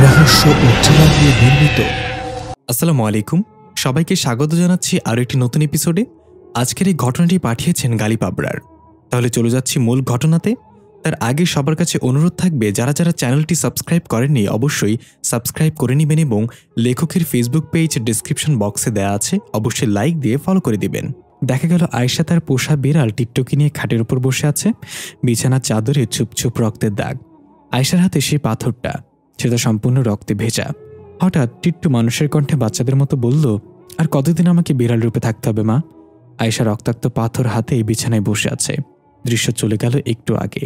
রহস্য ও থ্রিলার দিয়ে নির্মিত। আসসালামু আলাইকুম, সবাইকে স্বাগত জানাচ্ছি আরও একটি নতুন এপিসোডে। আজকের এই ঘটনাটি পাঠিয়েছেন গালিব আবরার। তাহলে চলে যাচ্ছি মূল ঘটনাতে। তার আগে সবার কাছে অনুরোধ থাকবে, যারা যারা চ্যানেলটি সাবস্ক্রাইব করেননি অবশ্যই সাবস্ক্রাইব করে নেবেন এবং লেখকের ফেসবুক পেজ ডেসক্রিপশন বক্সে দেওয়া আছে, অবশ্যই লাইক দিয়ে ফলো করে দিবেন। দেখা গেল আয়েশা তার পোষা বিড়াল টিকটকি নিয়ে খাটের উপর বসে আছে, বিছানার চাদরে চুপচুপ রক্তের দাগ। আয়েশার হাতে সেই পাথরটা, সেটা সম্পূর্ণ রক্তে ভেজা। হঠাৎ টিট্টু মানুষের কণ্ঠে বাচ্চাদের মতো বলল, আর কতদিন আমাকে বিড়াল রূপে থাকতে হবে মা? আয়েশা রক্তাক্ত পাথর হাতে বিছানায় বসে আছে। দৃশ্য চলে গেল একটু আগে।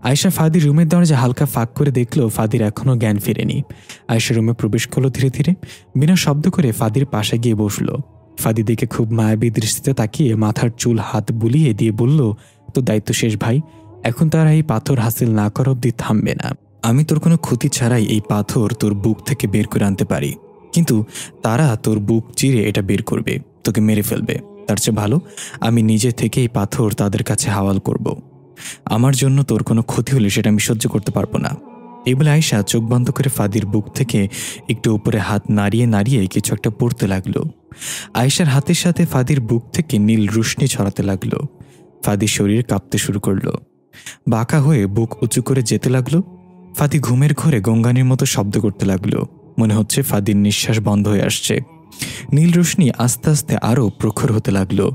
আয়েশা ফাদির রুমের দরজা হালকা ফাঁক করে দেখল ফাদির এখনও জ্ঞান ফেরেনি। আয়েশা রুমে প্রবেশ করলো ধীরে ধীরে, বিনা শব্দ করে ফাদির পাশে গিয়ে বসল। ফাদি দিকে খুব মায়াবী দৃষ্টিতে তাকিয়ে মাথার চুল হাত বুলিয়ে দিয়ে বলল, তোর দায়িত্ব শেষ ভাই, এখন তারা এই পাথর হাসিল না করা অব্দি থামবে না। আমি তোর কোনো ক্ষতি ছাড়াই এই পাথর তোর বুক থেকে বের করে আনতে পারি, কিন্তু তারা তোর বুক চিরে এটা বের করবে, তোকে মেরে ফেলবে। তার চেয়ে ভালো আমি নিজে থেকে এই পাথর তাদের কাছে হাওয়াল করব। আমার জন্য তোর কোনো ক্ষতি হলে সেটা আমি সহ্য করতে পারবো না। এই বলে আয়েশা চোখ বন্ধ করে ফাদির বুক থেকে একটু উপরে হাত নাড়িয়ে নাড়িয়ে কিছু একটা পড়তে লাগলো। আয়েশার হাতের সাথে ফাদির বুক থেকে নীল রোশনি ছড়াতে লাগলো। ফাদির শরীর কাঁপতে শুরু করলো, বাঁকা হয়ে বুক উঁচু করে যেতে লাগলো। ফাদি ঘুমের ঘরে গঙ্গানির মতো শব্দ করতে লাগলো, মনে হচ্ছে ফাদির নিঃশ্বাস বন্ধ হয়ে আসছে। নীল রোশনি আস্তে আস্তে আরও প্রখর হতে লাগলো।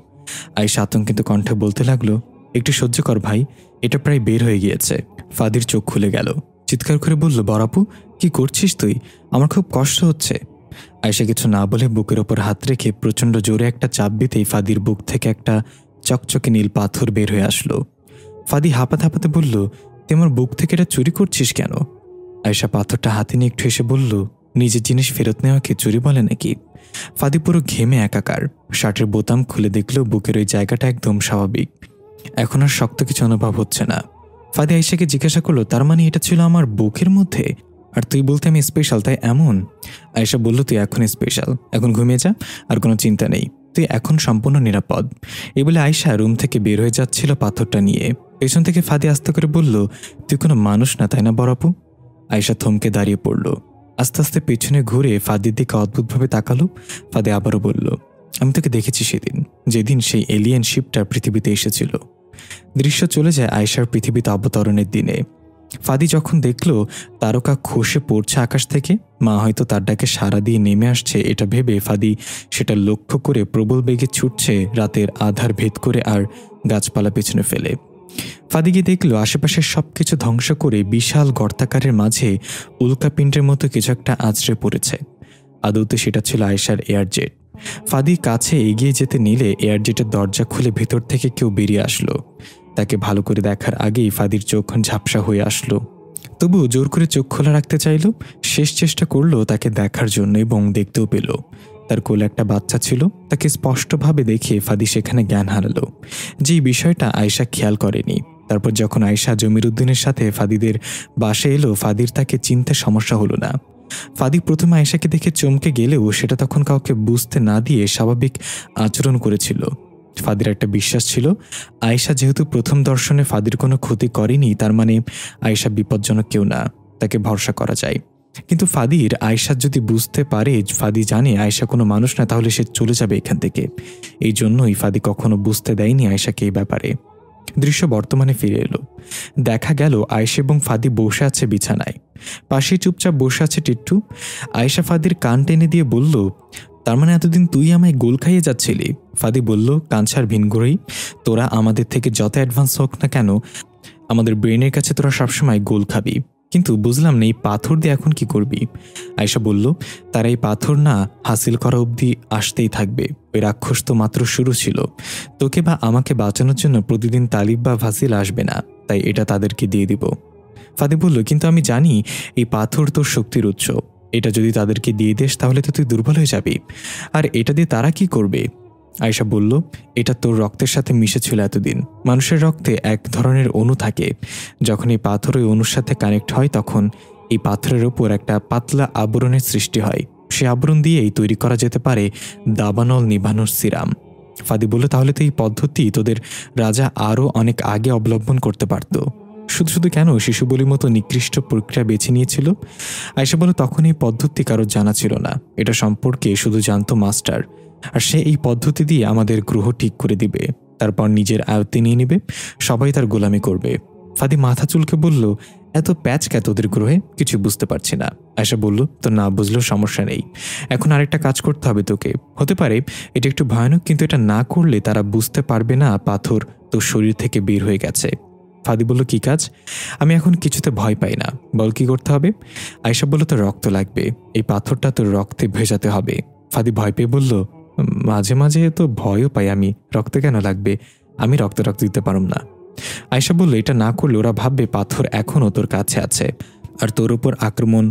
আয়েশা আতঙ্কিত কণ্ঠে বলতে লাগলো, একটু সহ্য কর ভাই, এটা প্রায় বের হয়ে গিয়েছে। ফাদির চোখ খুলে গেল, চিৎকার করে বলল, বরাপু কি করছিস তুই? আমার খুব কষ্ট হচ্ছে। আয়েশা কিছু না বলে বুকের ওপর হাত রেখে প্রচণ্ড জোরে একটা চাপ দিতেই ফাদির বুক থেকে একটা চকচকে নীল পাথর বের হয়ে আসলো। ফাদি হাঁপাতে হাঁপাতে বলল, তুই আমার বুক থেকে এটা চুরি করছিস কেন? আয়েশা পাথরটা হাতে নিয়ে একটু এসে বলল, নিজের জিনিস ফেরত নেওয়াকে চুরি বলে নাকি? ফাদি পুরো ঘেমে একাকার। শার্টের বোতাম খুলে দেখলো বুকের ওই জায়গাটা একদম স্বাভাবিক, এখন আর শক্ত কিছু অনুভব হচ্ছে না। ফাদি আয়েশাকে জিজ্ঞাসা করলো, তার মানে এটা ছিল আমার বুকের মধ্যে? আর তুই বলতে আমি স্পেশাল, তাই এমন? আয়েশা বলল, তুই এখন স্পেশাল, এখন ঘুমিয়ে যা, আর কোনো চিন্তা নেই, তুই এখন সম্পূর্ণ নিরাপদ। এই বলে আয়েশা রুম থেকে বের হয়ে যাচ্ছিল পাথরটা নিয়ে। পেছন থেকে ফাদি আস্তে করে বলল, তুই কোনো মানুষ না তাই না বরাপু? আয়েশা থমকে দাঁড়িয়ে পড়ল, আস্তে আস্তে পেছনে ঘুরে ফাদির দিকে অদ্ভুতভাবে তাকালো। ফাদি আবারও বলল, আমি তোকে দেখেছি সেদিন, যেদিন সেই এলিয়েন শিপটা পৃথিবীতে এসেছিল। দৃশ্য চলে যায় আয়েশার পৃথিবীতে অবতরণের দিনে। ফাদি যখন দেখল তারকা খসে পড়ছে আকাশ থেকে, মা হয়তো তার ডাকে সাড়া দিয়ে নেমে আসছে এটা ভেবে ফাদি সেটা লক্ষ্য করে প্রবল বেগে ছুটছে রাতের আধার ভেদ করে আর গাছপালা পেছনে ফেলে। ফাদি গিয়ে দেখল আশেপাশের সবকিছু ধ্বংস করে বিশাল গর্তাকারের মাঝে উল্কাপিণ্ডের মতো কিছু একটা আছড়ে পড়েছে। আদৌতে সেটা ছিল আয়েশার এয়ারজেট। ফাদি কাছে এগিয়ে যেতে নিলে এয়ারজেটের দরজা খুলে ভেতর থেকে কেউ বেরিয়ে আসলো। তাকে ভালো করে দেখার আগেই ফাদির চোখ ঝাপসা হয়ে আসলো। তবুও জোর করে চোখ খোলা রাখতে চাইল, শেষ চেষ্টা করলো তাকে দেখার জন্য এবং দেখতেও পেল তার কোলে একটা বাচ্চা ছিল। তাকে স্পষ্টভাবে দেখে ফাদি সেখানে জ্ঞান হারালো, যেই বিষয়টা আয়েশা খেয়াল করেনি। তারপর যখন আয়েশা জমির উদ্দিনের সাথে ফাদিদের বাসে এলো, ফাদির তাকে চিনতে সমস্যা হলো না। ফাদি প্রথমে আয়েশাকে দেখে চমকে গেলেও সেটা তখন কাউকে বুঝতে না দিয়ে স্বাভাবিক আচরণ করেছিল। ফাদির একটা বিশ্বাস ছিল, আয়েশা যেহেতু প্রথম দর্শনে ফাদির কোনো ক্ষতি করেনি, তার মানে আয়েশা বিপজ্জনক কেউ না, তাকে ভরসা করা যায়। কিন্তু ফাদির আয়েশা যদি বুঝতে পারে ফাদি জানে আয়েশা কোনো মানুষ না, তাহলে সে চলে যাবে এখান থেকে। এই জন্যই ফাদি কখনো বুঝতে দেয়নি আয়েশাকে এই ব্যাপারে। দৃশ্য বর্তমানে ফিরে এলো। দেখা গেল আয়েশা এবং ফাদি বসে আছে বিছানায়, পাশেই চুপচাপ বসে আছে টিট্টু। আয়েশা ফাদির কান টেনে দিয়ে বলল, তার মানে এতদিন তুই আমায় গোল খাইয়ে যাচ্ছিলি? ফাদি বলল, কাঞ্চার ভিনগুড়ি, তোরা আমাদের থেকে যত অ্যাডভান্স হোক না কেন, আমাদের ব্রেনের কাছে তোরা সবসময় গোল খাবি। কিন্তু বুঝলাম না এই পাথর দিয়ে এখন কি করবি? আয়েশা বলল, তারা এই পাথর না হাসিল করা অবধি আসতেই থাকবে। ওই রাক্ষস তো মাত্র শুরু ছিল, তোকে বা আমাকে বাঁচানোর জন্য প্রতিদিন তালিব বা ফাসিল আসবে না, তাই এটা তাদেরকে দিয়ে দিব। ফাদি বলল, কিন্তু আমি জানি এই পাথর তোর শক্তির উৎস, এটা যদি তাদেরকে দিয়ে দিস তাহলে তো তুই দুর্বল হয়ে যাবি, আর এটা দিয়ে তারা কি করবে? আয়েশা বলল, এটা তোর রক্তের সাথে মিশেছিল এতদিন। মানুষের রক্তে এক ধরনের অণু থাকে, যখন এই পাথর ওই অণুর সাথে কানেক্ট হয় তখন এই পাথরের ওপর একটা পাতলা আবরণের সৃষ্টি হয়। সে আবরণ দিয়েই তৈরি করা যেতে পারে দাবানল নিভানোর সিরাম। ফাদি বলল, তাহলে তো এই পদ্ধতি তোদের রাজা আরও অনেক আগে অবলম্বন করতে পারত। শুধু শুধু কেন শিশু বলির মতো নিকৃষ্ট প্রক্রিয়া বেছে নিয়েছিল? আয়েশা বলে, তখন এই পদ্ধতি কারোর জানা ছিল না। এটা সম্পর্কে শুধু জানতো মাস্টার, আর সে এই পদ্ধতি দিয়ে আমাদের গ্রহ ঠিক করে দিবে, তারপর নিজের আয়ত্তে নিয়ে নেবে, সবাই তার গোলামি করবে। ফাদি মাথা চুলকে বলল, এত প্যাচ কে তোদের গ্রহে? কিছু বুঝতে পারছি না। আয়েশা বলল, তো না বুঝলেও সমস্যা নেই, এখন আরেকটা কাজ করতে হবে তোকে। হতে পারে এটা একটু ভয়ানক, কিন্তু এটা না করলে তারা বুঝতে পারবে না পাথর তোর শরীর থেকে বের হয়ে গেছে। ফাদি বলল, কি কাজ? আমি এখন কিছুতে ভয় পাই না, বল কি করতে হবে? আয়েশা বলল, তোর রক্ত লাগবে, এই পাথরটা তোর রক্তে ভেজাতে হবে। ফাদি ভয় পেয়ে বলল, মাঝে মাঝে তো ভয়ও পাই আমি, রক্ত কেন লাগবে? আমি রক্ত দিতে পারব না। আয়েশা বলল, এটা না করলে ওরা ভাববে পাথর এখনও তোর কাছে আছে আর তোর উপর আক্রমণ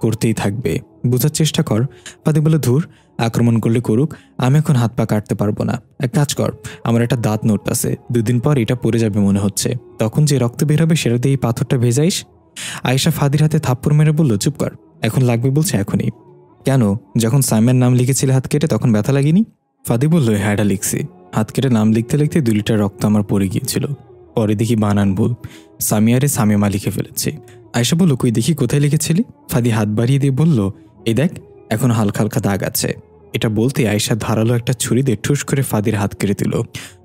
করতেই থাকবে, বোঝার চেষ্টা কর। ফাদি বলে, ধুর, আক্রমণ করলে করুক, আমি এখন হাত পা কাটতে পারবো না। এক কাজ কর, আমার একটা দাঁত নোট আছে, 2 দিন পর এটা পড়ে যাবে মনে হচ্ছে, তখন যে রক্ত বের হবে সেটা দিয়ে এই পাথরটা ভেজাইস। আয়েশা ফাদির হাতে থাপ্পড় মেরে বলল, চুপ কর, এখন লাগবে বলছে এখনই। কেন, যখন সাইমের নাম লিখেছিলে হাত কেটে তখন ব্যথা লাগেনি? ফাদি বলল, হ্যাঁ এটা লিখছি, হাত কেটে নাম লিখতে লিখতে 2 লিটার রক্ত আমার পড়ে গিয়েছিল, পরে দেখি বানান ভুল, সামিয়ারে সামিমা লিখে ফেলেছে। আয়েশা বলল, কই দেখি কোথায় লিখেছিলি? ফাদি হাত বাড়িয়ে দিয়ে বলল, এই দেখ, এখন হালকা হালকা দাগ আছে। এটা বলতে আয়েশা ধারালো একটা ছুরি দিয়ে ঠুস করে ফাদির হাত কেটে দিল।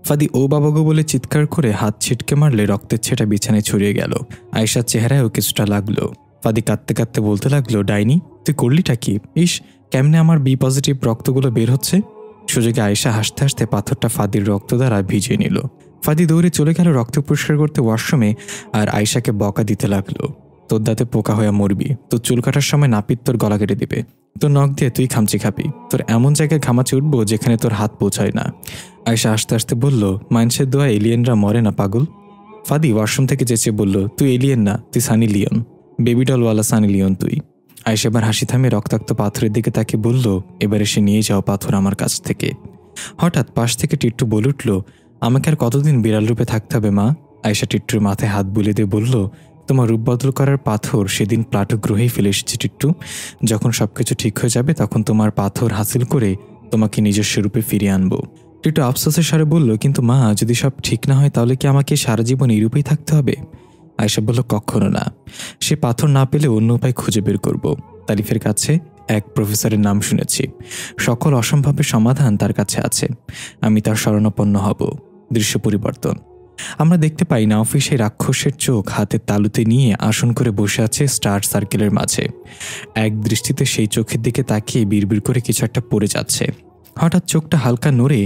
ফাদি ও বাবা গো বলে চিৎকার করে হাত ছিটকে মারলে রক্তের ছেটা বিছানায় ছড়িয়ে গেল। আয়েশার চেহারায়ও কিছুটা লাগলো। ফাদি কাঁদতে কাঁদতে বলতে লাগলো, ডাইনি তুই করলিটা কি? ইস, কেমনে আমার বি পজিটিভ রক্তগুলো বের হচ্ছে। সুযোগে আয়েশা হাসতে হাসতে পাথরটা ফাদির রক্ত দ্বারা ভিজিয়ে নিল। ফাদি দৌড়ে চলে গেল রক্ত পরিষ্কার করতে ওয়াশরুমে, আর আয়েশাকে বকা দিতে লাগলো, তোর দাঁতে পোকা হয়ে মরবি, তোর চুল কাটার সময় নাপিত তোর গলা কেটে দিবে, তোর নখ দিয়ে তুই খামচি খাবি, তোর এমন জায়গায় ঘামাচি উঠবো যেখানে তোর হাত পৌঁছায় না। আয়েশা আস্তে আস্তে বলল, মানুষের দোয়া এলিয়েনরা মরে না পাগল। ফাদি ওয়াশরুম থেকে চেঁচিয়ে বলল, তুই এলিয়েন না, তুই সানি লিওন, বেবি ডলওয়ালা সানি লিওন তুই। আয়েশা এবার হাসি থামিয়ে রক্তাক্ত পাথরের দিকে তাকে বলল, এবার এসে নিয়ে যাও পাথর আমার কাছ থেকে। হঠাৎ পাশ থেকে টিট্টু বলে উঠল, আমাকে আর কতদিন বিড়াল রূপে থাকতে হবে মা? আয়েশা টিট্টুর মাথায় হাত বুলিয়ে দিয়ে বলল, তোমার রূপ বদল করার পাথর সেদিন প্লাটো গ্রহেই ফেলে এসেছি টিট্টু, যখন সবকিছু ঠিক হয়ে যাবে তখন তোমার পাথর হাসিল করে তোমাকে নিজস্ব রূপে ফিরিয়ে আনবো। টিট্টু আফসোসের স্বরে বলল, কিন্তু মা, যদি সব ঠিক না হয় তাহলে কি আমাকে সারা জীবন এই রূপেই থাকতে হবে? আয়েশা বলল, কখনো না, সে পাথর না পেলে অন্য উপায় খুঁজে বের করব। তারিফের কাছে এক প্রফেসরের নাম শুনেছি, সকল অসম্ভবের সমাধান তার কাছে আছে, আমি তার শরণাপন্ন হব। দৃশ্য পরিবর্তন। আমরা দেখতে পাই নাওফি সেই রাক্ষসের চোখ হাতের তালুতে নিয়ে আসন করে বসে আছে স্টার সার্কেলের মাঝে। এক দৃষ্টিতে সেই চোখের দিকে তাকিয়ে বিড়বিড় করে কিছু একটা পড়ে যাচ্ছে। হঠাৎ চোখটা হালকা নড়ে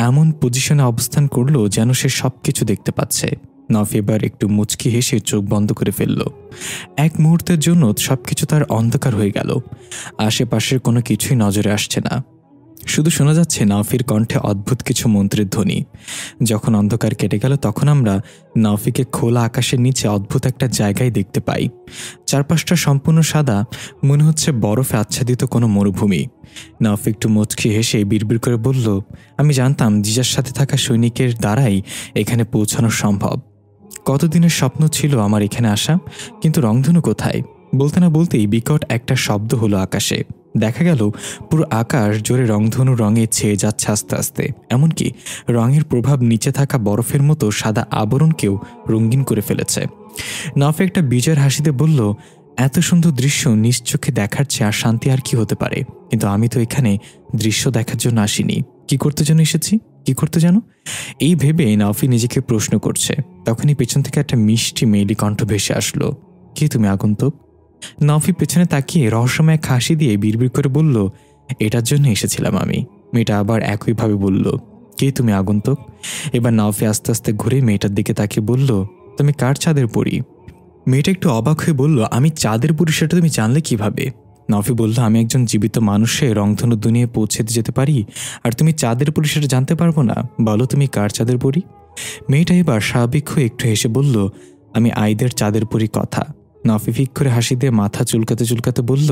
এমন পজিশনে অবস্থান করলো যেন সে সবকিছু দেখতে পাচ্ছে। নাওফি এবার একটু মুচকি হেসে চোখ বন্ধ করে ফেলল। এক মুহূর্তের জন্য সবকিছু তার অন্ধকার হয়ে গেল। আশেপাশের কোনো কিছুই নজরে আসছে না, শুধু শোনা যাচ্ছে নাওফির কণ্ঠে অদ্ভুত কিছু মন্ত্রের ধ্বনি। যখন অন্ধকার কেটে গেল তখন আমরা নাওফিকে খোলা আকাশের নিচে অদ্ভুত একটা জায়গায় দেখতে পাই। চারপাশটা সম্পূর্ণ সাদা, মনে হচ্ছে বরফে আচ্ছাদিত কোনো মরুভূমি। নাওফি একটু মুচকি হেসে বিড়বিড় করে বলল, আমি জানতাম জিজার সাথে থাকা সৈনিকের দ্বারাই এখানে পৌঁছানো সম্ভব। কতদিনের স্বপ্ন ছিল আমার এখানে আসা, কিন্তু রংধনু কোথায়? বলতে না বলতেই বিকট একটা শব্দ হলো আকাশে। দেখা গেল পুরো আকাশ জোরে রংধনু রঙে ছেয়ে যাচ্ছে আস্তে আস্তে, এমনকি রঙের প্রভাব নিচে থাকা বরফের মতো সাদা আবরণকেও রঙিন করে ফেলেছে। নাওফি একটা বিজয়ের হাসিতে বলল, এত সুন্দর দৃশ্য নিজ চোখে দেখার চেয়ে আর শান্তি আর কি হতে পারে? কিন্তু আমি তো এখানে দৃশ্য দেখার জন্য আসিনি, কি করতে যেন এসেছি, কি করতে যেন? এই ভেবে নাওফি নিজেকে প্রশ্ন করছে, তখনই পেছন থেকে একটা মিষ্টি মেয়েলি কণ্ঠ ভেসে আসলো, কি তুমি আগন্তুক? নাওফি পেছনে তাকিয়ে রহস্যময় এক হাসি দিয়ে বিড়বিড় করে বলল, এটার জন্য এসেছিলাম আমি। মেয়েটা আবার একইভাবে বলল, কে তুমি আগন্তুক? এবার নাওফি আস্তে আস্তে ঘুরে মেয়েটার দিকে তাকিয়ে বলল, তুমি কার চাঁদের পরী? মেয়েটা একটু অবাক হয়ে বলল, আমি চাঁদের পরী সেটা তুমি জানলে কিভাবে? নাওফি বলল, আমি একজন জীবিত মানুষে রংধনু দুনিয়ায় পৌঁছে যেতে পারি, আর তুমি চাঁদের পরী সেটা জানতে পারবো না? বলো তুমি কার চাঁদের পরী? মেয়েটা এবার স্বাভাবিক হয়ে একটু হেসে বলল, আমি আইদের চাঁদের পরী কথা। নাওফি ফিক করে হাসি দিয়ে মাথা চুলকাতে চুলকাতে বলল,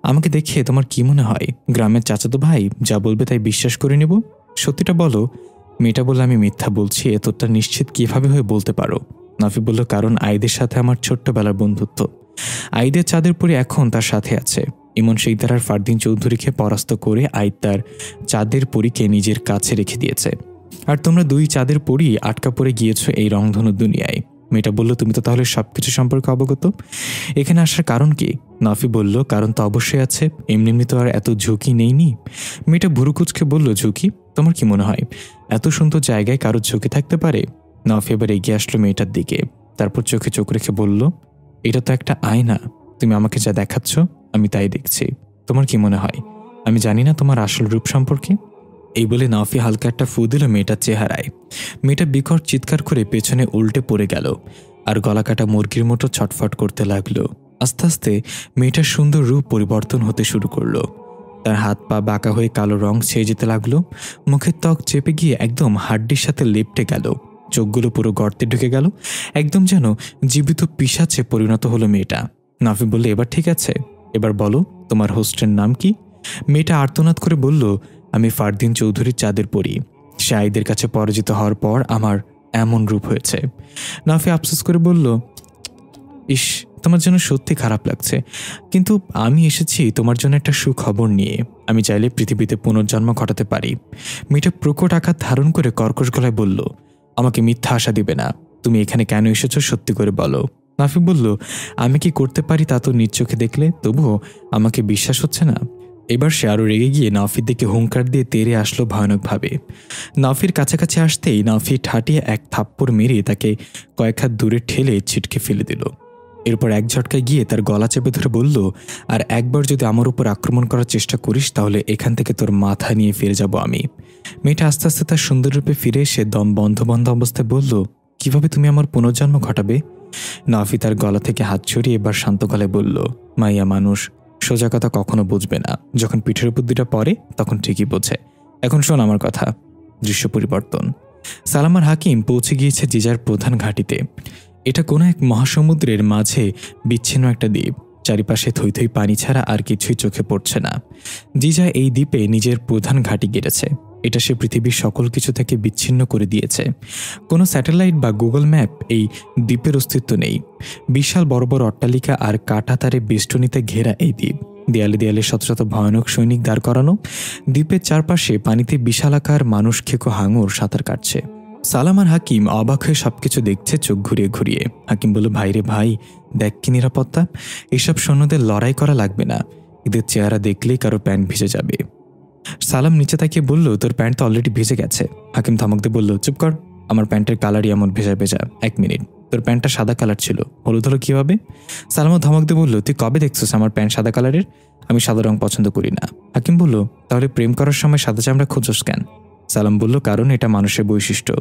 আমাকে দেখে তোমার কি মনে হয় গ্রামের চাচাতো ভাই, যা বলবে তাই বিশ্বাস করে নেব? সত্যিটা বলো। মেয়েটা বলল, আমি মিথ্যা বলছি এতটা নিশ্চিত কিভাবে হয়ে বলতে পারো? নাওফি বলল, কারণ আইদের সাথে আমার ছোট্টবেলার বন্ধুত্ব। আইদের চাঁদের পরী এখন তার সাথে আছে। ইমন শেখদার আর ফারদিন চৌধুরীকে পরাস্ত করে আইদ তার চাঁদের পরীকে নিজের কাছে রেখে দিয়েছে, আর তোমরা 2 চাঁদের পরী আটকা পড়ে গিয়েছো এই রংধনু দুনিয়ায়। মেয়েটা বলল, তুমি তো তাহলে সবকিছু সম্পর্কে অবগত, এখানে আসার কারণ কি? নাফি বলল, কারণ তো অবশ্যই আছে, এমনি এমনি তো আর এত ঝুঁকি নেইনি। মেয়েটা ভুরুকুচকে বলল, ঝুঁকি? তোমার কি মনে হয় এত সুন্দর জায়গায় কারোর ঝুঁকি থাকতে পারে? নাফি এবার এগিয়ে আসলো মেয়েটার দিকে, তারপর চোখে চোখ রেখে বলল, এটা তো একটা আয়না, তুমি আমাকে যা দেখাচ্ছ আমি তাই দেখছি। তোমার কি মনে হয় আমি জানি না তোমার আসল রূপ সম্পর্কে? এই বলে নাফি হালকা একটা ফু দিল মেয়েটার চেহারায়। মেয়েটা বিকট চিৎকার করে পেছনে উল্টে পড়ে গেল আর গলা কাটা মুরগির মতো ছটফট করতে লাগলো। আস্তে আস্তে মেয়েটার সুন্দর রূপ পরিবর্তন হতে শুরু করলো। তার হাত পা বাঁকা হয়ে কালো রং ছেয়ে যেতে লাগলো, মুখের ত্বক চেপে গিয়ে একদম হাড্ডির সাথে লেপ্টে গেল, চোখগুলো পুরো গর্তে ঢুকে গেল, একদম যেন জীবিত পিশাচে পরিণত হলো মেয়েটা। নাফি বললে, এবার ঠিক আছে, এবার বলো তোমার হোস্টের নাম কি? মেয়েটা আর্তনাদ করে বলল, আমি ফারদিন চৌধুরীর চাঁদের পড়ি, শাহিদের কাছে পরাজিত হওয়ার পর আমার এমন রূপ হয়েছে। নাফি আফসোস করে বলল, ইস, তোমার জন্য সত্যি খারাপ লাগছে, কিন্তু আমি এসেছি তোমার জন্য একটা সুখবর নিয়ে। আমি চাইলে পৃথিবীতে পুনর্জন্ম ঘটাতে পারি। মেয়েটা প্রকট আকার ধারণ করে কর্কশ গলায় বলল, আমাকে মিথ্যা আশা দিবে না, তুমি এখানে কেন এসেছো সত্যি করে বলো। নাফি বলল, আমি কি করতে পারি তা তো নিজ চোখে দেখলে, তবুও আমাকে বিশ্বাস হচ্ছে না। এবার সে আরও রেগে গিয়ে নাফির দিকে হুঙ্কার দিয়ে তেড়ে আসলো ভয়ানকভাবে। নাফির কাছাকাছি আসতেই নাফি ঠাটিয়ে এক থাপ্পড় মেরে তাকে কয়েক হাত দূরে ঠেলে ছিটকে ফেলে দিল। এরপর এক ঝটকায় গিয়ে তার গলা চেপে ধরে বলল, আর একবার যদি আমার উপর আক্রমণ করার চেষ্টা করিস তাহলে এখান থেকে তোর মাথা নিয়ে ফিরে যাব আমি। মেয়েটা আস্তে আস্তে তার সুন্দর রূপে ফিরে এসে দম বন্ধ বন্ধ অবস্থায় বলল, কিভাবে তুমি আমার পুনর্জন্ম ঘটাবে? নাফি তার গলা থেকে হাত ছড়িয়ে এবার শান্ত গলায় বলল, মাইয়া মানুষ সোজা কথা কখনো বুঝবে না, যখন পিঠের উপর দুটা পড়ে তখন ঠিকই বোঝে। এখন শোন আমার কথা। দৃশ্য পরিবর্তন। সালামার হাকিম পৌঁছে গিয়েছে জিজার প্রধান ঘাঁটিতে। এটা কোনো এক মহাসমুদ্রের মাঝে বিচ্ছিন্ন একটা দ্বীপ, চারিপাশে থই থই পানি ছাড়া আর কিছুই চোখে পড়ছে না। জিজা এই দ্বীপে নিজের প্রধান ঘাঁটি গেড়েছে। এটা সে পৃথিবীর সকল কিছু থেকে বিচ্ছিন্ন করে দিয়েছে। কোনো স্যাটেলাইট বা গুগল ম্যাপ এই দ্বীপের অস্তিত্ব নেই। বিশাল বড় বড় অট্টালিকা আর কাটা তারে বেষ্টনীতে ঘেরা এই দ্বীপ। দেয়ালে দেয়ালে শত শত ভয়ানক সৈনিক দাঁড় করানো। দ্বীপের চারপাশে পানিতে বিশালাকার মানুষ খেকো হাঙর সাঁতার কাটছে। সালামার হাকিম অবাক হয়ে সবকিছু দেখছে চোখ ঘুরিয়ে ঘুরিয়ে। হাকিম বলল, ভাই রে ভাই, দেখ কি নিরাপত্তা, এসব সৈন্যদের লড়াই করা লাগবে না, এদের চেহারা দেখলেই কারো প্যান্ট ভিজে যাবে। সালাম নিচে তাকিয়ে বলল, তোর প্যান্ট তো অলরেডি ভিজে গেছে। হাকিম ধমক দিয়ে বলল, চুপ কর, আমার প্যান্টের কালারই এমন ভেজা ভেজা। এক মিনিট, তোর প্যান্টটা সাদা কালার ছিল, হলুদ হলো কীভাবে? সালামও ধমক দিয়ে বলল, তুই কবে দেখছিস আমার প্যান্ট সাদা কালারের? আমি সাদা রং পছন্দ করি না। হাকিম বলল, তাহলে প্রেম করার সময় সাদা চামড়া খুঁজোস কেন? সালাম বলল, কারণ এটা মানুষের বৈশিষ্ট্য।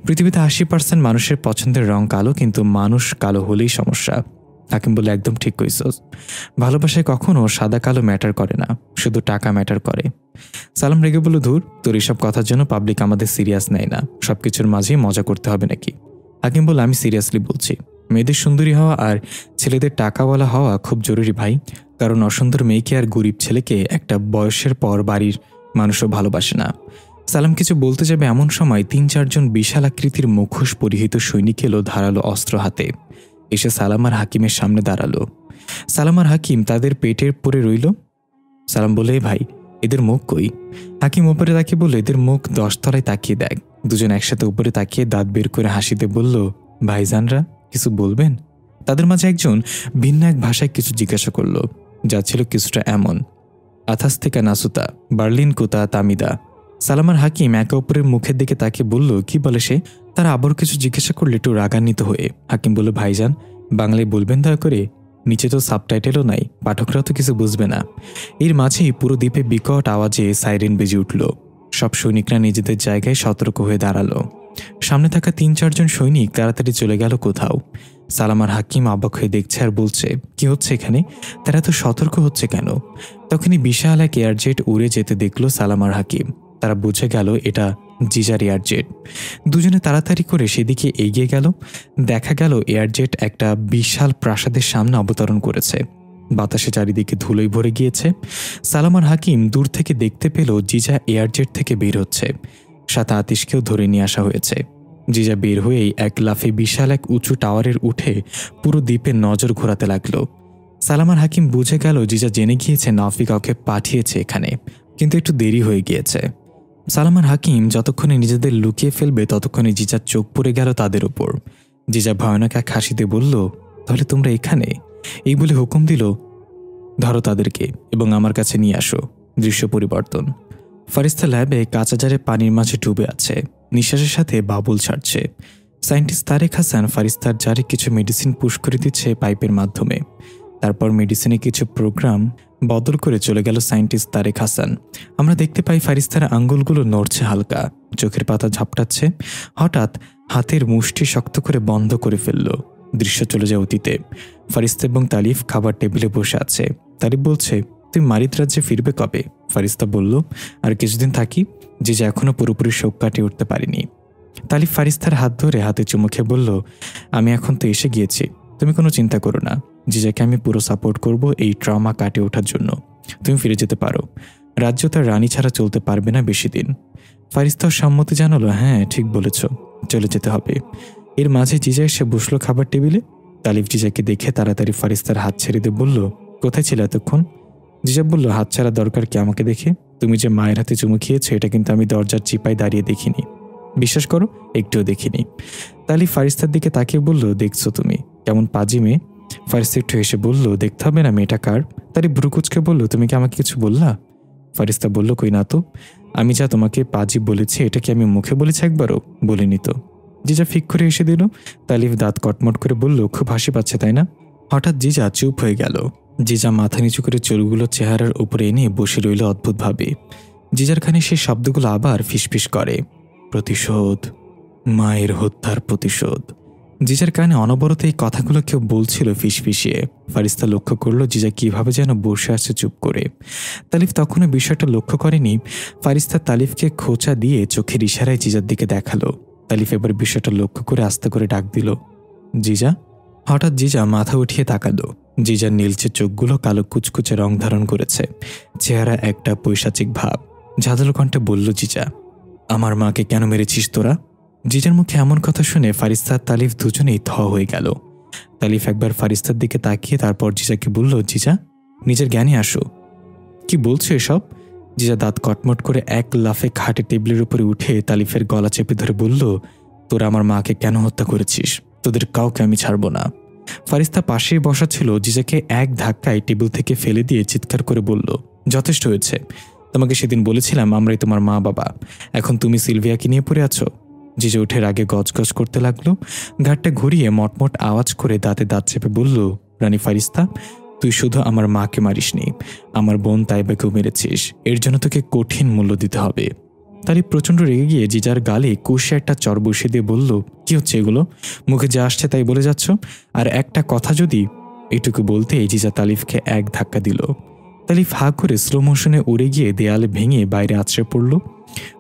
পৃথিবীতে 80% মানুষের পছন্দের রং কালো, কিন্তু মানুষ কালো হলেই সমস্যা। হাকিম বলল, একদম ঠিক কইছস, ভালোবাসায় কখনো সাদা কালো ম্যাটার করে না, শুধু টাকা ম্যাটার করে। সালাম রেগে বলল, ধুর, তোর এসব কথার জন্য পাবলিক আমাদের সিরিয়াস নেয় না, সবকিছুর মাঝেই মজা করতে হবে নাকি? হাকিম বলল, আমি সিরিয়াসলি বলছি, মেয়েদের সুন্দরী হওয়া আর ছেলেদের টাকাওয়ালা হওয়া খুব জরুরি ভাই, কারণ অসুন্দর মেয়েকে আর গরিব ছেলেকে একটা বয়সের পর বাড়ির মানুষও ভালোবাসে না। সালাম কিছু বলতে যাবে এমন সময় 3-4 বিশাল আকৃতির মুখোশ পরিহিত সৈনিক এলো ধারালো অস্ত্র হাতে, এসে সালাম আর হাকিমের সামনে দাঁড়ালো। সালাম আর হাকিম তাদের পেটের পরে রইল। সালাম বলে, ভাই এদের মুখ কই? হাকিম উপরে তাকিয়ে বলল, এদের মুখ 10 তলায় তাকিয়ে দেখ। দুজন একসাথে উপরে তাকিয়ে দাঁত বের করে হাসিতে বলল, ভাইজানরা কিছু বলবেন? তাদের মাঝে একজন ভিন্ন এক ভাষায় কিছু জিজ্ঞাসা করল, যা ছিল কিছুটা এমন, আথাস থেকে নাসুতা বার্লিন কুতা তামিদা। সালামার হাকিম একে অপরের মুখের দিকে তাকিয়ে বলল, কি বলে সে? তারা আবার কিছু জিজ্ঞাসা করলে একটু রাগান্বিত হয়ে। হাকিম বলল, ভাইজান বাংলায় বলবেন দয়া করে, নিচে তো সাবটাইটেলও নাই, পাঠকরাও তো কিছু বুঝবে না। এর মাঝেই পুরো দ্বীপে বিকট আওয়াজে সাইরেন বেজে উঠল। সব সৈনিকরা নিজেদের জায়গায় সতর্ক হয়ে দাঁড়ালো। সামনে থাকা 3-4 সৈনিক তাড়াতাড়ি চলে গেল কোথাও। সালামার হাকিম অবাক হয়ে দেখছে আর বলছে, কি হচ্ছে এখানে? তারা তো সতর্ক হচ্ছে কেন? তখনই বিশাল এক এয়ারজেট উড়ে যেতে দেখল সালামার হাকিম। তারা বুঝে গেল এটা জিজার এয়ারজেট। দুজনে তাড়াতাড়ি করে সেদিকে এগিয়ে গেল। দেখা গেল এয়ারজেট একটা বিশাল প্রাসাদের সামনে অবতরণ করেছে। বাতাসে চারিদিকে ধুলোয় ভরে গিয়েছে। সালামার হাকিম দূর থেকে দেখতে পেল জিজা এয়ারজেট থেকে বের হচ্ছে, সাথে আতিশকেও ধরে নিয়ে আসা হয়েছে। জিজা বের হয়েই এক লাফে বিশাল এক উঁচু টাওয়ারের উঠে পুরো দ্বীপে নজর ঘোরাতে লাগলো। সালামার হাকিম বুঝে গেল জিজা জেনে গিয়েছে নাফি কাউকে পাঠিয়েছে এখানে, কিন্তু একটু দেরি হয়ে গিয়েছে। সালামার হাকিম যতক্ষণে নিজেদের লুকিয়ে ফেলবে ততক্ষণে জিজার চোখ পড়ে গেল তাদের উপর। জিজা ভয়ানক এক হাসিতে বলল, তাহলে তোমরা এখানে? এই বলে হুকুম দিল, ধরো তাদেরকে এবং আমার কাছে নিয়ে আসো। দৃশ্য পরিবর্তন। ফারিস্তা ল্যাবে কাঁচা জারে পানির মাঝে ডুবে আছে, নিঃশ্বাসের সাথে বাবুল ছাড়ছে। সায়েন্টিস্ট তারেক হাসান ফারিস্তার জারে কিছু মেডিসিন পুশ করে দিচ্ছে পাইপের মাধ্যমে। তারপর মেডিসিনে কিছু প্রোগ্রাম বদল করে চলে গেল সায়েন্টিস্ট তারেক হাসান। আমরা দেখতে পাই ফারিস্তার আঙ্গুলগুলো নড়ছে হালকা, চোখের পাতা ঝাপটাচ্ছে। হঠাৎ হাতের মুষ্টি শক্ত করে বন্ধ করে ফেলল। দৃশ্য চলে যায় অতীতে। ফারিস্তা এবং তালিফ খাবার টেবিলে বসে আছে। তালিফ বলছে, তুমি মারিদ রাজ্যে ফিরবে কবে? ফারিস্তা বলল, আর কিছুদিন থাকি। যে এখনো পুরোপুরি শোক কাটিয়ে উঠতে পারিনি। তালিফ ফারিস্তার হাত ধরে হাতে চুমু খেয়ে বলল, আমি এখন তো এসে গিয়েছি, তুমি কোনো চিন্তা করো না। জিজাকে আমি পুরো সাপোর্ট করব এই ট্রমা কাটিয়ে ওঠার জন্য। তুমি ফিরে যেতে পারো। রাজ্য তার রানী ছাড়া চলতে পারবে না বেশি দিন। ফারিস্তাও সম্মতি জানালো, হ্যাঁ ঠিক বলেছ, চলে যেতে হবে। এর মাঝে জিজা এসে বসলো খাবার টেবিলে। তালিফ জিজাকে দেখে তাড়াতাড়ি ফারিস্তার হাত ছেড়ে দিয়ে বলল, কোথায় ছিল এতক্ষণ? জিজা বলল, হাত ছাড়া দরকার কি আমাকে দেখে? তুমি যে মায়ের হাতে চুমু খেয়েছো এটা কিন্তু আমি দরজার চিপায় দাঁড়িয়ে দেখিনি। বিশ্বাস করো, একটুও দেখিনি। তালিফ ফারিস্তার দিকে তাকিয়ে বলল, দেখছো তুমি কেমন পাজি মেয়ে? ফারিস্তা একটু হেসে বলল, দেখতে হবে না মেয়েটা কার। তালিফ ভ্রুকুচকে বলল, তুমি কি আমাকে কিছু বললা? ফারিস্তা বলল, কই না তো। আমি যা তোমাকে পাজি বলেছি এটা কি আমি মুখে বলেছি একবারও? বলিনি তো। জিজা ফিক করে এসে দিল। তালিফ দাঁত কটমট করে বলল, খুব হাসি পাচ্ছে তাই না? হঠাৎ জিজা চুপ হয়ে গেল। জিজা মাথা নিচু করে চুলগুলো চেহারার উপরে এনে বসে রইল অদ্ভুতভাবে। জিজার কানে সেই শব্দগুলো আবার ফিসফিস করে, প্রতিশোধ, মায়ের হত্যার প্রতিশোধ। জিজার কানে অনবরত এই কথাগুলো কেউ বলছিল ফিসফিসিয়ে। ফারিস্তা লক্ষ্য করলো জিজা কিভাবে যেন বসে আছে চুপ করে। তালিফ তখনও বিষয়টা লক্ষ্য করেনি। ফারিস্তা তালিফকে খোঁচা দিয়ে চোখের ইশারায় জিজার দিকে দেখালো। তালিফ এবার বিষয়টা লক্ষ্য করে আস্তে করে ডাক দিল, জিজা। হঠাৎ জিজা মাথা উঠিয়ে তাকালো। জিজার নীলচে চোখগুলো কালো কুচকুচে রং ধারণ করেছে, চেহারা একটা পৈশাচিক ভাব। ঝাঁঝালো কণ্ঠে বলল, জিজা, আমার মাকে কেন মেরেছিস তোরা? জিজার মুখে এমন কথা শুনে ফারিস্তা আর তালিফ দুজনেই থ হয়ে গেল। তালিফ একবার ফারিস্তার দিকে তাকিয়ে তারপর জিজাকে বলল, জিজা নিজের জ্ঞানে আসো। কি বলছো এসব? জিজা দাঁত কটমট করে এক লাফে খাটে টেবিলের উপরে উঠে তালিফের গলা চেপে ধরে বলল, তোরা আমার মাকে কেন হত্যা করেছিস? তোদের কাউকে আমি ছাড়ব না। ফারিস্তা পাশেই বসা ছিল। জিজাকে এক ধাক্কায় টেবিল থেকে ফেলে দিয়ে চিৎকার করে বলল, যথেষ্ট হয়েছে। তোমাকে সেদিন বলেছিলাম আমরাই তোমার মা বাবা, এখন তুমি সিলভিয়াকে নিয়ে পড়ে আছো। জিজা উঠে রাগে গজগজ করতে লাগলো। ঘাটটা ঘুরিয়ে মটমট আওয়াজ করে দাঁতে দাঁত চেপে বলল, রানী ফারিস্তা, তুই শুধু আমার মাকে মারিসনি, আমার বোন তাইবাকেও মেরেছিস। এর জন্য তোকে কঠিন মূল্য দিতে হবে। তালিফ প্রচণ্ড রেগে গিয়ে জিজার গালে কষে একটা চর বসিয়ে দিয়ে বলল, কি হচ্ছে এগুলো? মুখে যা আসছে তাই বলে যাচ্ছ। আর একটা কথা যদি। এইটুকু বলতে জিজা তালিফকে এক ধাক্কা দিল। তালিফ হা করে স্লো মোশনে উড়ে গিয়ে দেয়ালে ভেঙে বাইরে আছড়ে পড়ল।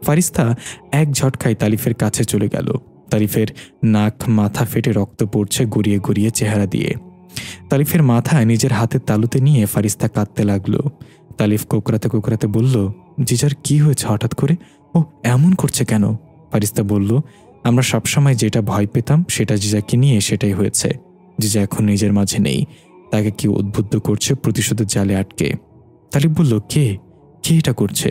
ফারিস্তা এক ঝটকায় তালিফের কাছে চলে গেল। তালিফের নাক মাথা ফেটে রক্ত পড়ছে গড়িয়ে গড়িয়ে চেহারা দিয়ে। তালিফের মাথায় নিজের হাতের তালুতে নিয়ে ফারিস্তা কাঁদতে লাগলো। তালিফ কোকরাতে কোকরাতে বলল, জিজার কি হয়েছে হঠাৎ করে? ও এমন করছে কেন? ফারিস্তা বলল, আমরা সবসময় যেটা ভয় পেতাম সেটা জিজাকে নিয়ে সেটাই হয়েছে। জিজা এখন নিজের মাঝে নেই, তাকে কি উদ্বুদ্ধ করছে প্রতিশোধের জালে আটকে। তালিফ বলল, কে কে এটা করছে?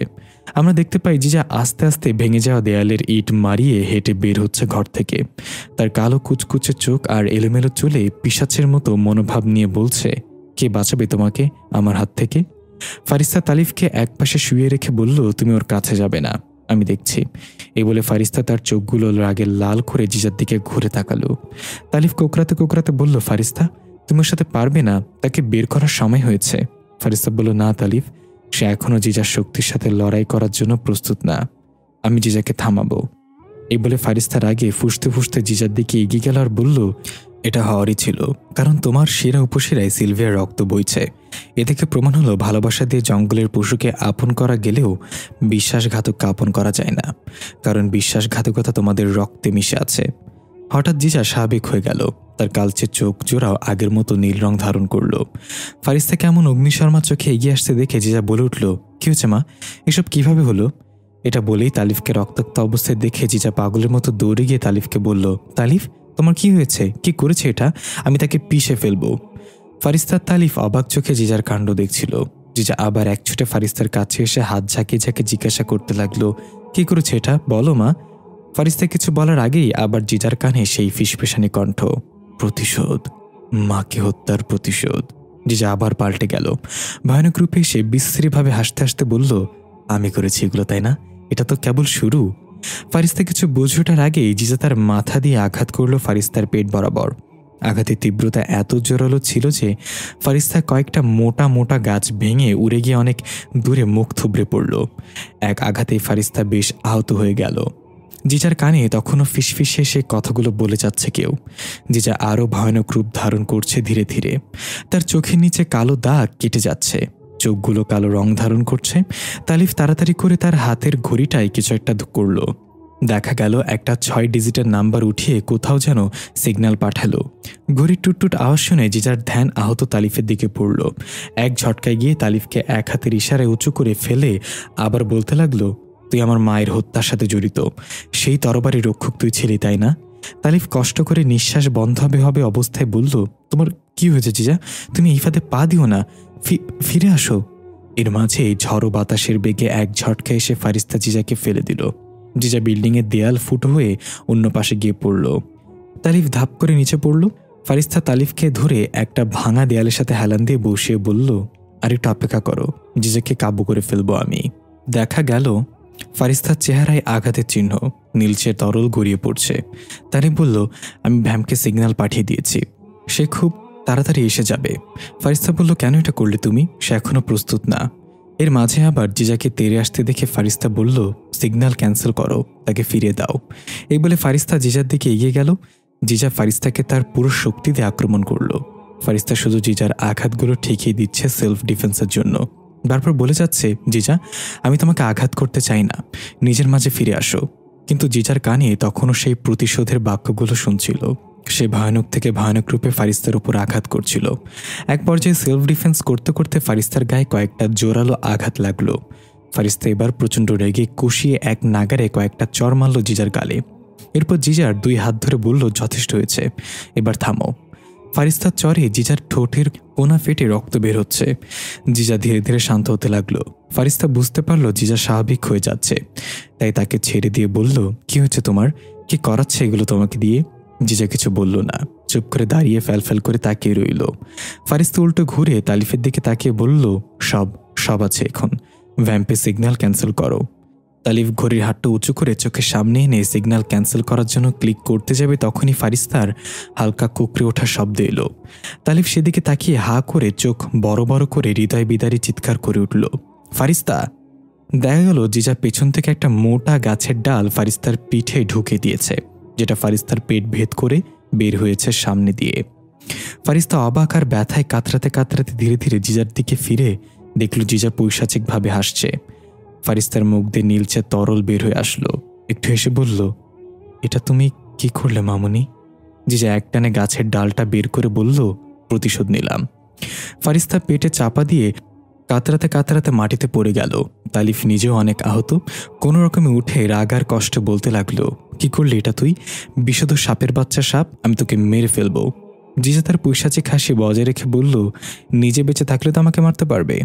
আমরা দেখতে পাই জিজা আস্তে আস্তে ভেঙে যাওয়া দেয়ালের ইট মারিয়ে হেঁটে বের হচ্ছে ঘর থেকে। তার কালো কুচকুচে চোখ আর এলোমেলো চুলে পিশাচের মতো মনোভাব নিয়ে বলছে, কে বাঁচাবে তোমাকে আমার হাত থেকে? ফারিস্তা তালিফকে একপাশে শুয়ে রেখে বলল, তুমি ওর কাছে যাবে না, আমি দেখছি। এই বলে ফারিস্তা তার চোখগুলো রাগে লাল করে জিজার দিকে ঘুরে তাকালো। তালিফ কোকরাতে কোকরাতে বলল, ফারিস্তা তুমি ওর সাথে পারবে না, তাকে বের করার সময় হয়েছে। ফারিস্তা বলল, না তালিফ, সে এখনো জিজার শক্তির সাথে লড়াই করার জন্য প্রস্তুত না, আমি জিজাকে থামাবো। এই বলে ফারিস্তার আগে ফুসতে ফুসতে জিজার দিকে এগিয়ে গেল আর বলল, এটা হওয়ারই ছিল, কারণ তোমার সেরা উপসেরায় সিলভিয়ার রক্ত বইছে। এ থেকে প্রমাণ হলো ভালোবাসা দিয়ে জঙ্গলের পশুকে আপন করা গেলেও বিশ্বাসঘাতককে আপন করা যায় না, কারণ বিশ্বাসঘাতকতা তোমাদের রক্তে মিশে আছে। হঠাৎ জিজা স্বাভাবিক হয়ে গেল। তার কালচে চোখ জোড়াও আগের মতো নীল রং ধারণ করল। ফারিস্তা কেমন অগ্নিশর্মার চোখে এগিয়ে আসতে দেখে জিজা বলে উঠল, কি হয়েছে মা, এসব কিভাবে হলো? এটা বলেই তালিফকে রক্তাক্ত অবস্থায় দেখে জিজা পাগলের মতো দৌড়ে গিয়ে তালিফকে বলল, তালিফ তোমার কি হয়েছে? কি করেছে এটা? আমি তাকে পিষে ফেলবো। ফারিস্তার তালিফ অবাক চোখে জিজার কাণ্ড দেখছিল। জিজা আবার এক ছুটে ফারিস্তার কাছে এসে হাত ঝাঁকিয়ে ঝাঁকিয়ে জিজ্ঞাসা করতে লাগলো, কি করেছে এটা, বলো মা। ফারিস্তা কিছু বলার আগেই আবার জিজার কানে সেই ফিসফিসানি কণ্ঠ, প্রতিশোধ, মাকে হত্যার প্রতিশোধ। জিজা আবার পাল্টে গেল। ভয়ানক রূপে সে বিশ্রীভাবে হাসতে হাসতে বলল, আমি করেছি এগুলো, তাই না? এটা তো কেবল শুরু। ফারিস্তা কিছু বুঝে ওঠার আগেই জিজা তার মাথা দিয়ে আঘাত করল ফারিস্তার পেট বরাবর। আঘাতের তীব্রতা এত জোরালো ছিল যে ফারিস্তা কয়েকটা মোটা মোটা গাছ ভেঙে উড়ে গিয়ে অনেক দূরে মুখ থুবড়ে পড়ল। এক আঘাতেই ফারিস্তা বেশ আহত হয়ে গেল। জিজার কানে তখনও ফিসফিসে সে কথাগুলো বলে যাচ্ছে কেউ। জিজা আরও ভয়ানক রূপ ধারণ করছে ধীরে ধীরে। তার চোখের নিচে কালো দাগ কেটে যাচ্ছে, চোখগুলো কালো রং ধারণ করছে। তালিফ তাড়াতাড়ি করে তার হাতের ঘড়িটায় কিছু একটা করল। দেখা গেল একটা 6 ডিজিটের নাম্বার উঠিয়ে কোথাও যেন সিগন্যাল পাঠালো। ঘড়ির টুটটুট আওয়াজ শুনে জিজার ধ্যান আহত তালিফের দিকে পড়ল। এক ঝটকায় গিয়ে তালিফকে এক হাতের ইশারায় উঁচু করে ফেলে আবার বলতে লাগলো, তুই আমার মায়ের হত্যার সাথে জড়িত, সেই তরবারি রক্ষক তুই ছিলি, তাই না? তালিফ কষ্ট করে নিঃশ্বাস বন্ধ হবে হবে অবস্থায় বলল, তোমার কি হয়েছে জিজা? তুমি এই ফাঁদে পা দিও না, ফিরে আসো। এর মাঝে ঝড়ো বাতাসের বেগে এক ঝটকা এসে ফারিস্তা জিজাকে ফেলে দিল। জিজা বিল্ডিংয়ের দেয়াল ফুটো হয়ে অন্য পাশে গিয়ে পড়ল। তালিফ ধাপ করে নিচে পড়ল। ফারিস্তা তালিফকে ধরে একটা ভাঙা দেয়ালের সাথে হেলান দিয়ে বসিয়ে বলল, আর একটু অপেক্ষা করো, জিজাকে কাবু করে ফেলবো আমি। দেখা গেল ফারিস্তার চেহারায় আঘাতের চিহ্ন, নীলচে তরল গড়িয়ে পড়ছে। তালিফ বলল, আমি ভ্যামকে সিগন্যাল পাঠিয়ে দিয়েছি, সে খুব তাড়াতাড়ি এসে যাবে। ফারিস্তা বলল, কেন এটা করলে তুমি? সে এখনো প্রস্তুত না। এর মাঝে আবার জিজাকে তেড়ে আসতে দেখে ফারিস্তা বলল, সিগন্যাল ক্যান্সেল করো, তাকে ফিরিয়ে দাও। এই বলে ফারিস্তা জিজার দিকে এগিয়ে গেল। জিজা ফারিস্তাকে তার পুরো শক্তি দিয়ে আক্রমণ করল। ফারিস্তা শুধু জিজার আঘাতগুলো ঠিকই দিচ্ছে সেলফ ডিফেন্সের জন্য। বারবার বলে যাচ্ছে, জিজা, আমি তোমাকে আঘাত করতে চাই না, নিজের মাঝে ফিরে আসো। কিন্তু জিজার কানে তখনও সেই প্রতিশোধের বাক্যগুলো শুনছিল। সে ভয়ানক থেকে ভয়ানক রূপে ফারিস্তার উপর আঘাত করছিল। এক পর্যায়ে সেলফ ডিফেন্স করতে করতে ফারিস্তার গায়ে কয়েকটা জোরালো আঘাত লাগলো। ফারিস্তা এবার প্রচণ্ড রেগে কষিয়ে এক নাগারে কয়েকটা চড় মারল জিজার গালে। এরপর জিজার 2 হাত ধরে বলল, যথেষ্ট হয়েছে, এবার থামো। ফারিস্তার চরে জিজার ঠোঁটের কোনা ফেটে রক্ত বের হচ্ছে। জিজা ধীরে ধীরে শান্ত হতে লাগলো। ফারিস্তা বুঝতে পারলো জিজা স্বাভাবিক হয়ে যাচ্ছে, তাই তাকে ছেড়ে দিয়ে বলল, কি হয়েছে তোমার? কি করাচ্ছে এগুলো তোমাকে দিয়ে? জিজা কিছু বলল না, চুপ করে দাঁড়িয়ে ফ্যাল করে তাকিয়ে রইল। ফারিস্তা উল্টো ঘুরে তালিফের দিকে তাকিয়ে বলল, সব আছে এখন, ভ্যাম্পে সিগন্যাল ক্যান্সেল করো। তালিফ ঘড়ির হাতটা উঁচু করে চোখের সামনে এনে সিগন্যাল ক্যান্সেল করার জন্য ক্লিক করতে যাবে, তখনই ফারিস্তার হালকা কুকড়ে ওঠার শব্দ এলো। তালিফ সেদিকে তাকিয়ে হা করে চোখ বড় বড় করে হৃদয় বিদারী চিৎকার করে উঠল, ফারিস্তা! দেখা গেল জিজা পেছন থেকে একটা মোটা গাছের ডাল ফারিস্তার পিঠে ঢুকে দিয়েছে, যেটা ফারিস্তার পেট ভেদ করে বের হয়েছে সামনে দিয়ে। ফারিস্তা অবাক আর ব্যথায় কাতরাতে কাতরাতে ধীরে ধীরে জিজার দিকে ফিরে দেখল জিজা পৈশাচিকভাবে হাসছে। ফারিস্তার মুখ দিয়ে নীলচে তরল বের হয়ে আসলো। একটু হেসে বলল, এটা তুমি কি করলে মামুনি? জিজা একটানে গাছের ডালটা বের করে বলল, প্রতিশোধ নিলাম। ফারিস্তা পেটে চাপা দিয়ে কাতরাতে কাতরাতে মাটিতে পড়ে গেল। তালিফ নিজেও অনেক আহত। কোনো রকমে উঠে রাগ আর কষ্ট বলতে লাগলো, কি করলি এটা তুই? বিষধর সাপের বাচ্চা সাপ, আমি তোকে মেরে ফেলবো। জিজা তার পৈশাচিক হাসি বজায় রেখে বলল, নিজে বেঁচে থাকলে তো আমাকে মারতে পারবে।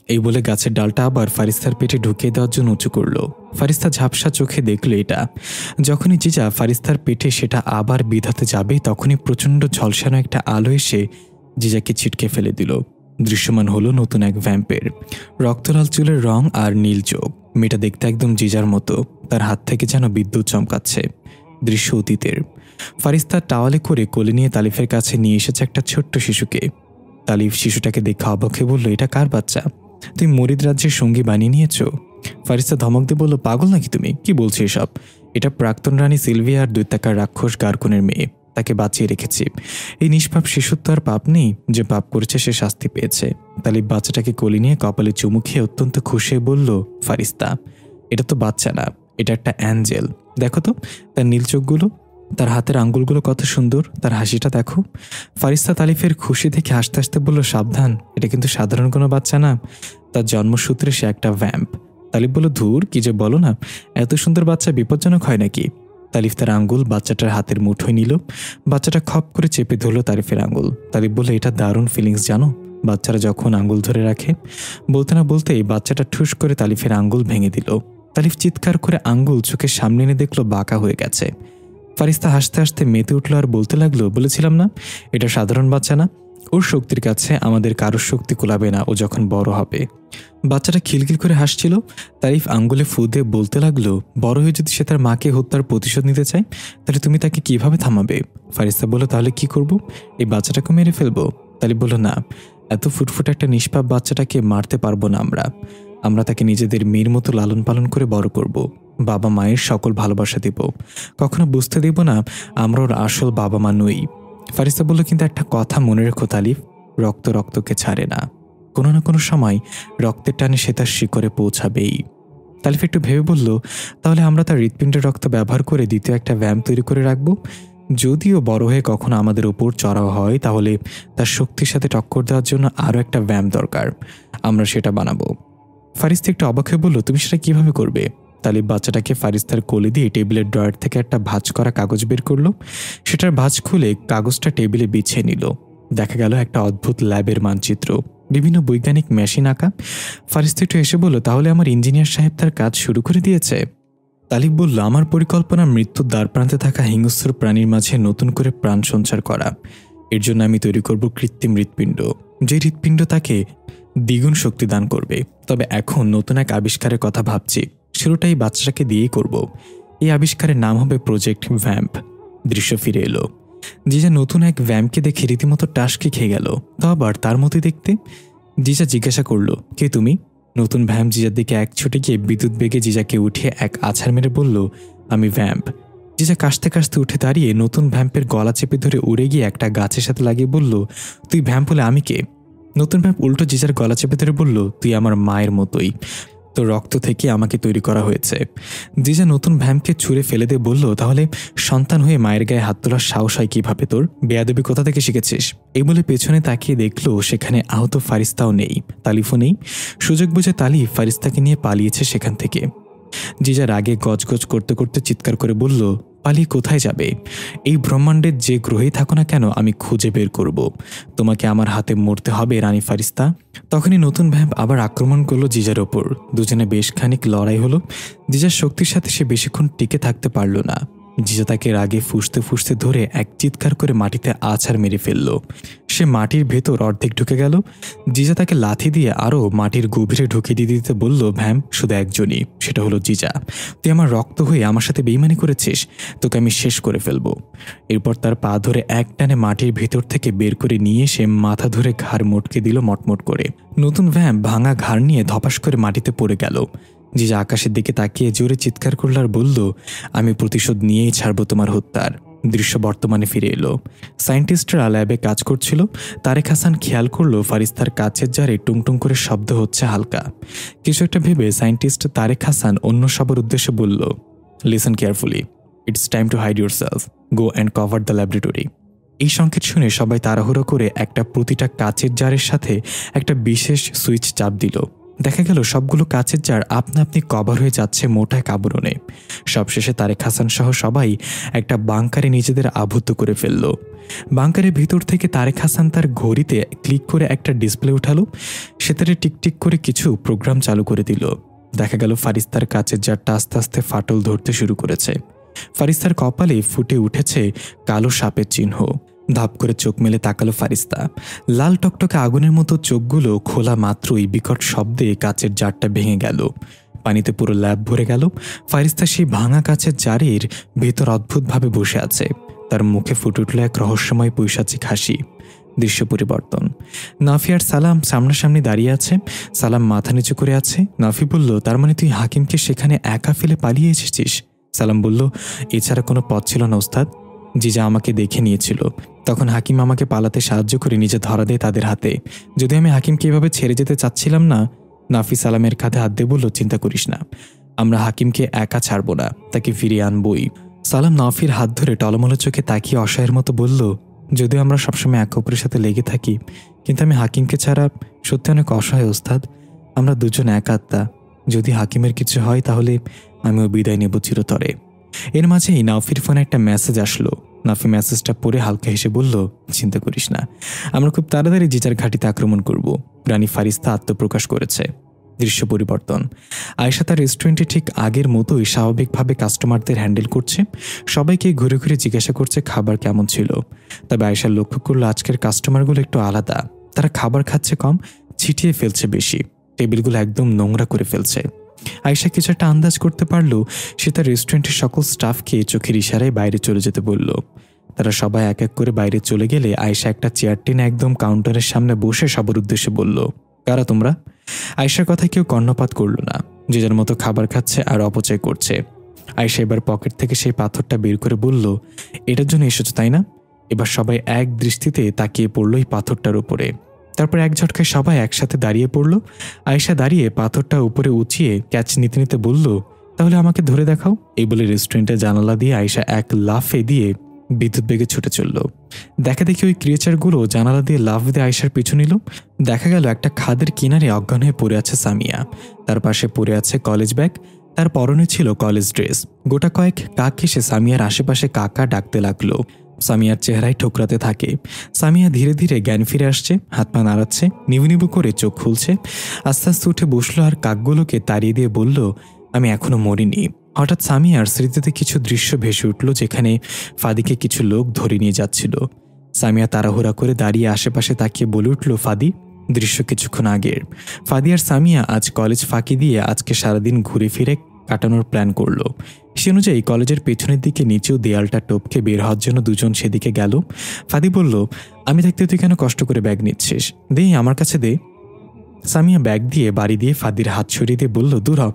এই বলে গাছের ডালটা আবার ফারিস্তার পেটে ঢুকিয়ে দেওয়ার জন্য উঁচু করলো। ফারিস্তা ঝাপসা চোখে দেখল এটা। যখনই জিজা ফারিস্তার পেটে সেটা আবার বিধাতে যাবে, তখনই প্রচণ্ড ঝলসানো একটা আলো এসে জিজাকে ছিটকে ফেলে দিল। দৃশ্যমান হলো নতুন এক ভ্যাম্পের। রক্তলাল চুলের রং আর নীল চোখ, মেয়েটা দেখতে একদম জিজার মতো। তার হাত থেকে যেন বিদ্যুৎ চমকাচ্ছে। দৃশ্য অতীতের। ফারিস্তা টাওয়ালে করে কোলে নিয়ে তালিফের কাছে নিয়ে এসেছে একটা ছোট্ট শিশুকে। তালিফ শিশুটাকে দেখে অবাক হয়ে বলল, এটা কার বাচ্চা? তুই মরিদ রাজ্যের সঙ্গী বানিয়ে নিয়েছ? ফারিস্তা ধমক দিয়ে বলল, পাগল নাকি তুমি? কি বলছো এসব? এটা প্রাক্তন রানী সিলভিয়া আর দৈত্যাকার রাক্ষস গারকুনের মেয়ে, তাকে বাঁচিয়ে রেখেছি। এই নিষ্পাপ শিশুর তো আর পাপ নেই, যে পাপ করেছে সে শাস্তি পেয়েছে। তালিফ বাচ্চাটাকে কোলে নিয়ে কপালে চুমু খেয়ে অত্যন্ত খুশি হয়ে বলল, ফারিস্তা, এটা তো বাচ্চা না, এটা একটা অ্যাঞ্জেল। দেখো তো তার নীল চোখগুলো, তার হাতের আঙ্গুলগুলো কত সুন্দর, তার হাসিটা দেখো। ফারিস্তা তালিফের খুশি দেখে হাসতে হাসতে বলল, সাবধান, এটা কিন্তু সাধারণ কোনো বাচ্চা না, তার জন্মসূত্রে সে একটা ভ্যাম্প। তালিফ বলল, ধুর, কি যে বলো না, এত সুন্দর বাচ্চা বিপজ্জনক হয় নাকি? তালিফ তার আঙ্গুল বাচ্চাটার হাতের মুঠোয় নিল। বাচ্চাটা খপ করে চেপে ধরল তালিফের আঙ্গুল। তালিফ বলল, এটা দারুণ ফিলিংস জানো, বাচ্চারা যখন আঙ্গুল ধরে রাখে। বলতে না বলতেই বাচ্চাটা ঠুস করে তালিফের আঙ্গুল ভেঙে দিল। তালিফ চিৎকার করে আঙ্গুল চোখের সামনে এনে দেখলো বাঁকা হয়ে গেছে। ফারিস্তা হাসতে হাসতে মেতে উঠল আর বলতে লাগলো, বলেছিলাম না এটা সাধারণ বাচ্চা না, ওর শক্তির কাছে আমাদের কারোর শক্তি কুলাবে না ও যখন বড় হবে। বাচ্চাটা খিলখিল করে হাসছিল। তারিফ আঙ্গুলে ফু দিয়ে বলতে লাগলো, বড় হয়ে যদি সে তার মাকে হত্যার প্রতিশোধ নিতে চায় তাহলে তুমি তাকে কিভাবে থামাবে? ফারিস্তা বলল, তাহলে কি করব? এই বাচ্চাটাকে মেরে ফেলবো? তালিফ বলল, না, এত ফুটফুটে একটা নিষ্পাপ বাচ্চাটাকে মারতে পারবো না। আমরা তাকে নিজেদের মেয়ের মতো লালন পালন করে বড় করব, বাবা মায়ের সকল ভালোবাসা দেব, কখনো বুঝতে দেব না আমরা ওর আসল বাবা মা নই। ফারিস্তা বলল, কিন্তু একটা কথা মনে রেখো তালিফ, রক্ত রক্তকে ছাড়ে না, কোনো না কোনো সময় রক্তের টানে সে তার শিকড়ে পৌঁছাবেই। তালিফ একটু ভেবে বলল, তাহলে আমরা তার হৃৎপিণ্ডের রক্ত ব্যবহার করে দ্বিতীয় একটা ভ্যাম্প তৈরি করে রাখবো। যদিও বড় হয়ে কখনো আমাদের উপর চড়াও হয় তাহলে তার শক্তির সাথে টক্কর দেওয়ার জন্য আরও একটা ভ্যাম্প দরকার, আমরা সেটা বানাবো। ফারিস্তা একটু অবাক হয়ে বলল, তুমি সেটা কিভাবে করবে? তালিব বাচ্চাটাকে ফারিস্তার কোলে দিয়ে টেবিলের ড্রয়ার থেকে একটা ভাঁজ করা কাগজ বের করলো। সেটার ভাঁজ খুলে কাগজটা টেবিলে বিছিয়ে নিল। দেখা গেল একটা অদ্ভুত ল্যাবের মানচিত্র, বিভিন্ন বৈজ্ঞানিক মেশিন আঁকা। ফারিস্তা একটু এসে বলল, তাহলে আমার ইঞ্জিনিয়ার সাহেব তার কাজ শুরু করে দিয়েছে? তালিব বলল, আমার পরিকল্পনা মৃত্যুর দ্বারপ্রান্তে থাকা হিংস্র প্রাণীর মাঝে নতুন করে প্রাণ সঞ্চার করা। এর জন্য আমি তৈরি করব কৃত্রিম হৃৎপিণ্ড, যে হৃৎপিণ্ড তাকে দ্বিগুণ শক্তি দান করবে। তবে এখন নতুন এক আবিষ্কারের কথা ভাবছি, শুরুটাই বাচ্চাটাকে দিয়েই করব। এই আবিষ্কারের নাম হবে প্রজেক্ট ভ্যাম্প। দৃশ্য ফিরে এলো। জিজা নতুন এক ভ্যাম্পকে দেখে রীতিমতো টাসকে খেয়ে গেল। তো আবার তার মতোই দেখতে। জিজা জিজ্ঞাসা করলো, কে তুমি? নতুন ভ্যাম্প জিজার দিকে এক ছুটে গিয়ে বিদ্যুৎ বেগে জিজাকে উঠিয়ে এক আছাড় মেরে বলল, আমি ভ্যাম্প। জিজা কাশতে কাশতে উঠে দাঁড়িয়ে নতুন ভ্যাম্পের গলা চেপে ধরে উড়ে গিয়ে একটা গাছের সাথে লাগিয়ে বলল, তুই ভ্যাম্প হলে আমি কে? নতুন ভ্যাম্প উল্টো জিজার গলা চেপে ধরে বলল, তুই আমার মায়ের মতোই, তোর রক্ত থেকে আমাকে তৈরি করা হয়েছে। জিজা নতুন ভ্যাম্পকে ছুঁড়ে ফেলে দিয়ে বলল, তাহলে সন্তান হয়ে মায়ের গায়ে হাত তোলার সাহস হয় কিভাবে তোর? বেয়াদবি কোথা থেকে শিখেছিস? এই বলে পেছনে তাকিয়ে দেখলো সেখানে আহত ফারিস্তাও নেই, তালিফও নেই। সুযোগ বুঝে তালিফ ফারিস্তাকে নিয়ে পালিয়েছে সেখান থেকে। জিজা রাগে গজগজ করতে করতে চিৎকার করে বলল, পালিয়ে কোথায় যাবে? এই ব্রহ্মাণ্ডের যে গ্রহেই থাকো না কেন আমি খুঁজে বের করব। তোমাকে আমার হাতে মরতে হবে রানী ফারিস্তা। তখনই নতুন ভ্যাম্প আবার আক্রমণ করলো জিজার ওপর। দুজনে বেশ খানিক লড়াই হলো। জিজার শক্তির সাথে সে বেশিক্ষণ টিকে থাকতে পারল না। জিজা তাকে রাগে ফুঁসতে ফুঁসতে ধরে এক চিৎকার করে মাটিতে আছাড় মেরে ফেলল। সে মাটির ভেতর অর্ধেক ঢুকে গেল। জিজা তাকে লাথি দিয়ে আরও মাটির গভীরে ঢুকিয়ে দিতে দিতে বলল, ভ্যাম্প শুধু একজনই, সেটা হলো জিজা। তুই আমার রক্ত হয়ে আমার সাথে বেইমানি করেছিস, তোকে আমি শেষ করে ফেলবো। এরপর তার পা ধরে এক টানে মাটির ভেতর থেকে বের করে নিয়ে সে মাথা ধরে ঘাড় মটকে দিল মটমট করে। নতুন ভ্যাম্প ভাঙা ঘাড় নিয়ে ধপাস করে মাটিতে পড়ে গেল। জিজা আকাশের দিকে তাকিয়ে জোরে চিৎকার করল আর বলল, আমি প্রতিশোধ নিয়েই ছাড়বো তোমার হত্যার। দৃশ্য বর্তমানে ফিরে এলো। সায়েন্টিস্টরা ল্যাবে কাজ করছিল। তারেক হাসান খেয়াল করলো ফারিস্তার কাচের জারে টুংটুং করে শব্দ হচ্ছে হালকা। কিছু একটা ভেবে সায়েন্টিস্ট তারেক হাসান অন্য সবার উদ্দেশ্যে বলল, listen carefully, it's time to hide yourself, go and cover the laboratory. এই সংকেত শুনে সবাই তাড়াহুড়ো করে প্রতিটা কাচের জারের সাথে একটা বিশেষ সুইচ চাপ দিল। দেখা গেল সবগুলো কাচের জার আপনা আপনি কভার হয়ে যাচ্ছে মোটা এক আবরণে। সবশেষে তারেক হাসান সহ সবাই একটা বাংকারে নিজেদের আবদ্ধ করে ফেলল। বাংকারের ভিতর থেকে তারেক হাসান তার ঘড়িতে ক্লিক করে একটা ডিসপ্লে উঠালো। সেটারে টিকটিক করে কিছু প্রোগ্রাম চালু করে দিল। দেখা গেল ফারিস্তার কাচের জারটা আস্তে আস্তে ফাটল ধরতে শুরু করেছে। ফারিস্তার কপালে ফুটে উঠেছে কালো সাপের চিহ্ন। ধাপ করে চোখ মেলে তাকালো ফারিস্তা। লাল টকটকে আগুনের মতো চোখগুলো খোলা মাত্রই বিকট শব্দে কাচের জারটা ভেঙে গেল। পানিতে পুরো ল্যাব ভরে গেল। ফারিস্তা সেই ভাঙা কাচের জারের ভেতর অদ্ভুতভাবে বসে আছে। তার মুখে ফুটে উঠল এক রহস্যময় পৈশাচিক হাসি। দৃশ্য পরিবর্তন। নাফি আর সালাম সামনাসামনি দাঁড়িয়ে আছে। সালাম মাথা নিচু করে আছে। নাফি বলল, তার মানে তুই হাকিমকে সেখানে একা ফেলে পালিয়ে এসেছিস? সালাম বলল, এছাড়া কোনো পথ ছিল না ওস্তাদ। জিজা আমাকে দেখে নিয়েছিল, তখন হাকিম আমাকে পালাতে সাহায্য করে নিজে ধরা দেয় তাদের হাতে। যদি আমি হাকিমকে এভাবে ছেড়ে যেতে চাচ্ছিলাম না। নাফি সালামের কাঁধে হাত দিয়ে বলল, চিন্তা করিস না, আমরা হাকিমকে একা ছাড়বো না, তাকে ফিরিয়ে আনবই। সালাম নাফির হাত ধরে টলমলো চোখে তাকিয়ে অসহায়ের মতো বলল, যদিও আমরা সবসময় একে অপরের সাথে লেগে থাকি, কিন্তু আমি হাকিমকে ছাড়া সত্যি অনেক অসহায় ওস্তাদ। আমরা দুজন এক আত্মা। যদি হাকিমের কিছু হয় তাহলে আমিও বিদায় নেব চিরতরে। এর মাঝেই নাফির ফোনে একটা মেসেজ আসলো। নাফি মেসেজটা পড়ে হালকা হেসে বলল, চিন্তা করিস না, আমরা খুব তাড়াতাড়ি জিজার ঘাঁটিতে আক্রমণ করব। রানী ফারিস্তা আত্মপ্রকাশ করেছে। দৃশ্য পরিবর্তন। আয়েশা তার রেস্টুরেন্টে ঠিক আগের মতোই স্বাভাবিকভাবে কাস্টমারদের হ্যান্ডেল করছে, সবাইকে ঘুরে ঘুরে জিজ্ঞাসা করছে খাবার কেমন ছিল। তবে আয়েশা লক্ষ্য করলো আজকের কাস্টমারগুলো একটু আলাদা। তারা খাবার খাচ্ছে কম, ছিটিয়ে ফেলছে বেশি, টেবিলগুলো একদম নোংরা করে ফেলছে। আয়েশা কিছু একটা আন্দাজ করতে পারল। সে তার রেস্টুরেন্টের সকল স্টাফকে চোখের ইশারায় বাইরে চলে যেতে বলল। তারা সবাই এক এক করে বাইরে চলে গেলে আয়েশা একটা চেয়ার টেনে একদম কাউন্টারের সামনে বসে সবার উদ্দেশ্যে বলল, কারা তোমরা? আয়েশার কথা কেউ কর্ণপাত করল না, যে যার মতো খাবার খাচ্ছে আর অপচয় করছে। আয়েশা এবার পকেট থেকে সেই পাথরটা বের করে বলল, এটার জন্য এসেছো তাই না? এবার সবাই এক দৃষ্টিতে তাকিয়ে পড়ল এই পাথরটার উপরে। তারপর এক ঝটকায় সবাই একসাথে দাঁড়িয়ে পড়ল। আয়েশা দাঁড়িয়ে পাথরটা উপরে উঁচিয়ে ক্যাচ নিতে নিতে বলল, তাহলে আমাকে ধরে দেখাও। এই বলে রেস্টুরেন্টের জানালা দিয়ে আয়েশা এক লাফে দিয়ে বিদ্যুৎ বেগে ছুটে চলল। দেখা দেখি ওই ক্রিয়েচারগুলো জানালা দিয়ে লাফ দিয়ে আয়েশার পিছু নিল। দেখা গেল একটা খাদের কিনারে অজ্ঞান হয়ে পড়ে আছে সামিয়া। তার পাশে পড়ে আছে কলেজ ব্যাগ, তার পরনে ছিল কলেজ ড্রেস। গোটা কয়েক কাক এসে সামিয়ার আশেপাশে কাকা ডাকতে লাগলো। সামিয়ার চেহারায় ঠোকরাতে থাকে। সামিয়া ধীরে ধীরে জ্ঞান ফিরে আসছে, হাত পা নাড়াচ্ছে, নিবু নিবু করে চোখ খুলছে। আস্তে আস্তে উঠে বসলো আর কাকগুলোকে তাড়িয়ে দিয়ে বলল, আমি এখনো মরিনি। হঠাৎ সামিয়ার স্মৃতিতে কিছু দৃশ্য ভেসে উঠল, যেখানে ফাদিকে কিছু লোক ধরে নিয়ে যাচ্ছিল। সামিয়া তাড়াহুড়া করে দাঁড়িয়ে আশেপাশে তাকিয়ে বলে উঠল, ফাদি। দৃশ্য কিছুক্ষণ আগের। ফাদি আর সামিয়া আজ কলেজ ফাঁকি দিয়ে আজকে সারাদিন ঘুরে ফিরে কাটানোর প্ল্যান করলো। সে অনুযায়ী কলেজের পেছনের দিকে নিচেও দেয়ালটা টপকে বের হওয়ার জন্য দুজন সেদিকে গেল। ফাদি বলল, আমি থাকতে তুই কেন কষ্ট করে ব্যাগ নিচ্ছিস? দে, আমার কাছে দে। সামিয়া ব্যাগ দিয়ে বাড়ি দিয়ে ফাদির হাত সরিয়ে দিয়ে বলল, দূর হ,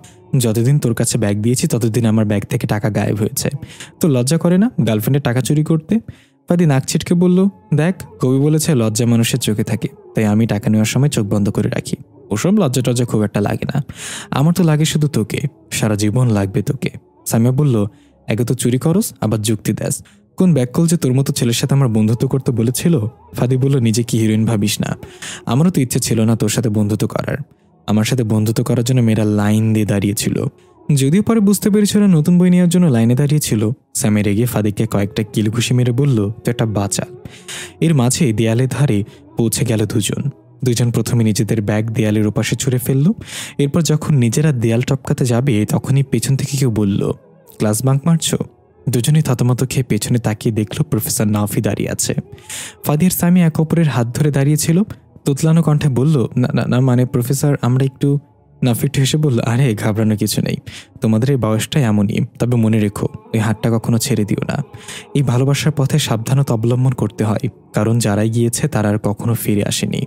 যতদিন তোর কাছে ব্যাগ দিয়েছি ততদিন আমার ব্যাগ থেকে টাকা গায়েব হয়েছে। তোর লজ্জা করে না গার্লফ্রেন্ডের টাকা চুরি করতে? ফাদি নাক ছিটকে বলল, দেখ, কবি বলেছে লজ্জা মানুষের চোখে থাকে, তাই আমি টাকা নেওয়ার সময় চোখ বন্ধ করে রাখি। ওসব লজ্জা টজ্জা খুব একটা লাগে না, আমার তো লাগে শুধু তোকে, সারা জীবন লাগবে তোকে। সামিয়া বলল, একে তো চুরি করস, আবার যুক্তি দেস। কোন ব্যাককল যে তোর মতো ছেলের সাথে আমার বন্ধুত্ব করতে বলেছিল? ফাদি বলল, নিজে কি হিরোইন ভাবিস না? আমারও তো ইচ্ছে ছিল না তোর সাথে বন্ধুত্ব করার। আমার সাথে বন্ধুত্ব করার জন্য মেয়েরা লাইন দিয়ে দাঁড়িয়েছিল। যদিও পরে বুঝতে পেরেছিল নতুন বই নেওয়ার জন্য লাইনে দাঁড়িয়েছিল। স্যামে রেগে ফাদিকে কয়েকটা কিলঘুষি মেরে বলল, তো একটা বাঁচা। এর মাঝে দেয়ালের ধারে পৌঁছে গেল দুজন প্রথমে নিজেদের ব্যাগ দেয়ালের ওপাশে ছুঁড়ে ফেলল। এরপর যখন নিজেরা দেয়াল টপকাতে যাবে তখনই পেছন থেকে কেউ বলল, ক্লাস বাঙ্ক মারছো? দুজনেই থতমত খেয়ে পেছনে তাকিয়ে দেখল প্রফেসর নাফি দাঁড়িয়ে আছে। ফাদি আর সামি এক অপরের হাত ধরে দাঁড়িয়েছিল। তোতলানো কণ্ঠে বলল, না না না, মানে প্রফেসর, আমরা একটু। নাফি একটু হেসে বলল, আরে ঘাবড়ানোর কিছু নেই, তোমাদের এই বয়সটাই এমনই। তবে মনে রেখো, ওই হাতটা কখনো ছেড়ে দিও না। এই ভালোবাসার পথে সাবধানতা অবলম্বন করতে হয়, কারণ যারাই গিয়েছে তারা আর কখনো ফিরে আসেনি,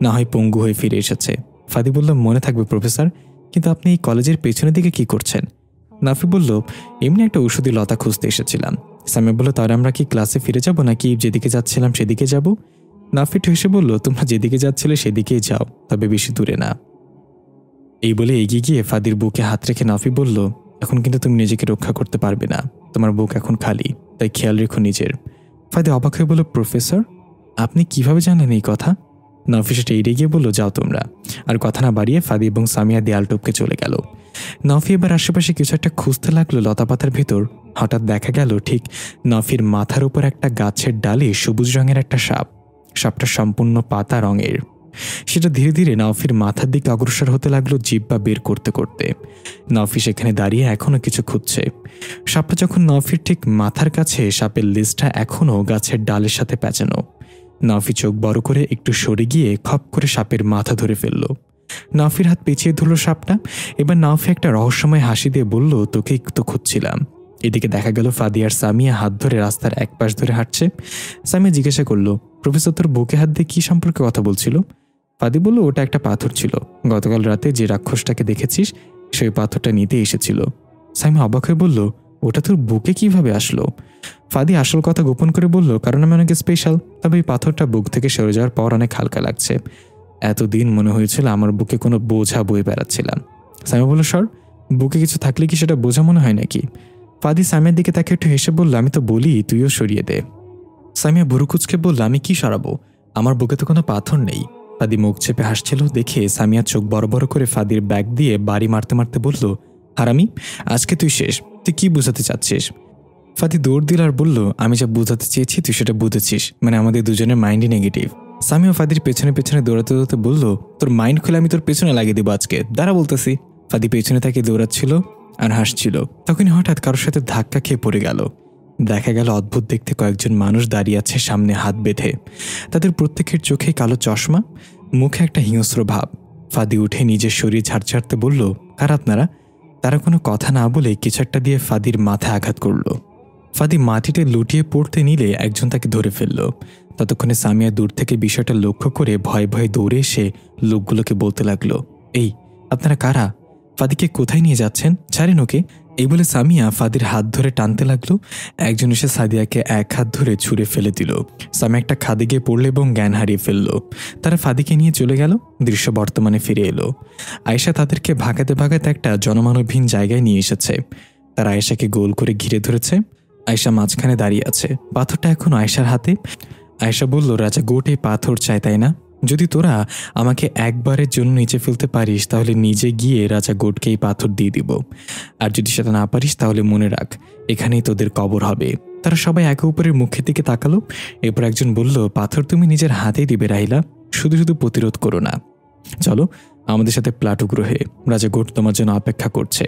না হয় পঙ্গু হয়ে ফিরে এসেছে। ফাদি বলল, মনে থাকবে প্রফেসর। কিন্তু আপনি এই কলেজের পেছনের দিকে কি করছেন? নাফি বলল, এমনি একটা ঔষধি লতা খুঁজতে এসেছিলাম। সামি বলল, তাহলে আমরা কি ক্লাসে ফিরে যাব নাকি যেদিকে যাচ্ছিলাম সেদিকে যাব? নাফি হেসে বলল, তোমরা যেদিকে যাচ্ছিলে সেদিকেই যাও, তবে বেশি দূরে না। এই বলে এগিয়ে গিয়ে ফাদির বুকে হাত রেখে নাফি বলল, এখন কিন্তু তুমি নিজেকে রক্ষা করতে পারবে না, তোমার বুক এখন খালি, তাই খেয়াল রেখো নিজের। ফাদি অবাক হয়ে বলল, প্রফেসর, আপনি কিভাবে জানেন এই কথা? নাফি সেটা এড়িয়ে গিয়ে বলল, যাও তোমরা। আর কথা না বাড়িয়ে ফাদি এবং সামিয়া দেয়াল টপকে চলে গেল। নাফি এবার আশেপাশে কিছু একটা খুঁজতে লাগলো লতাপাতার ভেতর। হঠাৎ দেখা গেল ঠিক নাফির মাথার উপর একটা গাছের ডালে সবুজ রঙের একটা সাপ। সাপটা সম্পূর্ণ পাতা রঙের। সেটা ধীরে ধীরে নাফির মাথার দিকে অগ্রসর হতে লাগলো জিহ্বা বের করতে করতে। নাফি সেখানে দাঁড়িয়ে এখনো কিছু খুঁজছে। সাপটা যখন নাফির ঠিক মাথার কাছে, সাপের লেজটা এখনো গাছের ডালের সাথে প্যাঁচানো। নাফি চোখ বড় করে একটু সরে গিয়ে খপ করে সাপের মাথা ধরে ফেলল। নাফির হাত পেঁচিয়ে ধরল সাপটা। এবার নাফি একটা রহস্যময় হাসি দিয়ে বলল, তোকেই তো খুঁজছিলাম। এদিকে দেখা গেল ফাদি আর সামিয়া হাত ধরে রাস্তার এক পাশ ধরে হাঁটছে। সামিয়া জিজ্ঞাসা করলো, প্রফেসর তোর বুকে হাত দিয়ে কি সম্পর্কে কথা বলছিল? ফাদি বলল, ওটা একটা পাথর ছিল, গতকাল রাতে যে রাক্ষসটাকে দেখেছিস সেই পাথরটা নিতে এসেছিল। সামিয়া অবাক হয়ে বলল, ওটা তোর বুকে কিভাবে আসলো? ফাদি আসল কথা গোপন করে বলল, কারণ আমি অনেক স্পেশাল। তবে এই পাথরটা বুক থেকে সরে যাওয়ার পর অনেক হালকা লাগছে। এতদিন মনে হয়েছিল আমার বুকে কোনো বোঝা বয়ে বেড়াচ্ছিলাম। সামিয়া বলল, সর, বুকে কিছু থাকলে কি সেটা বোঝা মনে হয় নাকি? ফাদি সামিয়ার দিকে তাকে একটু হেসে বলল, আমি তো বলি তুইও সরিয়ে দে। সামিয়া ভুরু কুচকে বলল, আমি কি সরাবো? আমার বুকে তো কোনো পাথর নেই। ফাদি মুখ চেপে হাসছিল দেখে সামিয়া চোখ বড় বড় করে ফাদির ব্যাগ দিয়ে বাড়ি মারতে মারতে বলল, হারামি, আজকে তুই শেষ। তুই কি বোঝাতে চাচ্ছিস? ফাদি দৌড় দিল আর বলল, আমি যা বোঝাতে চেয়েছি তুই সেটা বুঝেছিস, মানে আমাদের দুজনের মাইন্ডই নেগেটিভ। সামিয়া ফাদির পেছনে পেছনে দৌড়াতে দৌড়াতে বলল, তোর মাইন্ড খুলে আমি তোর পেছনে লাগিয়ে দেবো আজকে, দাঁড়া বলতেছি। ফাদি পেছনে তাকে দৌড়াচ্ছিল আর হাসছিল। তখনই হঠাৎ কারোর সাথে ধাক্কা খেয়ে পড়ে গেল। দেখা গেল অদ্ভুত দেখতে কয়েকজন মানুষ দাঁড়িয়ে আছে সামনে হাত বেঁধে। তাদের প্রত্যেকের চোখে কালো চশমা, মুখে একটা হিংস্র ভাব। ফাদি উঠে নিজের শরীর ঝাড়ঝাড়তে বলল, কার আপনারা? তারা কোনো কথা না বলে কিছু একটা দিয়ে ফাদির মাথায় আঘাত করল। ফাদি মাটিতে লুটিয়ে পড়তে নিলে একজন তাকে ধরে ফেলল। ততক্ষণে সামিয়া দূর থেকে বিষয়টা লক্ষ্য করে ভয়ে ভয়ে দৌড়ে এসে লোকগুলোকে বলতে লাগলো, এই আপনারা কারা? ফাদিকে কোথায় নিয়ে যাচ্ছেন? ছাড়েন ওকে। এই বলে সামিয়া ফাদির হাত ধরে টানতে লাগলো। একজন এসে সাদিয়াকে এক হাত ধরে ছুঁড়ে ফেলে দিল। সামিয়া একটা খাদে গিয়ে পড়ল এবং জ্ঞান হারিয়ে ফেলল। তারা ফাদিকে নিয়ে চলে গেল। দৃশ্য বর্তমানে ফিরে এলো। আয়েশা তাদেরকে ভাগাতে ভাগাতে একটা জনমানবহীন জায়গায় নিয়ে এসেছে। তারা আয়েশাকে গোল করে ঘিরে ধরেছে। আয়েশা মাঝখানে দাঁড়িয়ে আছে, পাথরটা এখন আয়েশার হাতে। আয়েশা বলল, রাজা গোট এই পাথর চায় তাই না? যদি তোরা আমাকে একবারের জন্য নিচে ফেলতে পারিস তাহলে নিজে গিয়ে রাজা গোটকে এই পাথর দিয়ে দিব, আর যদি সেটা না পারিস তাহলে মনে রাখ এখানেই তোদের কবর হবে। তারা সবাই একে উপরের মুখের দিকে তাকালো। এরপর একজন বলল, পাথর তুমি নিজের হাতেই দিবে রাহিলা, শুধু শুধু প্রতিরোধ করো না। চলো আমাদের সাথে প্লাটু গ্রহে, রাজা গোট তোমার জন্য অপেক্ষা করছে।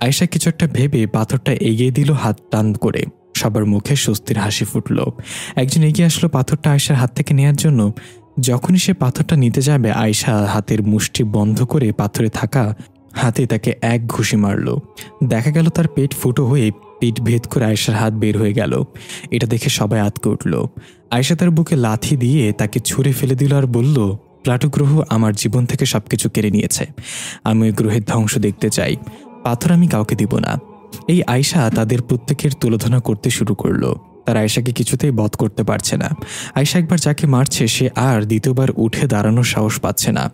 আয়েশা কিছু একটা ভেবে পাথরটা এগিয়ে দিল হাত টান করে। সবার মুখে স্বস্তির হাসি ফুটল। একজন এগিয়ে আসলো পাথরটা আয়েশার হাত থেকে নেয়ার জন্য। যখনই সে পাথরটা নিতে যাবে আয়েশা হাতের মুষ্টি বন্ধ করে পাথরে থাকা হাতে তাকে এক ঘুষি মারল। দেখা গেল তার পেট ফুটো হয়ে পিঠ ভেদ করে আয়েশার হাত বের হয়ে গেল। এটা দেখে সবাই আঁতকে উঠল। আয়েশা তার বুকে লাথি দিয়ে তাকে ছুঁড়ে ফেলে দিল আর বলল, প্লাটু গ্রহ আমার জীবন থেকে সবকিছু কেড়ে নিয়েছে, আমি ওই গ্রহের ধ্বংস দেখতে চাই, পাথর আমি কাউকে দিব না। এই আয়েশা তাদের প্রত্যেকের তুলোধনা করতে শুরু করলো। তারা আয়েশাকে কিছুতেই বধ করতে পারছে না। আয়েশা একবার যাকে মারছে সে আর দ্বিতীয়বার উঠে দাঁড়ানোর সাহস পাচ্ছে না।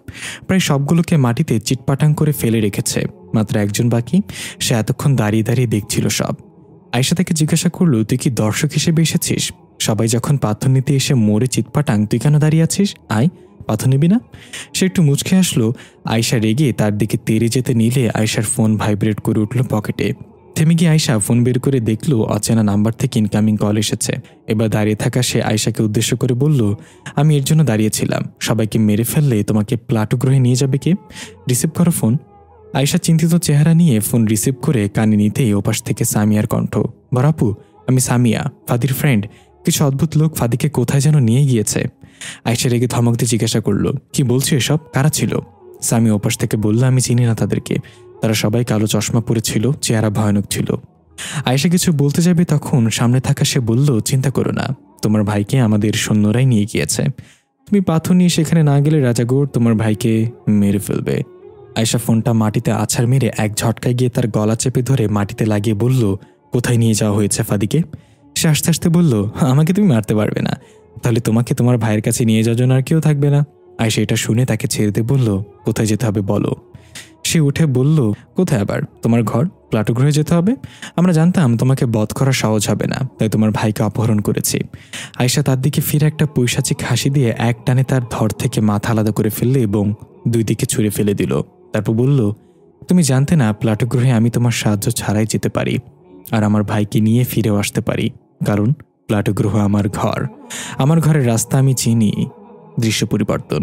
প্রায় সবগুলোকে মাটিতে চিটপাটাং করে ফেলে রেখেছে। মাত্র একজন বাকি, সে এতক্ষণ দাঁড়িয়ে দাঁড়িয়ে দেখছিল সব। আয়েশা তাকে জিজ্ঞাসা করলো, তুই কি দর্শক হিসেবে এসেছিস? সবাই যখন পাথর নিতে এসে মরে চিটপাটাং, তুই কেন দাঁড়িয়ে আছিস? আয়, পাথর নিবি না? সে একটু মুচকে আসলো। আয়েশা রেগে তার দিকে তেড়ে যেতে নিলে আয়েশার ফোন ভাইব্রেট করে উঠল পকেটে। থেমে গিয়ে আয়েশা ফোন বের করে দেখলো অচেনা নাম্বার থেকে ইনকামিং কল এসেছে। এবার দাঁড়িয়ে থাকা সে আয়েশাকে উদ্দেশ্য করে বলল, আমি এর জন্য দাঁড়িয়েছিলাম, সবাইকে মেরে ফেললে তোমাকে প্লাটু গ্রহে নিয়ে যাবে কে? রিসিভ করো ফোন। আয়েশা চিন্তিত চেহারা নিয়ে ফোন রিসিভ করে কানে নিতেই ওপাশ থেকে সামিয়ার কণ্ঠ, বরাপু আমি সামিয়া, ফাদির ফ্রেন্ড। কিছু অদ্ভুত লোক ফাদিকে কোথায় যেন নিয়ে গিয়েছে। আয়েশা রেগে ধমক দিয়ে জিজ্ঞাসা করলো, কি বলছো এসব? কারা ছিল? সামিয়া ওপাশ থেকে বলল, আমি চিনি না তাদেরকে, তারা সবাই কালো চশমা পরেছিল, চেহারা ভয়ানক ছিল। আয়েশা কিছু বলতে যাবে তখন সামনে থাকা সে বলল, চিন্তা করো না, তোমার ভাইকে আমাদের সৈন্যরাই নিয়ে গিয়েছে। তুমি পাথর নিয়ে সেখানে না গেলে রাজাগোড় তোমার ভাইকে মেরে ফেলবে। আয়েশা ফোনটা মাটিতে আছাড় মেরে এক ঝটকায় গিয়ে তার গলা চেপে ধরে মাটিতে লাগিয়ে বলল, কোথায় নিয়ে যাওয়া হয়েছে ফাদিকে? সে আস্তে আস্তে বলল, আমাকে তুমি মারতে পারবে না, তাহলে তোমাকে তোমার ভাইয়ের কাছে নিয়ে যাওয়ার জন্য আর কেউ থাকবে না। আয়েশা এটা শুনে তাকে ছেড়ে দিয়ে বলল, কোথায় যেতে হবে বলো। সে উঠে বলল, কোথায় আবার? তোমার ঘর, প্লাটু গ্রহে যেতে হবে। আমরা জানতাম তোমাকে বধ করা সহজ হবে না, তাই তোমার ভাইকে অপহরণ করেছি। আয়েশা তার দিকে ফিরে একটা পৈশাচিক হাসি দিয়ে এক টানে তার ধর থেকে মাথা আলাদা করে ফেললে এবং দুই দিকে ছুঁড়ে ফেলে দিল। তারপর বলল, তুমি জানতে না প্লাটু গ্রহে আমি তোমার সাহায্য ছাড়াই যেতে পারি, আর আমার ভাইকে নিয়ে ফিরেও আসতে পারি, কারণ প্লাটু গ্রহ আমার ঘর, আমার ঘরের রাস্তা আমি চিনি। দৃশ্য পরিবর্তন।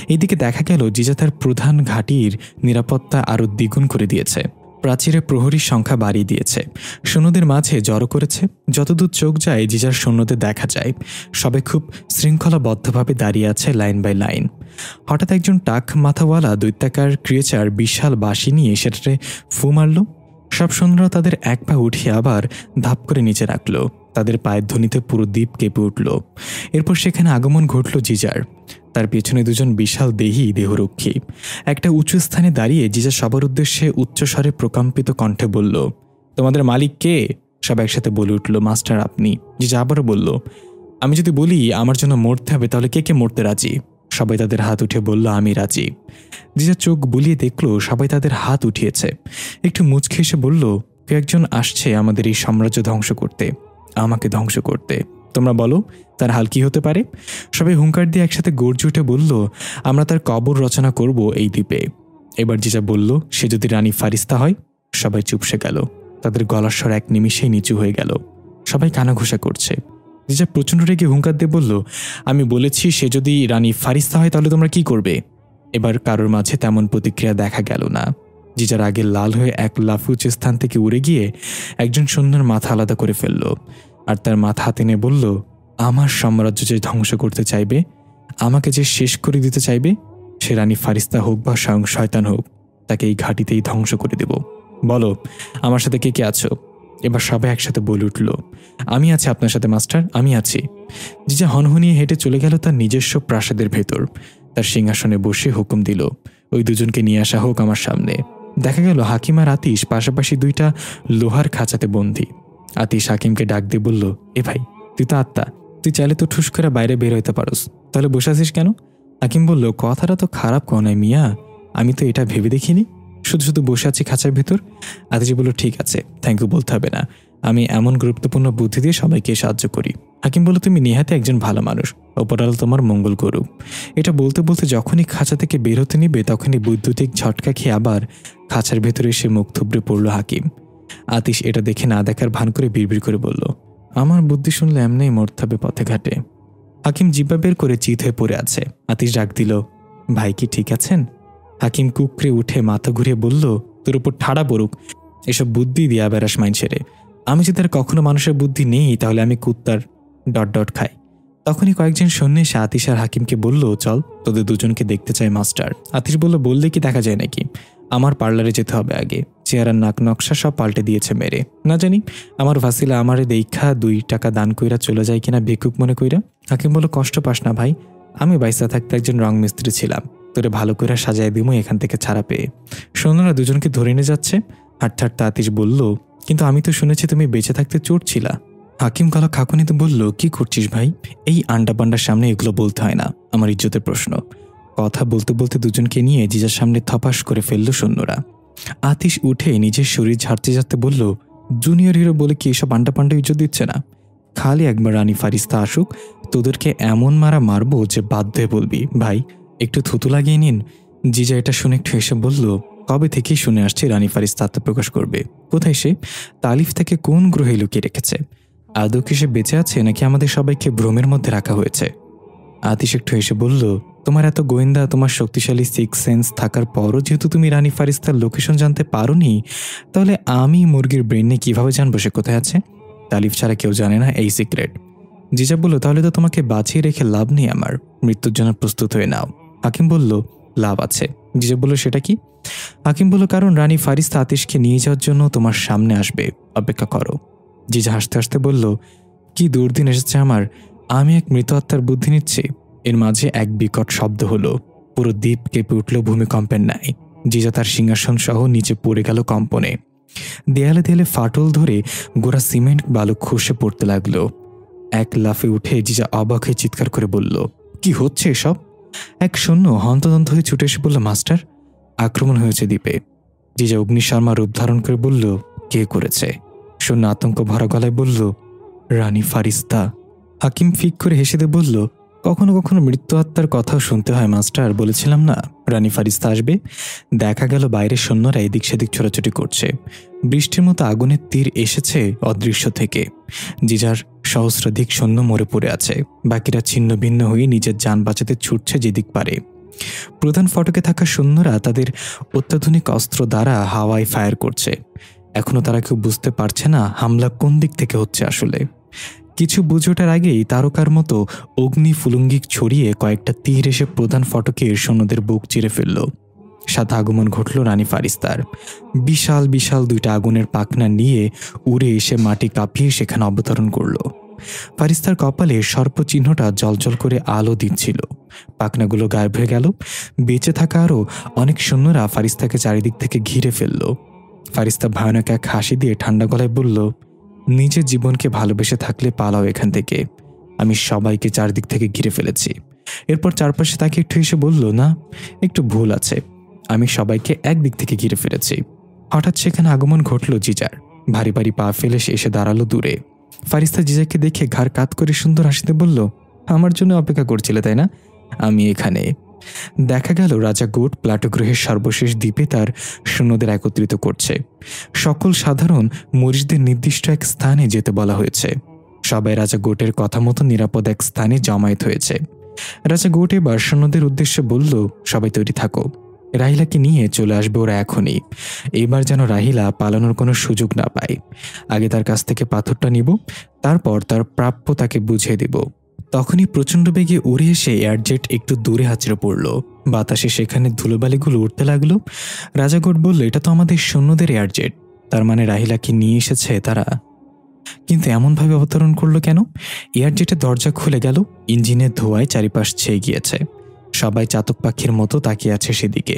এদিকে দেখা গেল জিজা তার প্রধান ঘাঁটির নিরাপত্তা আরও দ্বিগুণ করে দিয়েছে। প্রাচীরে প্রহরীর সংখ্যা বাড়িয়ে দিয়েছে, সৈন্যদের মাঝে জড়ো করেছে। যতদূর চোখ যায় জিজার সৈন্যদের দেখা যায়, সবাই খুব শৃঙ্খলাবদ্ধভাবে দাঁড়িয়ে আছে লাইন বাই লাইন। হঠাৎ একজন টাক মাথাওয়ালা দৈত্যাকার ক্রিয়েচার বিশাল বাঁশি নিয়ে সেটাতে ফু মারল। সব সৈন্যরা তাদের এক পা উঠিয়ে আবার ধাপ করে নিচে রাখল। তাদের পায়ের ধ্বনিতে পুরো দ্বীপ কেঁপে উঠল। এরপর সেখানে আগমন ঘটল জিজার। তার পেছনে দুজন বিশাল দেহী দেহরক্ষী। একটা উঁচু স্থানে দাঁড়িয়ে জিজা সবার উদ্দেশ্যে উচ্চস্বরে প্রকম্পিত কণ্ঠে বলল, তোমাদের মালিক কে? সব একসাথে বলে উঠল, মাস্টার আপনি। জিজা আবারও বলল, আমি যদি বলি আমার জন্য মরতে হবে তাহলে কে কে মরতে রাজি? সবাই তাদের হাত উঠে বলল, আমি রাজি। জিজা চোখ বুলিয়ে দেখলো সবাই তাদের হাত উঠিয়েছে। একটু মুচকে এসে বলল, কেউ একজন আসছে আমাদের এই সাম্রাজ্য ধ্বংস করতে, আমাকে ধ্বংস করতে। তোমরা বলো তার হাল কি হতে পারে? সবাই হুঙ্কার দিয়ে একসাথে গর্জে উঠে বলল, আমরা তার কবর রচনা করব এই দ্বীপে। এবার জিজা বলল, সে যদি রানী ফারিস্তা হয়। সবাই চুপসে গেল। তাদের গলার স্বর এক নিমিষেই নিচু হয়ে গেল। সবাই কানাঘুষা করছে। জিজা প্রচণ্ড রেগে হুঙ্কার দিয়ে বলল, আমি বলেছি সে যদি রানী ফারিস্তা হয় তাহলে তোমরা কি করবে? এবার কারোর মাঝে তেমন প্রতিক্রিয়া দেখা গেল না। জিজার আগে লাল হয়ে এক লাফে উঁচু স্থান থেকে উড়ে গিয়ে একজন সৈন্যের মাথা আলাদা করে ফেলল, আর তার মাথা হাতে নিয়ে বলল, আমার সাম্রাজ্য যে ধ্বংস করতে চাইবে, আমাকে যে শেষ করে দিতে চাইবে, সে রানী ফারিস্তা হোক বা স্বয়ং শয়তান হোক, তাকে এই ঘাটিতেই ধ্বংস করে দেব। বলো, আমার সাথে কে কে আছো? এবার সবাই একসাথে বলে উঠল, আমি আছি আপনার সাথে মাস্টার, আমি আছি। জিজা হনহনিয়ে হেঁটে চলে গেল তার নিজস্ব প্রাসাদের ভেতর। তার সিংহাসনে বসে হুকুম দিল, ওই দুজনকে নিয়ে আসা হোক আমার সামনে। দেখা গেল হাকিম আর আতিশ পাশাপাশি দুইটা লোহার খাঁচাতে বন্দী। আতিশ হাকিমকে ডাক দিয়ে বলল, এ ভাই, তুই তো আত্মা, তুই চাইলে তো ঠুস করে বাইরে বের হইতে পারোস, তাহলে বসে আছিস কেন? হাকিম বলল, কথাটা তো খারাপ কও নাই মিয়া, আমি তো এটা ভেবে দেখিনি, শুধু শুধু বসে আছি খাঁচার ভেতর। আতিশ বলল, ঠিক আছে, থ্যাংক ইউ বলতে হবে না, আমি এমন গুরুত্বপূর্ণ বুদ্ধি দিয়ে সবাইকে সাহায্য করি। হাকিম বলল, তুমি নিহাতে একজন ভালো মানুষ, ওপরাল তোমার মঙ্গল করুক। এটা বলতে বলতে যখনই খাঁচা থেকে বের হতে নিবে তখনই বৈদ্যুতিক ঝটকা খেয়ে আবার খাঁচার ভেতরে এসে মুখ থুবড়ে পড়ল হাকিম। আতিশ এটা দেখে না দেখার ভান করে বিড়বিড় করে বলল, আমার বুদ্ধি শুনলে এমনিই মরতে হবে পথে ঘাটে। হাকিম জিব্বা বের করে চিত হয়ে পড়ে আছে। আতিশ ডাক দিল, ভাই কি ঠিক আছেন? হাকিম কুকরে উঠে মাথা ঘুরিয়ে বলল, তোর উপর ঠাড়া পড়ুক, এসব বুদ্ধি দিয়া বেড়াস মাইন সেরে। আমি যদি আর কখনো মানুষের বুদ্ধি নেই তাহলে আমি কুত্তার ডট ডট খাই। তখনই কয়েকজন সৈন্য এসে আতিশ আর হাকিমকে বলল, চল, তোদের দুজনকে দেখতে চাই মাস্টার। আতিশ বলল, বললে কি দেখা যায় নাকি? আমার পার্লারে যেতে হবে আগে, চেহারার নাক নকশা সব পাল্টে দিয়েছে মেরে, না জানি আমার ভাসিলা আমারে দেখা 2 টাকা দান কইরা চলে যায় কিনা ভিক্ষুক মনে কইরা। হাকিম বলল, কষ্ট পাস না ভাই, আমি বাইসা থাকতে একজন রং মিস্ত্রি ছিলাম, তোরে ভালো করে সাজায় দিমু এখান থেকে ছাড়া পেয়ে। সৈন্যরা দুজনকে ধরে নিয়ে যাচ্ছে। হাঁটতে হাঁটতে আতিশ বলল, কিন্তু আমি তো শুনেছি তুমি বেঁচে থাকতে চোর ছিলা। হাকিম গলা খাকুনিতে বলল, কি করছিস ভাই, এই আন্ডা পান্ডার সামনে এগুলো বলতে হয় না, আমার ইজ্জতের প্রশ্ন। কথা বলতে বলতে দুজনকে নিয়ে জিজার সামনে থপাস করে ফেলল সৈন্যরা। আতিশ উঠে নিজের শরীর ঝাড়তে ঝাড়তে বলল, জুনিয়র হিরো বলে কি এসব আন্ডা পান্ডা ইজ্জত দিচ্ছে না? খালি একবার রানী ফারিস্তা আসুক, তোদেরকে এমন মারা মারবো যে বাধ্য হয়ে বলবি, ভাই একটু থুতু লাগিয়ে নিন। জিজা এটা শুনে একটু হেসে বলল, কবে থেকেই শুনে আসছে রানী ফারিস্তা আত্মপ্রকাশ করবে। কোথায় সে? তালিফ থেকে কোন গ্রহে লুকিয়ে রেখেছে? আদৌ কি সে বেঁচে আছে নাকি আমাদের সবাইকে ভ্রমের মধ্যে রাখা হয়েছে? আতিশ একটু হেসে বলল, তোমার এত গোয়েন্দা, তোমার শক্তিশালী 6 সেন্স থাকার পরও যেহেতু তুমি রানী ফারিস্তার লোকেশন জানতে পারোনি, তাহলে আমি মুরগির ব্রেনে কিভাবে জানবো সে কোথায় আছে? তালিফ ছাড়া কেউ জানে না এই সিক্রেট। জিজা বলল, তাহলে তো তোমাকে বাঁচিয়ে রেখে লাভ নেই আমার, মৃত্যুর জন্য প্রস্তুত হয়ে নাও। হাকিম বলল, লাভ আছে। জিজা বলল, সেটা কি? হাকিম বলল, কারণ রানী ফারিস্তা আতিশকে নিয়ে যাওয়ার জন্য তোমার সামনে আসবে, অপেক্ষা করো। জিজা হাসতে হাসতে বলল, কি দুর্দিন এসেছে আমার, আমি এক মৃত আত্মার বুদ্ধি নিচ্ছি। এর মাঝে এক বিকট শব্দ হলো, পুরো দ্বীপ কেঁপে উঠল ভূমিকম্পের ন্যায়। জিজা তার সিংহাসন সহ নিচে পড়ে গেল কম্পনে। দেয়ালে দেয়ালে ফাটল ধরে গোড়া সিমেন্ট বালু খসে পড়তে লাগলো। এক লাফে উঠে জিজা অবাক হয়ে চিৎকার করে বলল, কি হচ্ছে এসব? এক সৈন্য হন্তদন্ত হয়ে ছুটে এসে বলল, মাস্টার, আক্রমণ হয়েছে দ্বীপে। জিজা অগ্নিশর্মা রূপ ধারণ করে বলল, কে করেছে? সৈন্য আতঙ্ক ভরা গলায় বলল, রানী ফারিস্তা। হাকিম ফিক করে হেসে দিয়ে বলল, কখনো কখনো মৃত্যু আত্মার কথাও শুনতে হয় মাস্টার, বলেছিলাম না রানী ফারিস্তা আসবে। দেখা গেল বাইরের সৈন্যরা এদিক সেদিক ছোটাছুটি করছে। বৃষ্টির মতো আগুনের তীর এসেছে অদৃশ্য থেকে। জিজার সহস্রাধিক সৈন্য মরে পড়ে আছে, বাকিরা ছিন্ন ভিন্ন হয়ে নিজের যান বাঁচাতে ছুটছে যেদিক পারে। প্রধান ফটকে থাকা সৈন্যরা তাদের অত্যাধুনিক অস্ত্র দ্বারা হাওয়ায় ফায়ার করছে। এখনো তারা কেউ বুঝতে পারছে না হামলা কোন দিক থেকে হচ্ছে আসলে। কিছু বুঝে ওঠার আগেই তারকার মতো অগ্নি ফুলুঙ্গিক ছড়িয়ে কয়েকটা তীর এসে প্রধান ফটকের সৈন্যদের বুক চিরে ফেলল। সাথে আগমন ঘটল রানী ফারিস্তার। বিশাল বিশাল 2টা আগুনের পাখনা নিয়ে উড়ে এসে মাটি কাঁপিয়ে সেখানে অবতরণ করল। ফারিস্তার কপালে সর্পচিহ্নটা জলজল করে আলো দিচ্ছিল। পাখনাগুলো গায়েব হয়ে গেল। বেঁচে থাকা আরও অনেক সৈন্যরা ফারিস্তাকে চারিদিক থেকে ঘিরে ফেলল। ফারিস্তা ভয়ানক এক হাসি দিয়ে ঠান্ডা গলায় বলল, নিজের জীবনকে ভালোবেসে থাকলে পালাও এখান থেকে, আমি সবাইকে চারদিক থেকে ঘিরে ফেলেছি। এরপর চারপাশে তাকে একটু এসে বলল, না, একটু ভুল আছে, আমি সবাইকে একদিক থেকে ঘিরে ফেলেছি। হঠাৎ সেখানে আগমন ঘটল জিজার। ভারী ভারী পা ফেলে সে এসে দাঁড়ালো দূরে। ফারিস্তা জিজাকে দেখে ঘাড় কাত করে সুন্দর হাসিতে বলল, আমার জন্য অপেক্ষা করছিলে তাই না? আমি এখানে। দেখা গেল রাজা গোট প্লাটোগ্রহের সর্বশেষ দ্বীপে তার সৈন্যদের একত্রিত করছে। সকল সাধারণ মরিচদের নির্দিষ্ট এক স্থানে যেতে বলা হয়েছে। সবাই রাজা গোটের কথা মতো নিরাপদ এক স্থানে জমায়েত হয়েছে। রাজা গোট এবার সৈন্যদের উদ্দেশ্যে বলল, সবাই তৈরি থাকো, রাহিলাকে নিয়ে চলে আসবে ওরা এখনই। এবার যেন রাহিলা পালানোর কোনো সুযোগ না পায়। আগে তার কাছ থেকে পাথরটা নিব, তারপর তার প্রাপ্য তাকে বুঝিয়ে দেব। তখনই প্রচণ্ড বেগে উড়ে এসে এয়ারজেট একটু দূরে আছড়ে পড়ল। বাতাসে সেখানে ধুলোবালিগুলো উঠতে লাগলো। রাজা গোট বলল, এটা তো আমাদের সৈন্যদের এয়ারজেট, তার মানে রাহিলাকে নিয়ে এসেছে তারা। কিন্তু এমনভাবে অবতরণ করলো কেন? এয়ারজেটের দরজা খুলে গেল, ইঞ্জিনের ধোঁয়ায় চারিপাশ ছেয়ে গিয়েছে। সবাই চাতক পাখির মতো তাকিয়ে আছে সেদিকে।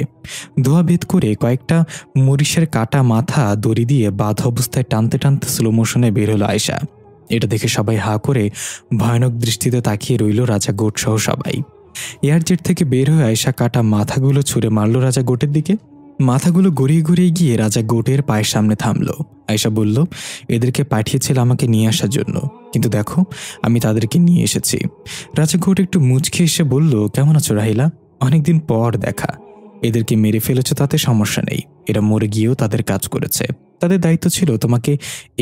ধোঁয়া ভেদ করে কয়েকটা মরিচের কাটা মাথা দড়ি দিয়ে বাঁধ অবস্থায় টানতে টানতে স্লো মোশনে বের হলো আয়েশা। এটা দেখে সবাই হা করে ভয়ানক দৃষ্টিতে তাকিয়ে রইল রাজা গোট সহ সবাই। এয়ারজেট থেকে বের হয়ে আয়েশা কাটা মাথাগুলো ছুঁড়ে মারল রাজা গোটের দিকে। মাথাগুলো গড়িয়ে গড়িয়ে গিয়ে রাজা গোটের পায়ের সামনে থামল। আয়েশা বলল, এদেরকে পাঠিয়েছিল আমাকে নিয়ে আসার জন্য, কিন্তু দেখো আমি তাদেরকে নিয়ে এসেছি। রাজা গোট একটু মুচকে এসে বলল, কেমন আছো রাহিলা? অনেকদিন পর দেখা। এদেরকে মেরে ফেলেছ তাতে সমস্যা নেই, এরা মরে গিয়েও তাদের কাজ করেছে। তাদের দায়িত্ব ছিল তোমাকে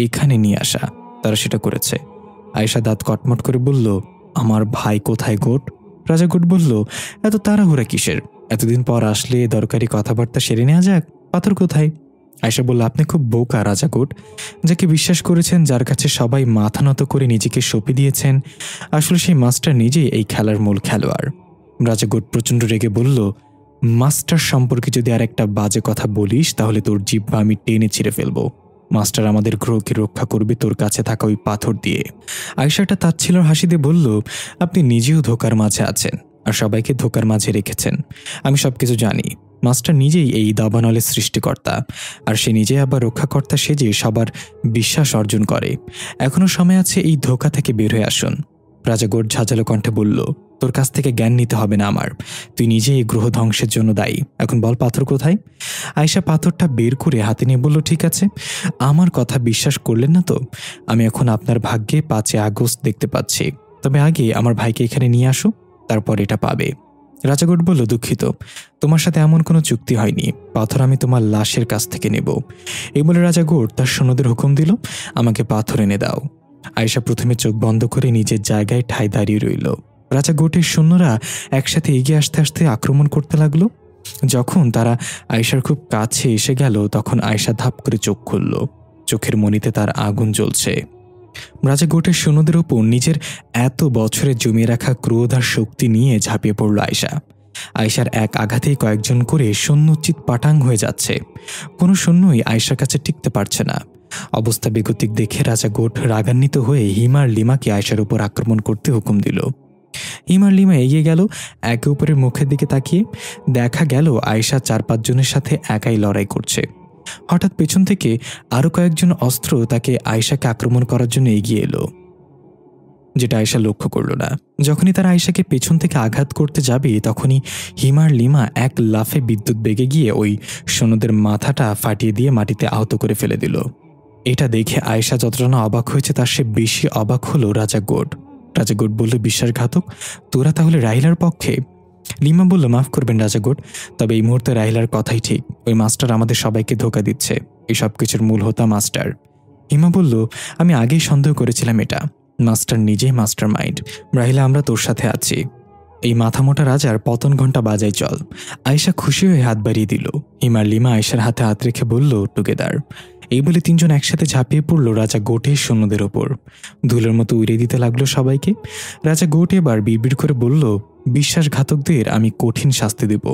এখানে নিয়ে আসা, তারা সেটা করেছে। আয়েশা দাঁত কটমট করে বলল, আমার ভাই কোথায় গোট? রাজা গোট বলল, এত তাড়াহুড়া কিসের? এতদিন পর আসলে দরকারি কথাবার্তা সেরে নেওয়া যাক। পাথর কোথায়? আয়েশা বলল, আপনি খুব বোকা রাজা গোট, যাকে বিশ্বাস করেছেন, যার কাছে সবাই মাথা নত করে নিজেকে সঁপে দিয়েছেন, আসলে সেই মাস্টার নিজেই এই খেলার মূল খেলোয়াড়। রাজা গোট প্রচণ্ড রেগে বলল, মাস্টার সম্পর্কে যদি আর একটা বাজে কথা বলিস তাহলে তোর জিহ্বা আমি টেনে ছিঁড়ে ফেলবো। মাস্টার আমাদের গ্রহকে রক্ষা করবে তোর কাছে থাকা ওই পাথর দিয়ে। আয়েশাটা তাচ্ছিলর হাসি দিয়ে বলল, আপনি নিজেও ধোকার মাঝে আছেন আর সবাইকে ধোকার মাঝে রেখেছেন। আমি সবকিছু জানি। মাস্টার নিজেই এই দাবানলের সৃষ্টিকর্তা, আর সে নিজে আবার রক্ষাকর্তা সেজে সবার বিশ্বাস অর্জন করে। এখনো সময় আছে, এই ধোকা থেকে বের হয়ে আসুন। রাজা গোট ঝাঁঝালো কণ্ঠে বলল, তোর কাছ থেকে জ্ঞান নিতে হবে না আমার, তুই নিজে এই গ্রহ ধ্বংসের জন্য দায়ী। এখন বল পাথর কোথায়? আয়েশা পাথরটা বের করে হাতে নিয়ে বলল, ঠিক আছে, আমার কথা বিশ্বাস করলেন না তো? আমি এখন আপনার ভাগ্যে 5 আগস্ট দেখতে পাচ্ছি, তবে আগে আমার ভাইকে এখানে নিয়ে আসো, তারপর এটা পাবে। রাজা গোট বলল, দুঃখিত, তোমার সাথে এমন কোনো চুক্তি হয়নি, পাথর আমি তোমার লাশের কাছ থেকে নেব। এই বলে রাজা গোট তার সৈন্যদের হুকুম দিল, আমাকে পাথর এনে দাও। আয়েশা প্রথমে চোখ বন্ধ করে নিজের জায়গায় ঠায় দাঁড়িয়ে রইল। রাজা গোটের সৈন্যরা একসাথে এগিয়ে আসতে আসতে আক্রমণ করতে লাগলো। যখন তারা আয়েশার খুব কাছে এসে গেল তখন আয়েশা ধাপ করে চোখ খুলল। চোখের মণিতে তার আগুন জ্বলছে। রাজা গোটের সৈন্যদের ওপর নিজের এত বছরে জমিয়ে রাখা ক্রোধ আর শক্তি নিয়ে ঝাঁপিয়ে পড়ল আয়েশা। আয়েশার এক আঘাতেই কয়েকজন করে সৈন্য চিৎ পাটাং হয়ে যাচ্ছে। কোনো সৈন্যই আয়েশার কাছে টিকতে পারছে না। অবস্থা বেগতিক দেখে রাজা গোট রাগান্বিত হয়ে হিমার লিমাকে আয়েশার উপর আক্রমণ করতে হুকুম দিল। হিমার লিমা এগিয়ে গেল একে অপরের মুখের দিকে তাকিয়ে। দেখা গেল আয়েশা 4-5 জনের সাথে একাই লড়াই করছে। হঠাৎ পেছন থেকে আরো কয়েকজন অস্ত্র তাকে আয়েশাকে আক্রমণ করার জন্য এগিয়ে এলো, যেটা আয়েশা লক্ষ্য করল না। যখনই তারা আয়েশাকে পেছন থেকে আঘাত করতে যাবে তখনই হিমার লিমা এক লাফে বিদ্যুৎ বেগে গিয়ে ওই সৈন্যদের মাথাটা ফাটিয়ে দিয়ে মাটিতে আহত করে ফেলে দিল। এটা দেখে আয়েশা যতটা না অবাক হয়েছে তার সে বেশি অবাক হলো রাজা গোট। রাজা গোট বলল, বিশ্বাসঘাতক, তোরা তাহলে রাহিলার পক্ষে? লিমা বলল, মাফ করবেন রাজা গোট, তবে এই মুহূর্তে রাহিলার কথাই ঠিক। ওই মাস্টার আমাদের সবাইকে ধোঁকা দিচ্ছে, এই সব কিছুর মূল হোতা মাস্টার। হিমা বলল, আমি আগেই সন্দেহ করেছিলাম এটা, মাস্টার নিজেই মাস্টার মাইন্ড। রাহিলা, আমরা তোর সাথে আছি। এই মাথামোটা রাজার পতন ঘণ্টা বাজাই চল। আয়েশা খুশি হয়ে হাত বাড়িয়ে দিল। হিমার লিমা আয়েশার হাতে হাত রেখে বলল, টুগেদার। এই বলে 3 জন একসাথে ঝাঁপিয়ে পড়ল রাজা গোটের সৈন্যদের ওপর। ধুলোর মতো উড়ে দিতে লাগলো সবাইকে। রাজা গোট এবার বিড়বিড় করে বলল, বিশ্বাসঘাতকদের আমি কঠিন শাস্তি দেব।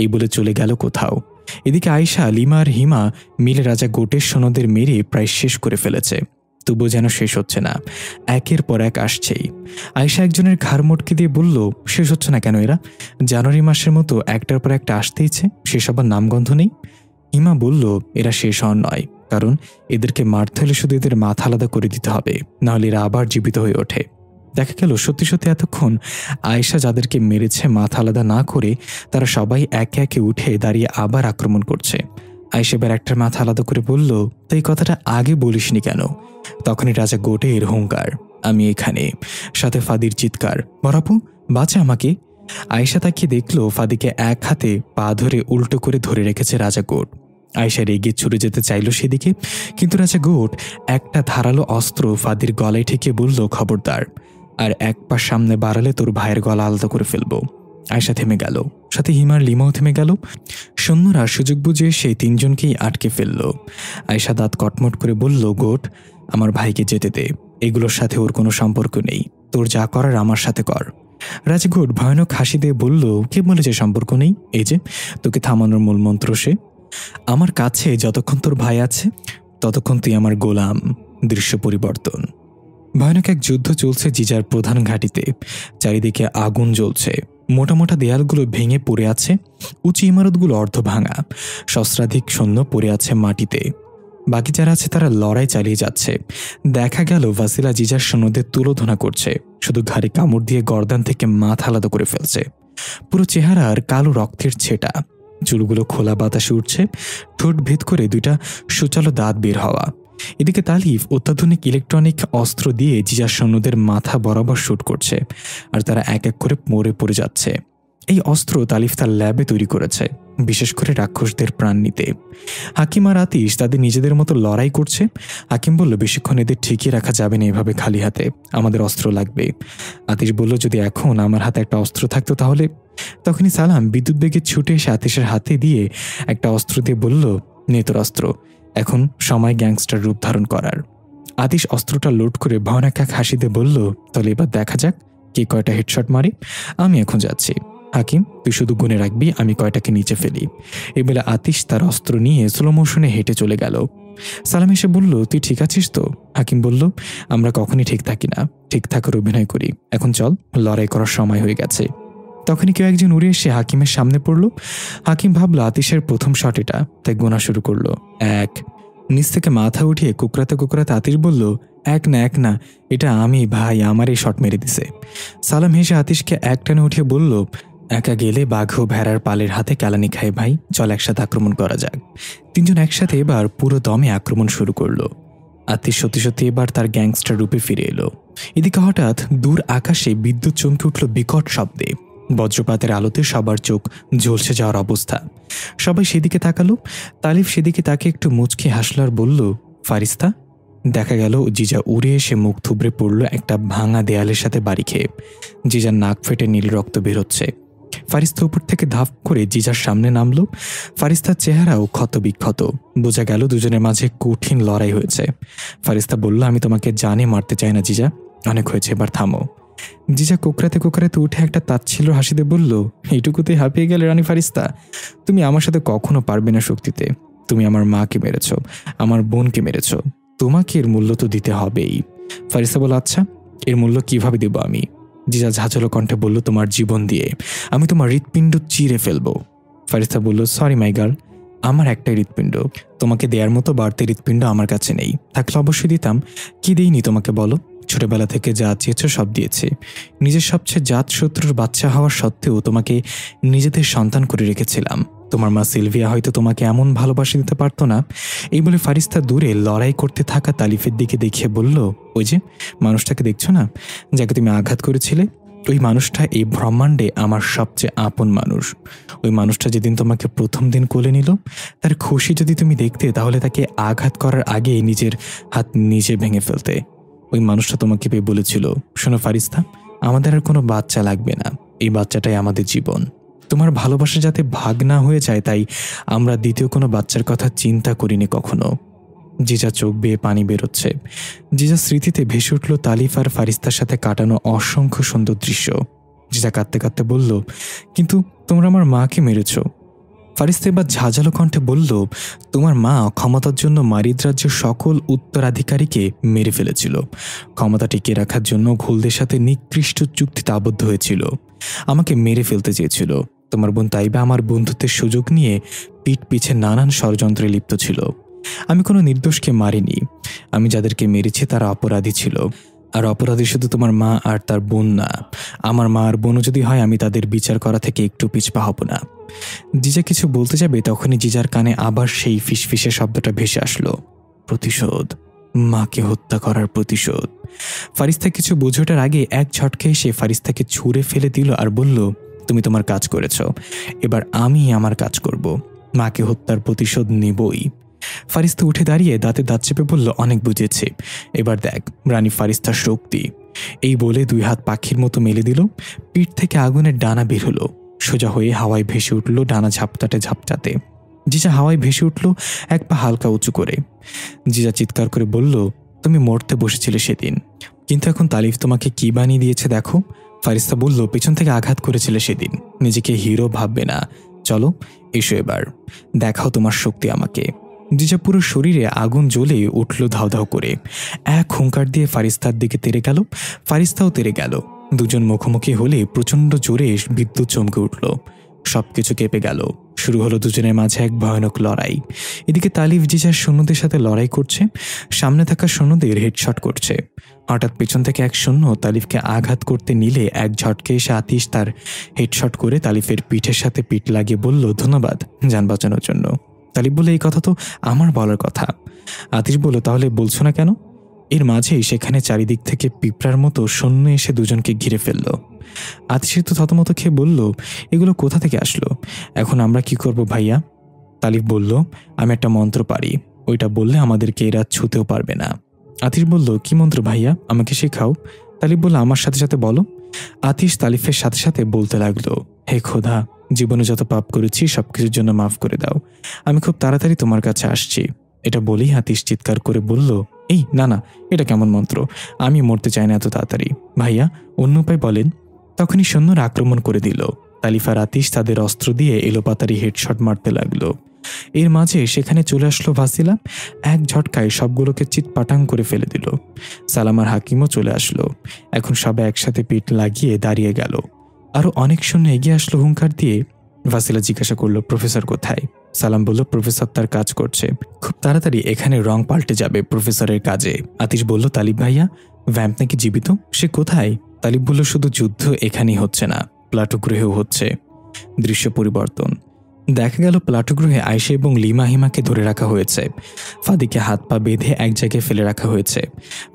এই বলে চলে গেল কোথাও। এদিকে আয়েশা, লিমা আর হিমা মিলে রাজা গোটের সৈন্যদের মেরে প্রায় শেষ করে ফেলেছে। তবুও যেন শেষ হচ্ছে না, একের পর এক আসছেই। আয়েশা একজনের ঘাড় মোটকে দিয়ে বলল, শেষ হচ্ছে না কেন? এরা জানুয়ারি মাসের মতো একটার পর একটা আসতেইছে, সেসবার নামগন্ধ নেই। হিমা বলল, এরা শেষ হওয়ার নয়, কারণ এদেরকে মারতে হলে শুধু এদের মাথা আলাদা করে দিতে হবে, নাহলে এরা আবার জীবিত হয়ে ওঠে। দেখা গেল সত্যি সত্যি এতক্ষণ আয়েশা যাদেরকে মেরেছে মাথা আলাদা না করে তারা সবাই একে একে উঠে দাঁড়িয়ে আবার আক্রমণ করছে। আয়েশা এবার একটার মাথা আলাদা করে বলল, তো এই কথাটা আগে বলিসনি কেন? তখনই রাজা গোটের হুঙ্কার, আমি এখানে, সাথে ফাদির চিৎকার, বরাপু বাঁচা আমাকে। আয়েশা তাকিয়ে দেখল ফাদিকে এক হাতে পা ধরে উল্টো করে ধরে রেখেছে রাজা গোট। আয়েশা রেগে ছুটে যেতে চাইল সেদিকে, কিন্তু রাজা গোট একটা ধারালো অস্ত্র ফাদির গলায় ঠেকিয়ে বলল, খবরদার, আর এক পা সামনে বাড়ালে তোর ভাইয়ের গলা আলাদা করে ফেলবো। আয়েশা থেমে গেল, সাথে হিমার লিমাও থেমে গেল। সৈন্যরা সুযোগ বুঝে সেই তিনজনকেই আটকে ফেলল। আয়েশা দাঁত কটমট করে বলল, গোট, আমার ভাইকে যেতে দে, এগুলোর সাথে ওর কোনো সম্পর্ক নেই, তোর যা করার আমার সাথে কর। রাজগোট ভয়ানক হাসি দিয়ে বলল, কে বলেছে সম্পর্ক নেই? এই যে তোকে থামানোর মূল মন্ত্র সে। আমার কাছে যতক্ষণ তোর ভাই আছে ততক্ষণ তুই আমার গোলাম। দৃশ্য পরিবর্তন। ভয়ানক এক যুদ্ধ চলছে জিজার প্রধান ঘাঁটিতে। চারিদিকে আগুন জ্বলছে, মোটা মোটা দেয়ালগুলো ভেঙে পড়ে আছে, উঁচু ইমারতগুলো অর্ধ ভাঙা, সহস্রাধিক সৈন্য পড়ে আছে মাটিতে। বাকি যারা আছে তারা লড়াই চালিয়ে যাচ্ছে। দেখা গেল ভাসিলা জিজার সৈন্যদের তুলোধনা করছে, শুধু ঘাড়ে কামড় দিয়ে গর্দান থেকে মাথা আলাদা করে ফেলছে। পুরো চেহারার কালো রক্তের ছেটা, চুলগুলো খোলা বাতাসে উঠছে, ঠোঁট ভেদ করে দুইটা সুচালো দাঁত বের হওয়া। এদিকে তালিফ অত্যাধুনিক ইলেকট্রনিক অস্ত্র দিয়ে জিজার সৈন্যদের মাথা বরাবর শুট করছে, আর তারা এক এক করে মরে পড়ে যাচ্ছে। এই অস্ত্র তালিফ তার ল্যাবে তৈরি করেছে, বিশেষ করে রাক্ষসদের প্রাণ নিতে। হাকিম আর আতিশ তাদের নিজেদের মতো লড়াই করছে। হাকিম বলল, বেশিক্ষণ এদের ঠিকই রাখা যাবে না এভাবে খালি হাতে, আমাদের অস্ত্র লাগবে। আতিশ বলল, যদি এখন আমার হাতে একটা অস্ত্র থাকতো তাহলে। তখনই সালাম বিদ্যুৎ বেগে ছুটে এসে আতিশের হাতে দিয়ে একটা অস্ত্র দিয়ে বলল, নে তোর অস্ত্র, এখন সময় গ্যাংস্টার রূপ ধারণ করার। আতিশ অস্ত্রটা লোড করে ভয়ানক এক হাসি দিয়ে বলল, তাহলে এবার দেখা যাক কে কয়টা হেডশট মারে। আমি এখন যাচ্ছি। হাকিম, তুই শুধু গুনে রাখবি আমি কয়টাকে নিচে ফেলি। এবেলা আতিশ তার অস্ত্র নিয়ে স্লো মোশনে হেঁটে চলে গেল। সালাম এসে বলল, তুই ঠিক আছিস তো? হাকিম বলল, আমরা কখনই ঠিক থাকি না, ঠিক থাকার অভিনয় করি। এখন চল, লড়াই করার সময় হয়ে গেছে। তখনই কেউ একজন উড়ে এসে হাকিমের সামনে পড়ল। হাকিম ভাবল আতিশের প্রথম শট এটা, তাই গোনা শুরু করলো। এক। নিচ থেকে মাথা উঠিয়ে কুকরাতে কুকরাতে আতিশ বলল, এক না, এটা আমি, ভাই আমার এই শট মেরে দিছে। সালাম হেসে আতিশকে এক টানে উঠিয়ে বলল, একা গেলে বাঘ ও ভেড়ার পালের হাতে কেলানি খায় ভাই, চল একসাথে আক্রমণ করা যাক। তিনজন একসাথে এবার পুরো দমে আক্রমণ শুরু করলো। আতিশ সত্যি সত্যি এবার তার গ্যাংস্টার রূপে ফিরে এলো। এদিকে হঠাৎ দূর আকাশে বিদ্যুৎ চমকে উঠল বিকট শব্দে। বজ্রপাতের আলোতে সবার চোখ ঝলসে যাওয়ার অবস্থা। সবাই সেদিকে তাকালো। তালিফ সেদিকে তাকে একটু মুচকি হাসল আর বলল, ফারিস্তা। দেখা গেল জিজা উড়ে এসে মুখ থুবড়ে পড়ল একটা ভাঙা দেয়ালের সাথে বাড়ি খেয়ে। জিজার নাক ফেটে নীল রক্ত বেরোচ্ছে। ফারিস্তা উপর থেকে ধাপ করে জিজার সামনে নামলো। ফারিস্তার চেহারাও ক্ষত বিক্ষত। বোঝা গেল দুজনের মাঝে কঠিন লড়াই হয়েছে। ফারিস্তা বলল, আমি তোমাকে জানে মারতে চাই না জিজা, অনেক হয়েছে, এবার থামো। জিজা কোকরাতে কোকরাতে উঠে একটা তাচ্ছিল্য হাসিতে বলল, এইটুকুতে হাঁপিয়ে গেলে রানী ফারিস্তা? তুমি আমার সাথে কখনো পারবে না শক্তিতে। তুমি আমার মাকে মেরেছ, আমার বোনকে মেরেছ, তোমাকে এর মূল্য তো দিতে হবেই। ফারিস্তা বলল, আচ্ছা, এর মূল্য কিভাবে দেব আমি? জিজা ঝাঁঝালো কণ্ঠে বলল, তোমার জীবন দিয়ে। আমি তোমার হৃৎপিণ্ড চিরে ফেলবো। ফারিস্তা বলল, সরি মাই গার্ল, আমার একটাই হৃৎপিণ্ড, তোমাকে দেওয়ার মতো বাড়তি হৃৎপিণ্ড আমার কাছে নেই, থাকলে অবশ্যই দিতাম। কি দিইনি তোমাকে বলো? ছোটবেলা থেকে যা চেয়েছ সব দিয়েছে। নিজের সবচেয়ে জাত শত্রুর বাচ্চা হওয়ার সত্ত্বেও তোমাকে নিজেদের সন্তান করে রেখেছিলাম। তোমার মা সিলভিয়া হয়তো তোমাকে এমন ভালোবাসা দিতে পারতো না। এই বলে ফারিস্তা দূরে লড়াই করতে থাকা তালিফের দিকে দেখিয়ে বলল, ওই যে মানুষটাকে দেখছো না, যাকে তুমি আঘাত করেছিলে? ওই মানুষটা এই ব্রহ্মাণ্ডে আমার সবচেয়ে আপন মানুষ। ওই মানুষটা যেদিন তোমাকে প্রথম দিন কোলে নিল, তার খুশি যদি তুমি দেখতে তাহলে তাকে আঘাত করার আগে নিজের হাত নিজে ভেঙে ফেলতে। ওই মানুষটা তোমাকে পেয়ে বলেছিল, শোনো ফারিস্তা, আমাদের আর কোনো বাচ্চা লাগবে না, এই বাচ্চাটাই আমাদের জীবন। তোমার ভালোবাসা যাতে ভাগ না হয়ে যায় তাই আমরা দ্বিতীয় কোনো বাচ্চার কথা চিন্তা করিনি কখনো। জিজা চোখ বেয়ে পানি বেরোচ্ছে। জিজা স্মৃতিতে ভেসে উঠল তালিফ আর ফারিস্তার সাথে কাটানো অসংখ্য সুন্দর দৃশ্য। জিজা কাঁদতে কাঁদতে বলল, কিন্তু তোমরা আমার মাকে মেরেছ। ফারিস্তা এবার ঝাঁঝালো কণ্ঠে বলল, তোমার মা ক্ষমতার জন্য মারিদ রাজ্যের সকল উত্তরাধিকারীকে মেরে ফেলেছিল। ক্ষমতা টিকিয়ে রাখার জন্য ঘোলদের সাথে নিকৃষ্ট চুক্তিতে আবদ্ধ হয়েছিল। আমাকে মেরে ফেলতে চেয়েছিল। তোমার বোন তাইবা আমার বন্ধুত্বের সুযোগ নিয়ে পিঠ পিছে নানান ষড়যন্ত্রে লিপ্ত ছিল। আমি কোনো নির্দোষকে মারিনি। আমি যাদেরকে মেরেছি তারা অপরাধী ছিল। আর অপরাধী শুধু তোমার মা আর তার বোন না, আমার মা আর বোনও যদি হয় আমি তাদের বিচার করা থেকে একটু পিছপা হব না। জিজা কিছু বলতে যাবে তখনই জিজার কানে আবার সেই ফিসফিসে শব্দটা ভেসে আসলো, প্রতিশোধ, মাকে হত্যা করার প্রতিশোধ। ফারিস্তা কিছু বুঝে ওঠার আগে এক ঝটকে এসে ফারিস্তাকে ছুঁড়ে ফেলে দিল আর বলল, তুমি তোমার কাজ করেছ, এবার আমি আমার কাজ করব। মাকে হত্যার প্রতিশোধ নেবই। ফারিস্তা উঠে দাঁড়িয়ে দাঁতে দাঁত চেপে বলল, অনেক বুঝেছে, এবার দেখ রানী ফারিস্তার শক্তি। এই বলে দুই হাত পাখির মতো মেলে দিল। পিঠ থেকে আগুনের ডানা বের হলো, সোজা হয়ে হাওয়ায় ভেসে উঠল ডানা ঝাপটাতে ঝাপটাতে। জিজা হাওয়ায় ভেসে উঠল, এক পা হালকা উঁচু করে। জিজা চিৎকার করে বলল, তুমি মরতে বসেছিলে সেদিন, কিন্তু এখন তালিফ তোমাকে কি বানিয়ে দিয়েছে দেখো। ফারিস্তা বলল, পেছন থেকে আঘাত করেছিলে সেদিন, নিজেকে হিরো ভাববে না। চলো এসো এবার, দেখাও তোমার শক্তি আমাকে। জিজা পুরো শরীরে আগুন জ্বলে উঠল ধাও ধাও করে। এক হুঙ্কার দিয়ে ফারিস্তার দিকে তেড়ে গেল, ফারিস্তাও তেড়ে গেল। দুজন মুখোমুখি হলে প্রচণ্ড জোরে বিদ্যুৎ চমকে উঠল, সবকিছু কেঁপে গেল। শুরু হলো দুজনের মাঝে এক ভয়ানক লড়াই। এদিকে তালিফ জিজার সৈন্যদের সাথে লড়াই করছে, সামনে থাকা সৈন্যদের হেডশট করছে। হঠাৎ পেছন থেকে এক সৈন্য তালিফকে আঘাত করতে নিলে এক ঝটকে এসে আতিশ তার হেডশট করে তালিফের পিঠের সাথে পিঠ লাগিয়ে বলল, ধন্যবাদ যান বাঁচানোর জন্য। তালিফ বলে, এই কথা তো আমার বলার কথা। আতিশ বলল, তাহলে বলছো না কেন? এর মাঝেই সেখানে চারিদিক থেকে পিঁপড়ার মতো সৈন্য এসে দুজনকে ঘিরে ফেলল। আতিশে তো থতমত খেয়ে বলল, এগুলো কোথা থেকে আসলো? এখন আমরা কি করব ভাইয়া? তালিফ বলল, আমি একটা মন্ত্র পারি, ওইটা বললে আমাদেরকে এরা ছুতেও পারবে না। আতিশ বলল, কি মন্ত্র ভাইয়া, আমাকে শেখাও। তালিফ বলল, আমার সাথে সাথে বলো। আতিশ তালিফের সাথে সাথে বলতে লাগলো, হে খোদা, জীবনে যত পাপ করেছি সবকিছুর জন্য মাফ করে দাও, আমি খুব তাড়াতাড়ি তোমার কাছে আসছি। এটা বলেই আতিশ চিৎকার করে বলল, এই না না, এটা কেমন মন্ত্র, আমি মরতে চাই না এত তাড়াতাড়ি, ভাইয়া অন্য উপায় বলেন। তখনই সৈন্যরা আক্রমণ করে দিল। তালিফ আর আতিশ তাদের অস্ত্র দিয়ে এলোপাতারি হেডশট মারতে লাগলো। এর মাঝে সেখানে চলে আসলো ভাসিলা, এক ঝটকায় সবগুলোকে চিৎপাটাং করে ফেলে দিল। সালামার হাকিমও চলে আসলো। এখন সবাই একসাথে পিঠ লাগিয়ে দাঁড়িয়ে গেল। আরো অনেক সৈন্য এগিয়ে আসলো হুঙ্কার দিয়ে। ভাসিলা জিজ্ঞাসা করলো, প্রফেসর কোথায়? সালাম বলল, প্রফেসর তার কাজ করছে, খুব তাড়াতাড়ি এখানে রং পাল্টে যাবে প্রফেসরের কাজে। আতিশ বলল, তালিব ভাইয়া, ভ্যাম্প নাকি জীবিত, সে কোথায়? তালিব বলল, শুধু যুদ্ধ এখানেই হচ্ছে না, প্লাটো গ্রহেও হচ্ছে। দৃশ্য পরিবর্তন। দেখা গেল প্লাটো গ্রহে আয়েশা এবং লিমা হিমাকে ধরে রাখা হয়েছে। ফাদিকে হাত পা বেঁধে এক জায়গায় ফেলে রাখা হয়েছে।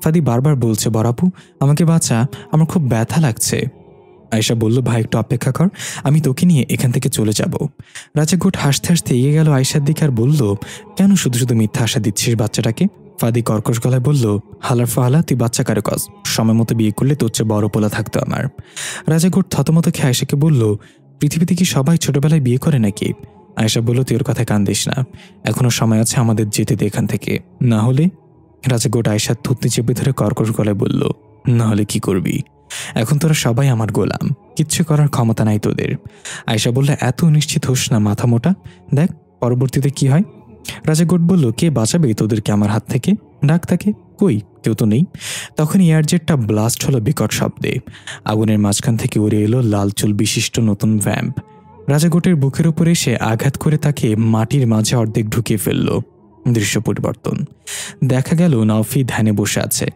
ফাদি বারবার বলছে, বরাপু আমাকে বাঁচা, আমার খুব ব্যথা লাগছে। আয়েশা বলল, ভাই একটু অপেক্ষা কর, আমি তোকে নিয়ে এখান থেকে চলে যাব। রাজা গোট হাসতে হাসতে এগিয়ে গেল আয়েশার দিকে আর বলল, কেন শুধু শুধু মিথ্যা আশা দিচ্ছিস বাচ্চাটাকে? ফাদি কর্কশ গলায় বলল, হালার ফাহালা, তুই বাচ্চা কারে কস, সময় মতো বিয়ে করলে তোর চেয়ে বড় পোলা থাকতো আমার। রাজা গোট থতমত খেয়ে আয়েশাকে বলল, পৃথিবীতে কি সবাই ছোটবেলায় বিয়ে করে নাকি? আয়েশা বলল, তুই ওর কথায় কান দিস না, এখনো সময় আছে আমাদের যেতে দে এখান থেকে, না হলে। রাজা গোট আয়েশার থুতনি চেপে ধরে কর্কশ গলায় বলল, না হলে কি করবি? এখন তোরা সবাই আমার গোলাম, কিচ্ছু করার ক্ষমতা নাই তোদের। আয়েশা বলল, এত নিশ্চিত হোস না মাথা মোটা, দেখ পরবর্তীতে কি হয়। রাজা গোট বলল, কে বাঁচাবে তোদেরকে আমার হাত থেকে? ডাক তাকে, কই কেউ তো নেই। তখন এয়ারজেটটা ব্লাস্ট হলো বিকট শব্দে। আগুনের মাঝখান থেকে উড়ে এলো লাল চুল বিশিষ্ট নতুন ভ্যাম্প। রাজা গোটের বুকের উপর এসে আঘাত করে তাকে মাটির মাঝে অর্ধেক ঢুকিয়ে ফেলল। দৃশ্য পরিবর্তন। দেখা গেল নাওফি ধ্যানে বসে আছে,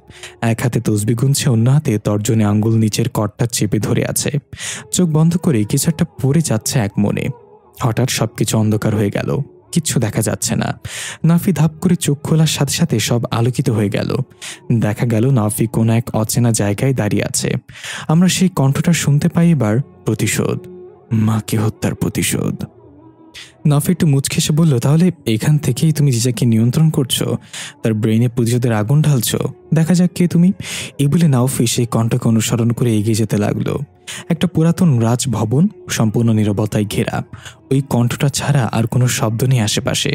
এক হাতে তসবি গুনছে, অন্য হাতে তর্জনে আঙ্গুল নিচের কটটা চেপে ধরে আছে। চোখ বন্ধ করে কিছু একটা পড়ে যাচ্ছে এক মনে। হঠাৎ সবকিছু অন্ধকার হয়ে গেল, কিচ্ছু দেখা যাচ্ছে না। নাফি ধাপ করে চোখ খোলার সাথে সাথে সব আলোকিত হয়ে গেল। দেখা গেল নাফি কোনো এক অচেনা জায়গায় দাঁড়িয়ে আছে। আমরা সেই কণ্ঠটা শুনতে পাই এবার, প্রতিশোধ, মাকে হত্যার প্রতিশোধ। নাফি একটু মুচকে এসে বলল, তাহলে এখান থেকেই তুমি জিজাকে নিয়ন্ত্রণ করছো, তার ব্রেইনে প্রতিশোধের আগুন ঢালছো, দেখা যাক কে তুমি। এই বলে নাওফি সেই কণ্ঠকে অনুসরণ করে এগিয়ে যেতে লাগলো। একটা পুরাতন রাজভবন, সম্পূর্ণ নীরবতায় ঘেরা, ওই কণ্ঠটা ছাড়া আর কোনো শব্দ নেই আশেপাশে।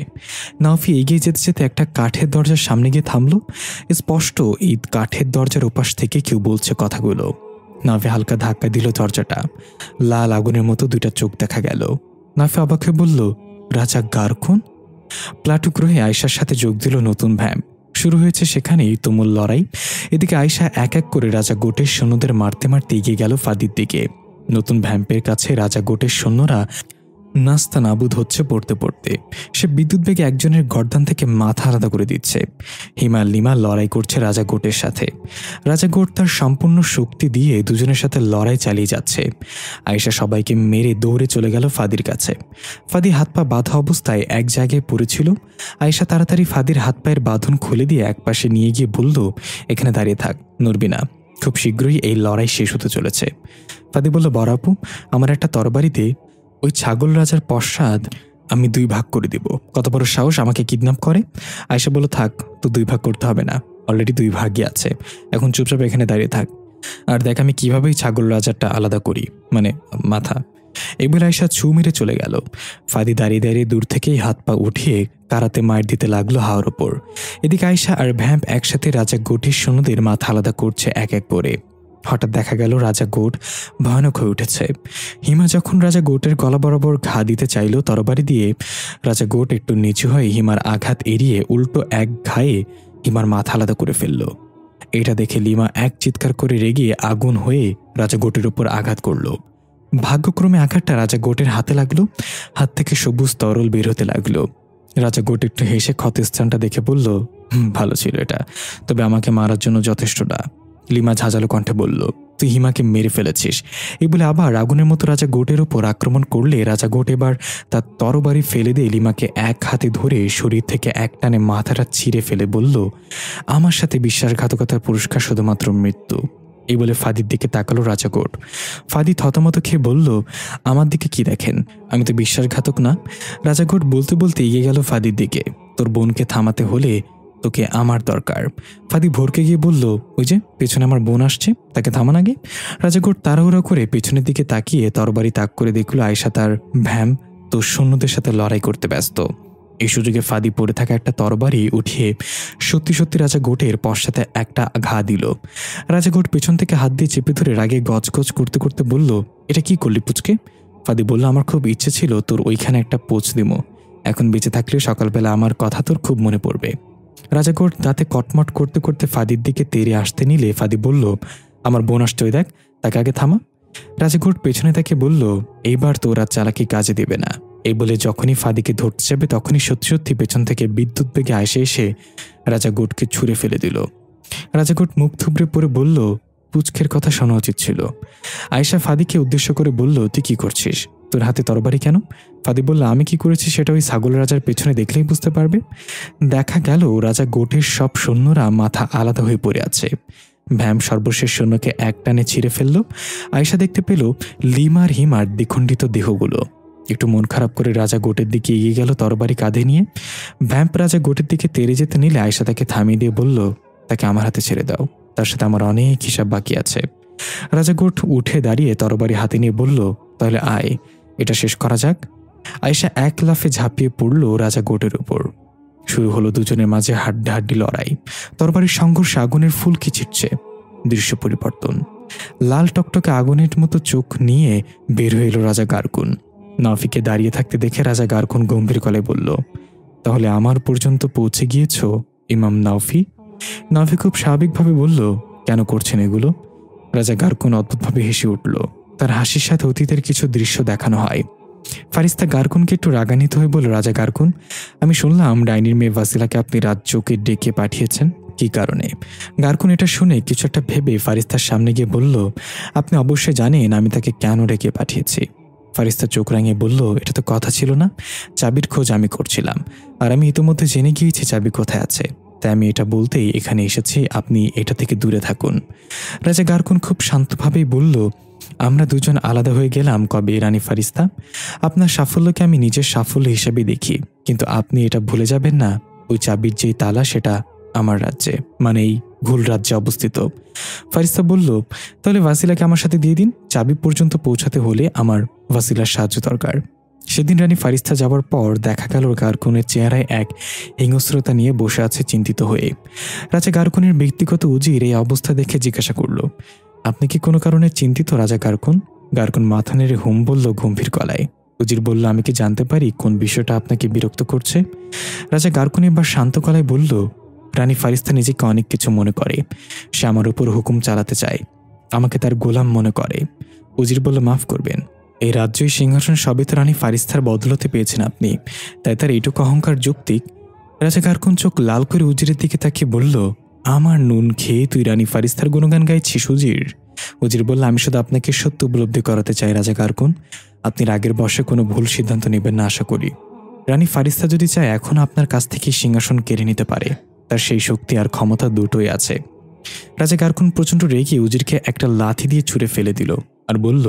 নাওফি এগিয়ে যেতে যেতে একটা কাঠের দরজার সামনে গিয়ে থামলো। স্পষ্ট এই কাঠের দরজার ওপাশ থেকে কেউ বলছে কথাগুলো। নাফি হালকা ধাক্কা দিল দরজাটা, লাল আগুনের মতো দুইটা চোখ দেখা গেল। নাফি অবাক হয়ে বলল, রাজা গারকুন? প্লাটো গ্রহে আয়েশার সাথে যোগ দিল নতুন ভ্যাম্প। শুরু হয়েছে সেখানেই তুমুল লড়াই। এদিকে আয়েশা এক এক করে রাজা গোটের সৈন্যদের মারতে মারতে এগিয়ে গেল ফাদির দিকে। নতুন ভ্যাম্পের কাছে রাজা গোটের সৈন্যরা নাস্তা নাবুদ হচ্ছে পড়তে পড়তে। সে বিদ্যুৎ বেগে একজনের গর্দান থেকে মাথা আলাদা করে দিচ্ছে। হিমা লিমা লড়াই করছে রাজা গোটের সাথে। রাজা গোট তার সম্পূর্ণ শক্তি দিয়ে দুজনের সাথে লড়াই চালিয়ে যাচ্ছে। আয়েশা সবাইকে মেরে দৌড়ে চলে গেল ফাদির কাছে। ফাদি হাত পা বাঁধা অবস্থায় এক জায়গায় পড়েছিল। আয়েশা তাড়াতাড়ি ফাদির হাত পায়ের বাঁধন খুলে দিয়ে একপাশে নিয়ে গিয়ে বলল, এখানে দাঁড়িয়ে থাক, নড়বি না, খুব শীঘ্রই এই লড়াই শেষ হতে চলেছে। ফাদি বলল, বড় আপু, আমার একটা তরবারিতে ওই ছাগল রাজার পশ্চাৎ আমি 2 ভাগ করে দেব। কত বড় সাহস আমাকে কিডন্যাপ করে? আয়েশা বলল, থাক, তো 2 ভাগ করতে হবে না, অলরেডি 2 ভাগই আছে। এখন চুপচাপ এখানে দাঁড়িয়ে থাক, আর দেখ আমি কিভাবেই ছাগল রাজারটা আলাদা করি, মানে মাথা। এই বলে আয়েশা ছু মেরে চলে গেল। ফাদি দাঁড়িয়ে দাঁড়িয়ে দূর থেকেই হাত পা উঠিয়ে কারাতে মার দিতে লাগলো হাওয়ার ওপর। এদিকে আয়েশা আর ভ্যাম্প একসাথে রাজা গোটের সৈন্যদের মাথা আলাদা করছে এক এক করে। হঠাৎ দেখা গেল রাজা গোট ভয়ানক হয়ে উঠেছে। হিমা যখন রাজা গোটের গলা বরাবর ঘা দিতে চাইল তরবারি দিয়ে, রাজা গোট একটু নিচু হয়ে হিমার আঘাত এড়িয়ে উল্টো এক ঘায়ে হিমার মাথা আলাদা করে ফেলল। এটা দেখে লিমা এক চিৎকার করে রেগে আগুন হয়ে রাজা গোটের উপর আঘাত করল। ভাগ্যক্রমে আঘাতটা রাজা গোটের হাতে লাগলো। হাত থেকে সবুজ তরল বের হতে লাগলো। রাজা গোট একটু হেসে ক্ষতস্থানটা দেখে বলল, ভালো ছিল এটা, তবে আমাকে মারার জন্য যথেষ্ট না। লিমা ঝাঁঝালো কণ্ঠে বলল, তুই হিমাকে মেরে ফেলেছিস। এই বলে আবার আগুনের মতো রাজা গোটের ওপর আক্রমণ করলে রাজা গোট এবার তার তরবারি ফেলে দিয়ে লিমাকে এক হাতে ধরে শরীর থেকে এক টানে মাথাটা ছিঁড়ে ফেলে বলল, আমার সাথে বিশ্বাসঘাতকতার পুরস্কার শুধুমাত্র মৃত্যু। এই বলে ফাদির দিকে তাকালো রাজা গোট। ফাদি থতমত খেয়ে বলল, আমার দিকে কি দেখেন, আমি তো বিশ্বাসঘাতক না। রাজা গোট বলতে বলতে এগিয়ে গেল ফাদির দিকে। তোর বোনকে থামাতে হলে তোকে আমার দরকার। ফাদি ভরকে গিয়ে বলল, ওই যে পেছনে আমার বোন আসছে, তাকে থামান আগে। রাজা গোট তাড়াহুড়া করে পেছনের দিকে তাকিয়ে তরবারি তাক করে দেখল আয়েশা তার ভ্যাম তোর সৈন্যদের সাথে লড়াই করতে ব্যস্ত। এই সুযোগে ফাদি পড়ে থাকা একটা তরবারি উঠিয়ে সত্যি সত্যি রাজা গোটের পশ্চাতে একটা ঘা দিল। রাজা গোট পেছন থেকে হাত দিয়ে চেপে ধরে রাগে গজগজ করতে করতে বলল, এটা কি করলি পুচকে? ফাদি বলল, আমার খুব ইচ্ছে ছিল তোর ওইখানে একটা পোচ দিমো। এখন বেঁচে থাকলে সকালবেলা আমার কথা তোর খুব মনে পড়বে। রাজা গোট দাঁতে কটমট করতে করতে ফাদির দিকে তেড়ে আসতে নিলে ফাদি বলল, আমার বোন আসছে, ওই দেখ, তাকে আগে থামা। রাজা গোট পেছনে তাকে বলল, এইবার তোর আর চালাকি কাজে দেবে না। এই বলে যখনই ফাদিকে ধরতে যাবে তখনই সত্যি সত্যি পেছন থেকে বিদ্যুৎ বেগে এসে রাজা গোটকে ছুঁড়ে ফেলে দিল। রাজা গোট মুখ থুবড়ে পড়ে বলল, পুচকের কথা শোনা উচিত ছিল। আয়েশা ফাদিকে উদ্দেশ্য করে বলল, তুই কি করছিস? তোর হাতে তরবারি কেন? ফাদি বলল, আমি কি করেছি সেটা ওই ছাগল রাজার পেছনে দেখলেই বুঝতে পারবে। দেখা গেল রাজা গোটের সব সৈন্যরা মাথা আলাদা হয়ে পড়ে আছে। ভ্যাম সর্বশেষ সৈন্যকে এক টানে ছিঁড়ে ফেলল। আয়েশা দেখতে পেল লিমার হিমার দ্বিখণ্ডিত দেহগুলো। একটু মন খারাপ করে রাজা গোটের দিকে এগিয়ে গেল তরবারি কাঁধে নিয়ে। ভ্যাম্প রাজা গোটের দিকে তেড়ে যেতে নিলে আয়েশা তাকে থামিয়ে দিয়ে বলল, তাকে আমার হাতে ছেড়ে দাও, তার সাথে আমার অনেক হিসাব বাকি আছে। রাজা গোট উঠে দাঁড়িয়ে তরবারি হাতে নিয়ে বলল, তাহলে আয়, এটা শেষ করা যাক। আয়েশা এক লাফে ঝাঁপিয়ে পড়ল রাজা গোটের উপর। শুরু হলো দুজনের মাঝে হাড্ডাহাড্ডি লড়াই। তরবারির সংঘর্ষে আগুনের ফুলকি ছিটছে। দৃশ্য পরিবর্তন। লাল টকটকে আগুনের মতো চোখ নিয়ে বের হয়ে এলো রাজা গারকুন। নাফিকে দাঁড়িয়ে থাকতে দেখে রাজা গারকুন গম্ভীর গলায় বলল, তাহলে আমার পর্যন্ত পৌঁছে গিয়েছ ইমাম নাফি? নাফি খুব স্বাভাবিকভাবে বলল, কেন করছেন এগুলো? রাজা গারকুন অদ্ভুতভাবে হেসে উঠল। তার হাসির সাথে অতীতের কিছু দৃশ্য দেখানো হয়। ফারিস্তা গারকুনকে একটু রাগান্বিত হয়ে বলল, রাজা গারকুন, আমি শুনলাম ডাইনির মেয়ে ওয়াসিলাকে আপনি রাজ্যকে ডেকে পাঠিয়েছেন, কি কারণে? গারকুন এটা শুনে কিছু একটা ভেবে ফারিস্তার সামনে গিয়ে বলল, আপনি অবশ্যই জানেন আমি তাকে কেন ডেকে পাঠিয়েছি। ফারিস্তা চোখ রাঙিয়ে বলল, এটা তো কথা ছিল না, চাবির খোঁজ আমি করছিলাম, আর আমি ইতিমধ্যে জেনে গিয়েছি চাবি কোথায় আছে, তাই আমি এটা বলতেই এখানে এসেছি, আপনি এটা থেকে দূরে থাকুন। রাজা গারকুন খুব শান্তভাবেই বলল, আমরা দুজন আলাদা হয়ে গেলাম কবে রানী ফারিস্তা? আপনার সাফল্যকে আমি নিজের সাফল্য হিসেবে দেখি, কিন্তু আপনি এটা ভুলে যাবেন না ওই চাবির যেই তালা সেটা আমার রাজ্যে, মানে এই ভুল রাজ্যে অবস্থিত। ফারিস্তা বলল, তাহলে ওয়াসিলাকে আমার সাথে দিয়ে দিন, চাবি পর্যন্ত পৌঁছাতে হলে আমার ওয়াসিলার সাহায্য দরকার। সেদিন রানী ফারিস্তা যাবার পর দেখা গেল গারকুনের চেহারায় এক হিংস্রতা নিয়ে বসে আছে চিন্তিত হয়ে। রাজা গারকুনের ব্যক্তিগত উজির এই অবস্থা দেখে জিজ্ঞাসা করল, আপনি কি কোনো কারণে চিন্তিত রাজা গারকুন? গারকুন মাথা নেড়ে হুম বলল গম্ভীর গলায়। উজির বলল, আমি কি জানতে পারি কোন বিষয়টা আপনাকে বিরক্ত করছে? রাজা গারকুন এবার শান্ত গলায় বলল, রানী ফারিস্তা নিজেকে অনেক কিছু মনে করে, সে আমার উপর হুকুম চালাতে চায়, আমাকে তার গোলাম মনে করে। উজির বলল, মাফ করবেন, এই রাজ্যই সিংহাসন সবই তো রানী ফারিস্তার বদলতে পেয়েছেন আপনি, তাই তার এইটুকু অহংকার যৌক্তিক। রাজা গারকুন চোখ লাল করে উজিরের দিকে তাকিয়ে বলল, আমার নুন খেয়ে তুই রানী ফারিস্তার গুণগান গাইছিস উজির? উজির বলল, আমি শুধু আপনাকে সত্য উপলব্ধি করাতে চাই রাজা গারকুন, আপনি রাগের বশে কোনো ভুল সিদ্ধান্ত নেবেন না আশা করি। রানী ফারিস্তা যদি চায় এখন আপনার কাছ থেকে সিংহাসন কেড়ে নিতে পারে, তার সেই শক্তি আর ক্ষমতা দুটোই আছে। রাজা গারকুন প্রচণ্ড রেগে উজিরকে একটা লাথি দিয়ে ছুঁড়ে ফেলে দিল আর বলল,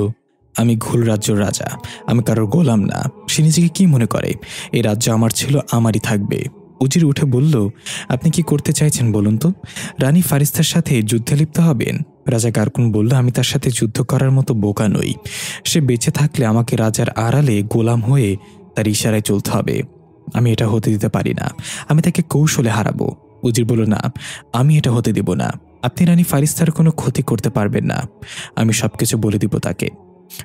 আমি ঘুল রাজ্যর রাজা, আমি কারোর গোলাম না। সে নিজেকে কি মনে করে? এই রাজ্য আমার ছিল, আমারই থাকবে। উজির উঠে বলল, আপনি কি করতে চাইছেন বলুন তো? রানী ফারিস্তার সাথে যুদ্ধে লিপ্ত হবেন? রাজা গারকুন বলল, আমি তার সাথে যুদ্ধ করার মতো বোকা নই। সে বেঁচে থাকলে আমাকে রাজার আড়ালে গোলাম হয়ে তার ইশারায় চলতে হবে। আমি এটা হতে দিতে পারি না। আমি তাকে কৌশলে হারাবো। উজির বলল, না, আমি এটা হতে দেব না। আপনি রানী ফারিস্তার কোনো ক্ষতি করতে পারবেন না। আমি সবকিছু বলে দিব তাকে।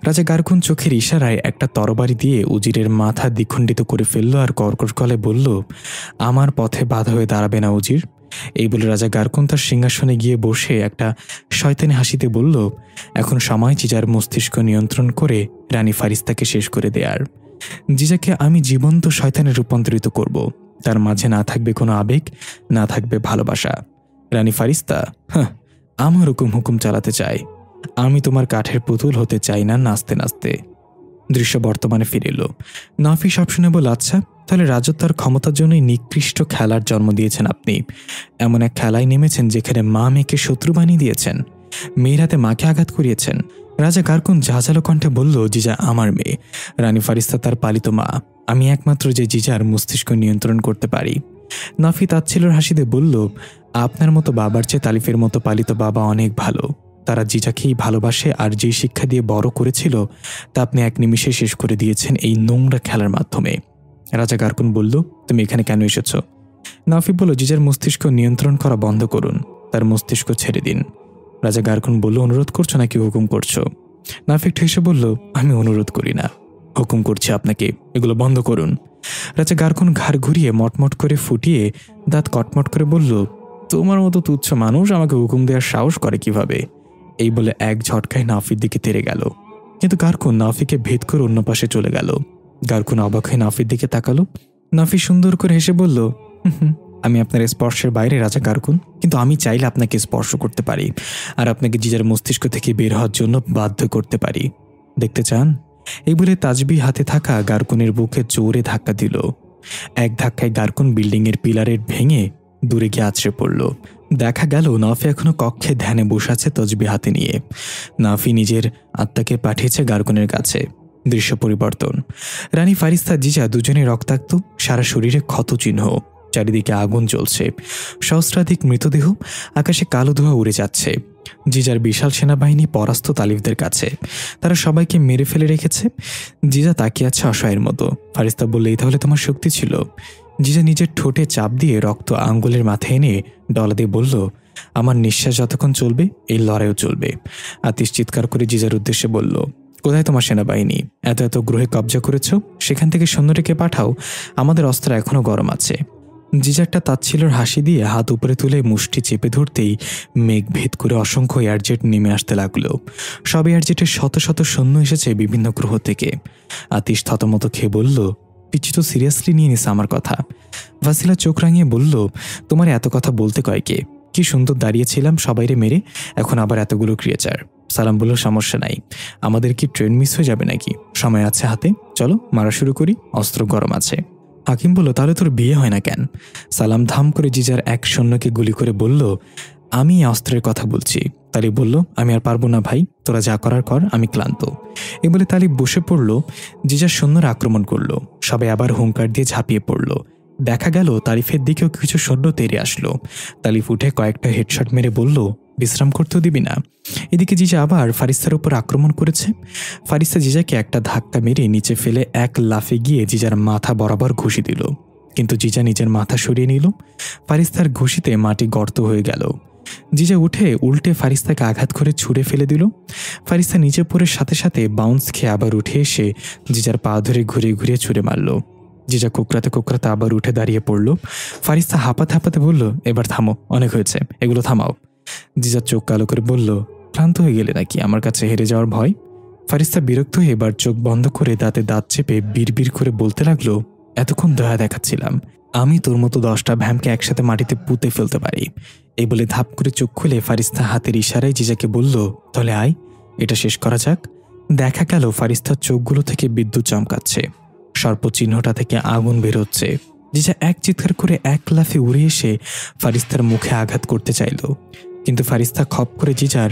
রাজা গারকুন চোখের ইশারায় একটা তরবারি দিয়ে উজিরের মাথা দ্বিখণ্ডিত করে ফেলল আর কর্কশ গলায় বলল, আমার পথে বাধা হয়ে দাঁড়াবে না উজির। এই বলে রাজা গারকুন তার সিংহাসনে গিয়ে বসে একটা শয়তানি হাসিতে বলল, এখন সময় জিজার মস্তিষ্ক নিয়ন্ত্রণ করে রানী ফারিস্তাকে শেষ করে দেয়ার। জিজাকে আমি জীবন্ত শয়তানে রূপান্তরিত করব। তার মাঝে না থাকবে কোনো আবেগ, না থাকবে ভালোবাসা। রানী ফারিস্তা, আমার হুকুম চালাতে চায়। আমি তোমার কাঠের পুতুল হতে চাই না নাচতে নাচতে। দৃশ্য বর্তমানে ফিরে এলো। নাফি সব শুনে বলল, আচ্ছা, তাহলে রাজত্ব আর ক্ষমতার জন্যই নিকৃষ্ট খেলার জন্ম দিয়েছেন আপনি। এমন এক খেলায় নেমেছেন যেখানে মা মেয়েকে শত্রু বানিয়ে দিয়েছেন, মেয়ের হাতে মাকে আঘাত করিয়েছেন। রাজা গারকুন ঝাঁঝালো কণ্ঠে বলল, জিজা আমার মেয়ে, রানী ফারিস্তা তার পালিত মা। আমি একমাত্র যে জিজার মস্তিষ্ক নিয়ন্ত্রণ করতে পারি। নাফি তাচ্ছিল্যের হাসিতে বলল, আপনার মতো বাবার চেয়ে তালিফের মতো পালিত বাবা অনেক ভালো। তারা জিজাকেই ভালোবাসে, আর যেই শিক্ষা দিয়ে বড় করেছিল তা আপনি এক নিমিষে শেষ করে দিয়েছেন এই নোংরা খেলার মাধ্যমে। রাজা গারকুন বলল, তুমি এখানে কেন এসেছ? নাফি বলল, জিজার মস্তিষ্ক নিয়ন্ত্রণ করা বন্ধ করুন, তার মস্তিষ্ক ছেড়ে দিন। রাজা গারকুন বলল, অনুরোধ করছো নাকি হুকুম করছো? নাফি ঠেসে বলল, আমি অনুরোধ করি না, হুকুম করছি আপনাকে, এগুলো বন্ধ করুন। রাজা গারকুন ঘাড় ঘুরিয়ে মটমট করে ফুটিয়ে দাঁত কটমট করে বলল, তোমার মতো তুচ্ছ মানুষ আমাকে হুকুম দেওয়ার সাহস করে কিভাবে? এই বলে এক ঝটকায় নাফির দিকে তেড়ে গেল, কিন্তু গারকুন নাফিকে ভেদ করে অন্য পাশে চলে গেল। গারকুন অবাক হয়ে নাফির দিকে তাকালো। নাফি সুন্দর করে হেসে বলল, আমি আপনার স্পর্শের বাইরে রাজা গারকুন, কিন্তু আমি চাইলে আপনাকে স্পর্শ করতে পারি, আর আপনাকে জিজার মস্তিষ্ক থেকে বের হওয়ার জন্য বাধ্য করতে পারি। দেখতে চান? এই বলে তাজবি হাতে থাকা গারকুনের বুকে জোরে ধাক্কা দিল। এক ধাক্কায় গারকুন বিল্ডিংয়ের পিলারের ভেঙে দূরে গিয়ে আছড়ে পড়ল। দেখা গেল নাফি এখনো কক্ষে ধ্যানে বসে আছে তসবি হাতে নিয়ে। নাফি নিজের আত্মাকে পাঠিয়েছে গারকুনের কাছে। দৃশ্য পরিবর্তন। রানী ফারিস্তা জিজা দুজনে রক্তাক্ত, সারা শরীরে ক্ষত চিহ্ন, চারিদিকে আগুন জ্বলছে, সহস্রাধিক মৃতদেহ, আকাশে কালো ধোঁয়া উড়ে যাচ্ছে। জিজার বিশাল সেনাবাহিনী পরাস্ত তালিফদের কাছে, তারা সবাইকে মেরে ফেলে রেখেছে। জিজা তাকিয়ে আছে অসহায়ের মতো। ফারিস্তা বললে, এই তাহলে তোমার শক্তি ছিল? জিজা নিজের ঠোঁটে চাপ দিয়ে রক্ত আঙ্গুলের মাথায় এনে ডলা দিয়ে বলল, আমার নিঃশ্বাস যতক্ষণ চলবে এই লড়াইও চলবে। আতিশ চিৎকার করে জিজার উদ্দেশ্যে বলল, কোথায় তোমার সেনাবাহিনী? এত এত গ্রহে কবজা করেছ, সেখান থেকে সৈন্যটিকে পাঠাও, আমাদের অস্ত্র এখনো গরম আছে। জিজারটা তাচ্ছিল্যের হাসি দিয়ে হাত উপরে তুলে মুষ্টি চেপে ধরতেই মেঘ ভেদ করে অসংখ্য এয়ারজেট নেমে আসতে লাগলো। সব এয়ারজেটের শত শত সৈন্য এসেছে বিভিন্ন গ্রহ থেকে। আতিশ থতমত খেয়ে বলল, পিচ্ছি তো সিরিয়াসলি নিয়ে নিস আমার কথা। ভাসিলা চোখ রাঙিয়ে বলল, তোমার এত কথা বলতে কয়কে? কি সুন্দর দাঁড়িয়েছিলাম সবাইরে মেরে, এখন আবার এতগুলো ক্রিয়েচার। সালাম বলল, সমস্যা নাই, আমাদের কি ট্রেন মিস হয়ে যাবে নাকি? সময় আছে হাতে, চলো মারা শুরু করি, অস্ত্র গরম আছে। হাকিম বলল, তাহলে তোর বিয়ে হয় না কেন? সালাম ধাম করে জিজার এক সৈন্যকে গুলি করে বলল, আমি অস্ত্রের কথা বলছি। তালিব বলল, আমি আর পারবো না ভাই, তোরা যা করার কর, আমি ক্লান্ত। এ বলে তালিব বসে পড়ল। জিজার সৈন্যরা আক্রমণ করলো, সবাই আবার হুঙ্কার দিয়ে ঝাঁপিয়ে পড়ল। দেখা গেল তারিফের দিকেও কিছু সৈন্য তেড়ে আসলো। তালিফ উঠে কয়েকটা হেডশট মেরে বলল, বিশ্রাম করতেও দিবি না? এদিকে জিজা আবার ফারিস্তার উপর আক্রমণ করেছে। ফারিস্তা জিজাকে একটা ধাক্কা মেরে নিচে ফেলে এক লাফে গিয়ে জিজার মাথা বরাবর ঘুষি দিল, কিন্তু জিজা নিজের মাথা সরিয়ে নিল। ফারিস্তার ঘুষিতে মাটি গর্ত হয়ে গেল। জিজা উঠে উল্টে ফারিস্তাকে আঘাত করে ছুঁড়ে ফেলে দিল। ফারিস্তা নিচে পড়ে সাথে সাথে বাউন্স খেয়ে আবার উঠে এসে জিজার পা ধরে ঘুরিয়ে ঘুরিয়ে ছুঁড়ে মারল। জিজা কুকরাতে কুকরাতে আবার উঠে দাঁড়িয়ে পড়ল। ফারিস্তা হাঁপাতে হাঁপাতে বলল, এবার থামো, অনেক হয়েছে, এগুলো থামাও। জিজা চোখ কালো করে বলল, ক্লান্ত হয়ে গেলে নাকি আমার কাছে হেরে যাওয়ার ভয়? ফারিস্তা বিরক্ত হয়ে এবার চোখ বন্ধ করে দাঁতে দাঁত চেপে বিড়বিড় করে বলতে লাগলো, এতক্ষণ দয়া দেখাচ্ছিলাম, আমি তোর মতো 10টা ভ্যামকে একসাথে মাটিতে পুঁতে ফেলতে পারি। এই বলে ধাপ করে চোখ খুলে ফারিস্তা হাতের ইশারায় জিজাকে বলল, তাহলে আয়, এটা শেষ করা যাক। দেখা গেল ফারিস্তার চোখগুলো থেকে বিদ্যুৎ চমকাচ্ছে, সর্প চিহ্নটা থেকে আগুন বেরোচ্ছে। জিজা এক চিৎকার করে এক লাফে উড়ে এসে ফারিস্তার মুখে আঘাত করতে চাইল, কিন্তু ফারিস্তা খপ করে জিজার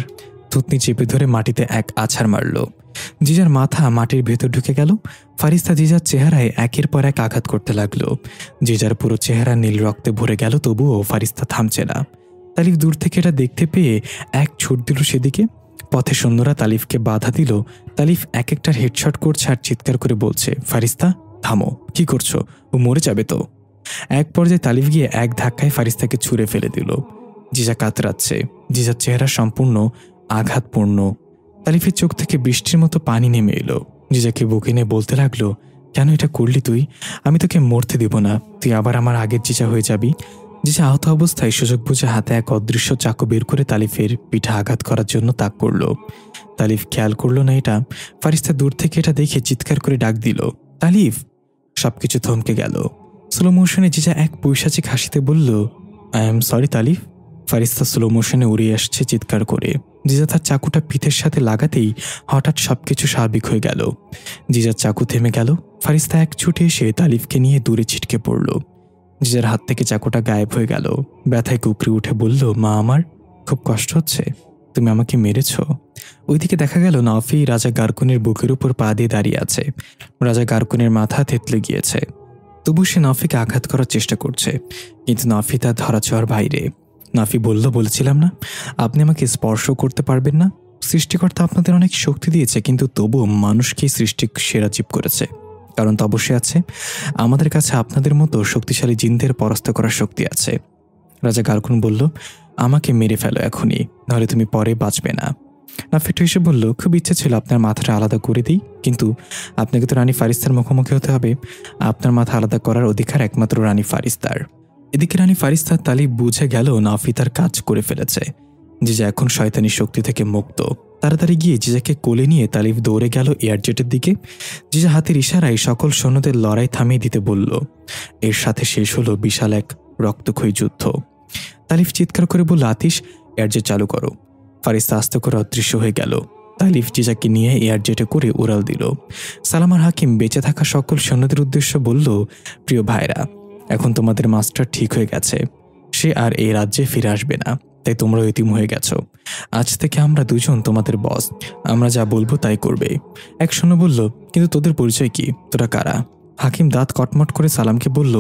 থুতনি চেপে ধরে মাটিতে এক আছাড় মারল। জিজার মাথা মাটির ভেতর ঢুকে গেল। ফারিস্তা জিজার চেহারায় একের পর এক আঘাত করতে লাগলো। জিজার পুরো চেহারা নীল রক্তে ভরে গেল, তবুও ফারিস্তা থামছে না। তালিফ দূর থেকে এটা দেখতে পেয়ে এক ছুট দিল সেদিকে। পথে সৈন্যরা তালিফকে বাধা দিল। তালিফ এক একটার হেডশট করছে আর চিৎকার করে বলছে, ফারিস্তা থামো, কি করছো, ও মরে যাবে তো। এক পর্যায়ে তালিফ গিয়ে এক ধাক্কায় ফারিস্তাকে ছুঁড়ে ফেলে দিল। জিজা কাতরাচ্ছে, জিজার চেহারা সম্পূর্ণ আঘাতপূর্ণ। তালিফের চোখ থেকে বৃষ্টির মতো পানি নেমে এলো। জিজাকে বুকে নিয়ে বলতে লাগলো, কেন এটা করলি তুই? আমি তোকে মরতে দিব না, তুই আবার আমার আগের জিজা হয়ে যাবি। জিজা আহত অবস্থায় সুযোগ বুঝে হাতে এক অদৃশ্য চাকু বের করে তালিফের পিঠে আঘাত করার জন্য তাক করলো। তালিফ খেয়াল করলো না এটা। ফারিস্তা দূর থেকে এটা দেখে চিৎকার করে ডাক দিল, তালিফ। সবকিছু থমকে গেল। স্লো মোশনে জিজা এক পৈশাচিক হাসিতে বলল, আই এম সরি তালিফ। ফারিস্তা স্লো মোশনে উড়ে আসছে চিৎকার করে। জিজা তার চাকুটা পিঠের সাথে লাগাতেই হঠাৎ সবকিছু স্বাভাবিক হয়ে গেল। জিজার চাকু থেমে গেল। ফারিস্তা এক ছুটে এসে তালিফকে নিয়ে দূরে ছিটকে পড়ল। জিজার হাত থেকে চাকুটা গায়েব হয়ে গেল। ব্যথায় কুকরি উঠে বলল, মা আমার খুব কষ্ট হচ্ছে, তুমি আমাকে মেরেছ। ওইদিকে দেখা গেল নফি রাজা গারকুনের বুকের উপর পা দিয়ে দাঁড়িয়ে আছে। রাজা গারকুনের মাথা থেতলে গিয়েছে, তবু সে নফিকে আঘাত করার চেষ্টা করছে, কিন্তু নফি তার ধরাছোঁয়ার বাইরে। নফি বলেছিলাম না আপনি আমাকে স্পর্শ করতে পারবেন না। সৃষ্টিকর্তা আপনাদের অনেক শক্তি দিয়েছে, কিন্তু তবুও মানুষকেই সৃষ্টি সেরা জীব করেছে। কারণ তো অবশ্যই আছে, আমাদের কাছে আপনাদের মতো শক্তিশালী জিনদের পরাস্ত করার শক্তি আছে। রাজা গারকুন বলল, আমাকে মেরে ফেলো এখনই, নাহলে তুমি পরে বাঁচবে না। নাফিটু এসে বলল, খুব ইচ্ছে ছিল আপনার মাথাটা আলাদা করে দিই, কিন্তু আপনাকে তো রানী ফারিস্তার মুখোমুখি হতে হবে। আপনার মাথা আলাদা করার অধিকার একমাত্র রানী ফারিস্তার। এদিকে রানী ফারিস্তার তালিফ বুঝে গেল নাফি তার কাজ করে ফেলেছে। জিজা এখন শয়তানি শক্তি থেকে মুক্ত। তাড়াতাড়ি গিয়ে জিজাকে কোলে নিয়ে তালিফ দৌড়ে গেল এয়ারজেটের দিকে। জিজা হাতের ইশারায় সকল সৈন্যদের লড়াই থামিয়ে দিতে বলল। এর সাথে শেষ হলো বিশাল এক রক্তক্ষয়ী যুদ্ধ। তালিফ চিৎকার করে বলল, আতিশ, এয়ারজেট চালু করো। ফারিস্তা আস্তে করে অদৃশ্য হয়ে গেল। তালিফ জিজাকে নিয়ে এয়ারজেটে করে উড়াল দিল। সালামার হাকিম বেঁচে থাকা সকল সৈন্যদের উদ্দেশ্যে বলল, প্রিয় ভাইরা, এখন তোমাদের মাস্টার ঠিক হয়ে গেছে। সে আর এই রাজ্যে ফিরে আসবে না, তাই তোমরা এতিম হয়ে গেছো। আজ থেকে আমরা দুজন তোমাদের বস, আমরা যা বলবো তাই করবে। এক সৈন্য বলল, কিন্তু তোদের পরিচয় কি, তোরা কারা? হাকিম দাঁত কটমট করে সালামকে বলল,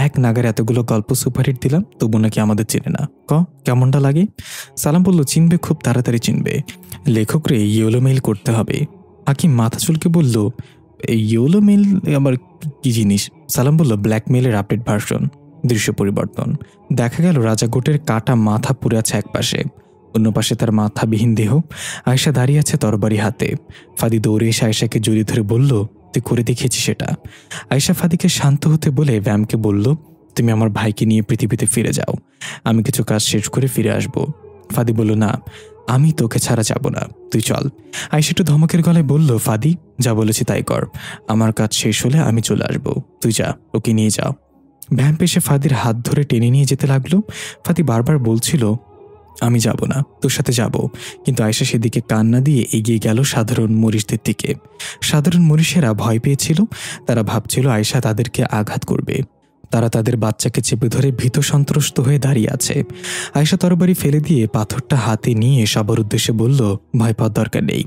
এক নাগারে এতগুলো গল্প সুপারহিট দিলাম, তবু নাকি আমাদের চেনে না, কেমনটা লাগে? সালাম বলল, চিনবে, খুব তাড়াতাড়ি চিনবে। লেখকরে ইয়েলো মেইল করতে হবে। হাকিম মাথা চুলকে বলল, ইয়েলো মেইল আবার কি জিনিস? সালাম বলল, ব্ল্যাকমেইলের আপডেট ভার্সন। দৃশ্য পরিবর্তন। দেখা গেল রাজা গোটের কাটা মাথা পুড়ে আছে এক পাশে, অন্য পাশে তার মাথাবিহীন দেহ। আয়েশা দাঁড়িয়ে আছে তরবারি হাতে। ফাদি দৌড়ে এসে আয়েশাকে জড়িয়ে ধরে বলল, তুই করে দেখিয়েছিস সেটা। আয়েশা ফাদিকে শান্ত হতে বলে ভ্যামকে বলল, তুমি আমার ভাইকে নিয়ে পৃথিবীতে ফিরে যাও, আমি কিছু কাজ শেষ করে ফিরে আসব। ফাদি বলল, না, আমি তোকে ছাড়া যাব না, তুই চল। আয়েশা একটু ধমকের গলায় বলল, ফাদি, যা বলেছি তাই কর, আমার কাজ শেষ হলে আমি চলে আসব, তুই যা, ওকে নিয়ে যাও। ভ্যাম পেশে ফাদির হাত ধরে টেনে নিয়ে যেতে লাগলো। ফাদি বারবার বলছিল, আমি যাব না, তোর সাথে যাব, কিন্তু আয়েশা সেদিকে কান না দিয়ে এগিয়ে গেল সাধারণ মরিশদের দিকে। সাধারণ মরিশেরা ভয় পেয়েছিল। তারা ভাবছিল আয়েশা তাদেরকে আঘাত করবে। তারা তাদের বাচ্চাকে চেপে ধরে ভীত সন্ত্রস্ত হয়ে দাঁড়িয়ে আছে। আয়েশা তরবারি ফেলে দিয়ে পাথরটা হাতে নিয়ে সবার উদ্দেশ্যে বলল, ভয় পাওয়ার দরকার নেই,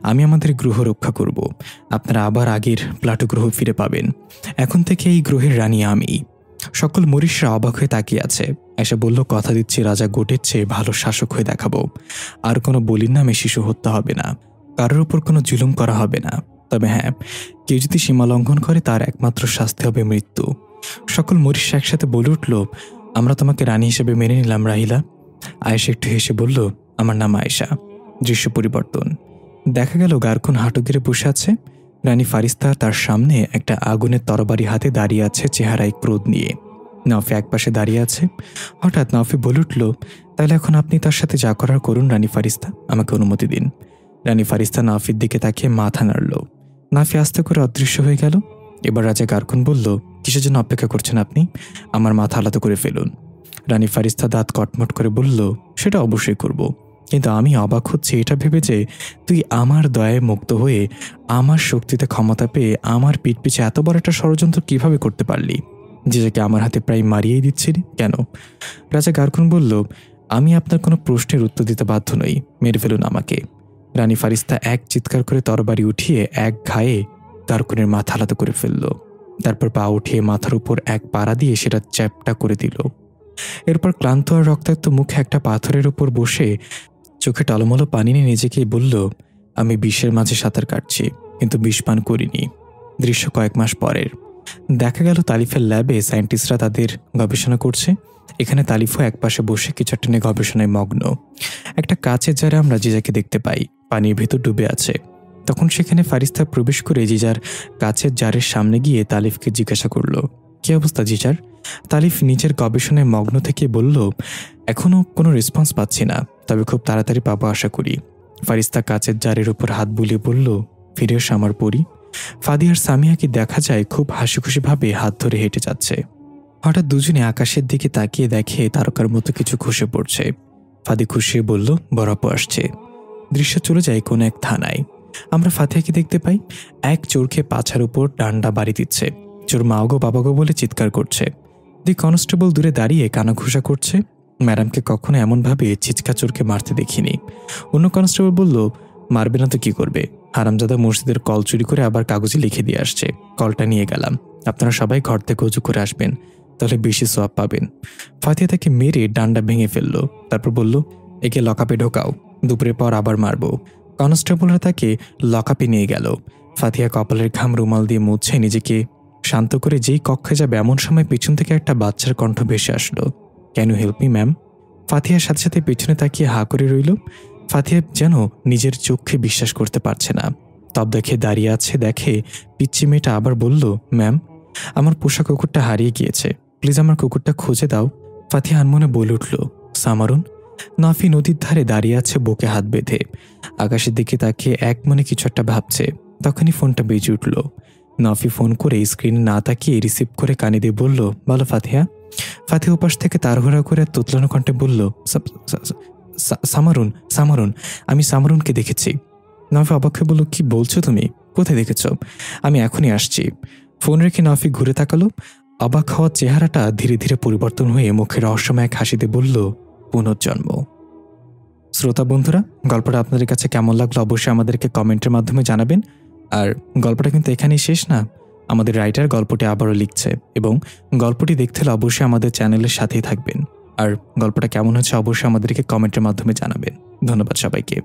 আমি আমাদের গ্রহ রক্ষা করব। আপনারা আবার আগের প্লাটো গ্রহ ফিরে পাবেন। এখন থেকে এই গ্রহের রানী আমি। সকল মরিশরা অবাক হয়ে তাকিয়ে আছে। আয়েশা বলল, কথা দিচ্ছি রাজা গোটের চেয়ে ভালো শাসক হয়ে দেখাবো। আর কোনো বলির নামে শিশু হত্যা হবে না, কারোর উপর কোনো জুলুম করা হবে না। তবে হ্যাঁ, কেউ যদি সীমা লঙ্ঘন করে তার একমাত্র শাস্তি হবে মৃত্যু। সকল মরিশরা একসাথে বলে উঠল, আমরা তোমাকে রানী হিসেবে মেনে নিলাম রাহিলা। আয়েশা একটু হেসে বলল, আমার নাম আয়েশা। দৃশ্য পরিবর্তন। দেখা গেল গারকুন হাঁটু গেড়ে বসে আছে। রানী ফারিস্তা তার সামনে একটা আগুনের তরবারি হাতে দাঁড়িয়ে আছে, চেহারায় ক্রোধ নিয়ে। নফি একপাশে দাঁড়িয়ে আছে। হঠাৎ নফি বলে উঠল, তাহলে এখন আপনি তার সাথে যা করার করুন রানী ফারিস্তা, আমাকে অনুমতি দিন। রানী ফারিস্তা নাফির দিকে তাকিয়ে মাথা নাড়ল। নাফি আস্তে করে অদৃশ্য হয়ে গেল। এবার রাজা গারকুন বলল, কিসের জন্য অপেক্ষা করছেন আপনি? আমার মাথা আলাদা করে ফেলুন। রানী ফারিস্তা দাঁত কটমট করে বলল, সেটা অবশ্যই করব, কিন্তু আমি অবাক হচ্ছি এটা ভেবে যে তুই আমার দয়ায় মুক্ত হয়ে আমার শক্তিতে ক্ষমতা পেয়ে আমার পিঠ পিছে এত বড় একটা ষড়যন্ত্র কিভাবে করতে পারলি, যেটাকে আমার হাতে প্রায় মারিয়েই দিচ্ছিলি কেন? রাজা গারকুন বলল, আমি আপনার কোনো প্রশ্নের উত্তর দিতে বাধ্য নই, মেরে ফেলুন আমাকে। রানী ফারিস্তা এক চিৎকার করে তরবারি উঠিয়ে এক ঘায়ে কারকুনের মাথা আলাদা করে ফেলল। তারপর পা উঠিয়ে মাথার উপর এক পাড়া দিয়ে সেটা চ্যাপটা করে দিল। এরপর ক্লান্ত আর রক্তাক্ত মুখে একটা পাথরের উপর বসে চোখে টলমলো পানি নিয়ে নিজেকেই বলল, আমি বিষের মাঝে সাঁতার কাটছি, কিন্তু বিষ পান করিনি। দৃশ্য কয়েক মাস পরের। দেখা গেল তালিফের ল্যাবে সায়েন্টিস্টরা তাদের গবেষণা করছে। এখানে তালিফও একপাশে বসে কিছু একটা নিয়ে গবেষণায় মগ্ন। একটা কাচের জারে আমরা জিজাকে দেখতে পাই, পানির ভেতর ডুবে আছে। তখন সেখানে ফারিস্তা প্রবেশ করে জিজার কাচের জারের সামনে গিয়ে তালিফকে জিজ্ঞাসা করল, কি অবস্থা জিজার? তালিফ নিজের গবেষণায় মগ্ন থেকে বলল, এখনও কোনো রেসপন্স পাচ্ছি না, তবে খুব তাড়াতাড়ি পাবো আশা করি। ফারিস্তা কাচের জারের উপর হাত বুলিয়ে বলল, ফিরে এসো আমার পরি। ফাদি আর সামিয়াকে দেখা যায় খুব হাসি খুশিভাবে হাত ধরে হেঁটে যাচ্ছে। হঠাৎ দুজনে আকাশের দিকে তাকিয়ে দেখে তারকার মতো কিছু খসে পড়ছে। ফাদি খুশি বলল, বড় আপু আসছে। দৃশ্য চলে যায় কোনো এক থানায়। আমরা ফাতিহাকে দেখতে পাই, এক চোরকে পাছার উপর ডান্ডা বাড়ি দিচ্ছে। চোর মাওগো বাবাগো বলে চিৎকার করছে। দুই কনস্টেবল দূরে দাঁড়িয়ে কানাঘুষা করছে। ম্যাডামকে কখনো এমনভাবে ছিচকা চোরকে মারতে দেখিনি। অন্য কনস্টেবল বলল, মারবে না তো কি করবে, হারামজাদা মসজিদের কল চুরি করে আবার কাগজে লিখে দিয়ে আসছে, কলটা নিয়ে গেলাম, আপনারা সবাই ঘর থেকে উঁচু করে আসবেন, তাহলে বেশি সোয়াব পাবেন। ফাতিহা তাকে মেরে ডান্ডা ভেঙে ফেলল। তারপর বলল, একে লকআপে ঢোকাও, দুপুরের পর আবার মারবো। কনস্টেবলরা তাকে লকআপে নিয়ে গেল। ফাতিহা কপালের ঘাম রুমাল দিয়ে মুছে নিজেকে শান্ত করে যেই কক্ষে যাবে এমন সময় পিছন থেকে একটা বাচ্চার কণ্ঠ ভেসে আসলো, can you help me ma'am? ফাতিহার সাথে সাথে পেছনে তাকিয়ে হা করে রইল। ফাতিহা যেন নিজের চোখে বিশ্বাস করতে পারছে না। তব দেখে দাঁড়িয়ে আছে দেখে পিচ্চি মেয়েটা আবার বলল, ম্যাম, আমার পোষা কুকুরটা হারিয়ে গিয়েছে, প্লিজ আমার কুকুরটা খুঁজে দাও। ফাতিহা আনমনে বলে উঠল, সামারুন? নাফি নদীর ধারে দাঁড়িয়ে আছে বুকে হাত বেঁধে, আকাশের দিকে তাকিয়ে এক মনে কিছু একটা ভাবছে। তখনই ফোনটা বেজে উঠল। নাফি ফোন করে স্ক্রিনে না তাকিয়ে রিসিভ করে কানে দিয়ে বলল, বলো ফাতিহা। ফাতিহা উপাস থেকে তাড়াহুড়া করে তোতলানো কণ্ঠে বলল, সামারুন, সামারুন, আমি সামারুনকে দেখেছি। নাফি অবাক হয়ে বলল, কি বলছো তুমি, কোথায় দেখেছ? আমি এখনই আসছি। ফোন রেখে নাফি ঘুরে তাকালো। অবাক হওয়ার চেহারাটা ধীরে ধীরে পরিবর্তন হয়ে মুখে রহস্যময় এক হাসিতে বলল, পুনর্জন্ম। শ্রোতা বন্ধুরা, গল্পটা আপনাদের কাছে কেমন লাগলো অবশ্যই আমাদেরকে কমেন্টের মাধ্যমে জানাবেন। আর গল্পটা কিন্তু এখানেই শেষ না, আমাদের রাইটার গল্পটি আবারও লিখছে, এবং গল্পটি দেখতে হলে অবশ্যই আমাদের চ্যানেলের সাথেই থাকবেন। আর গল্পটা কেমন হচ্ছে অবশ্যই আমাদেরকে কমেন্টের মাধ্যমে জানাবেন। ধন্যবাদ সবাইকে।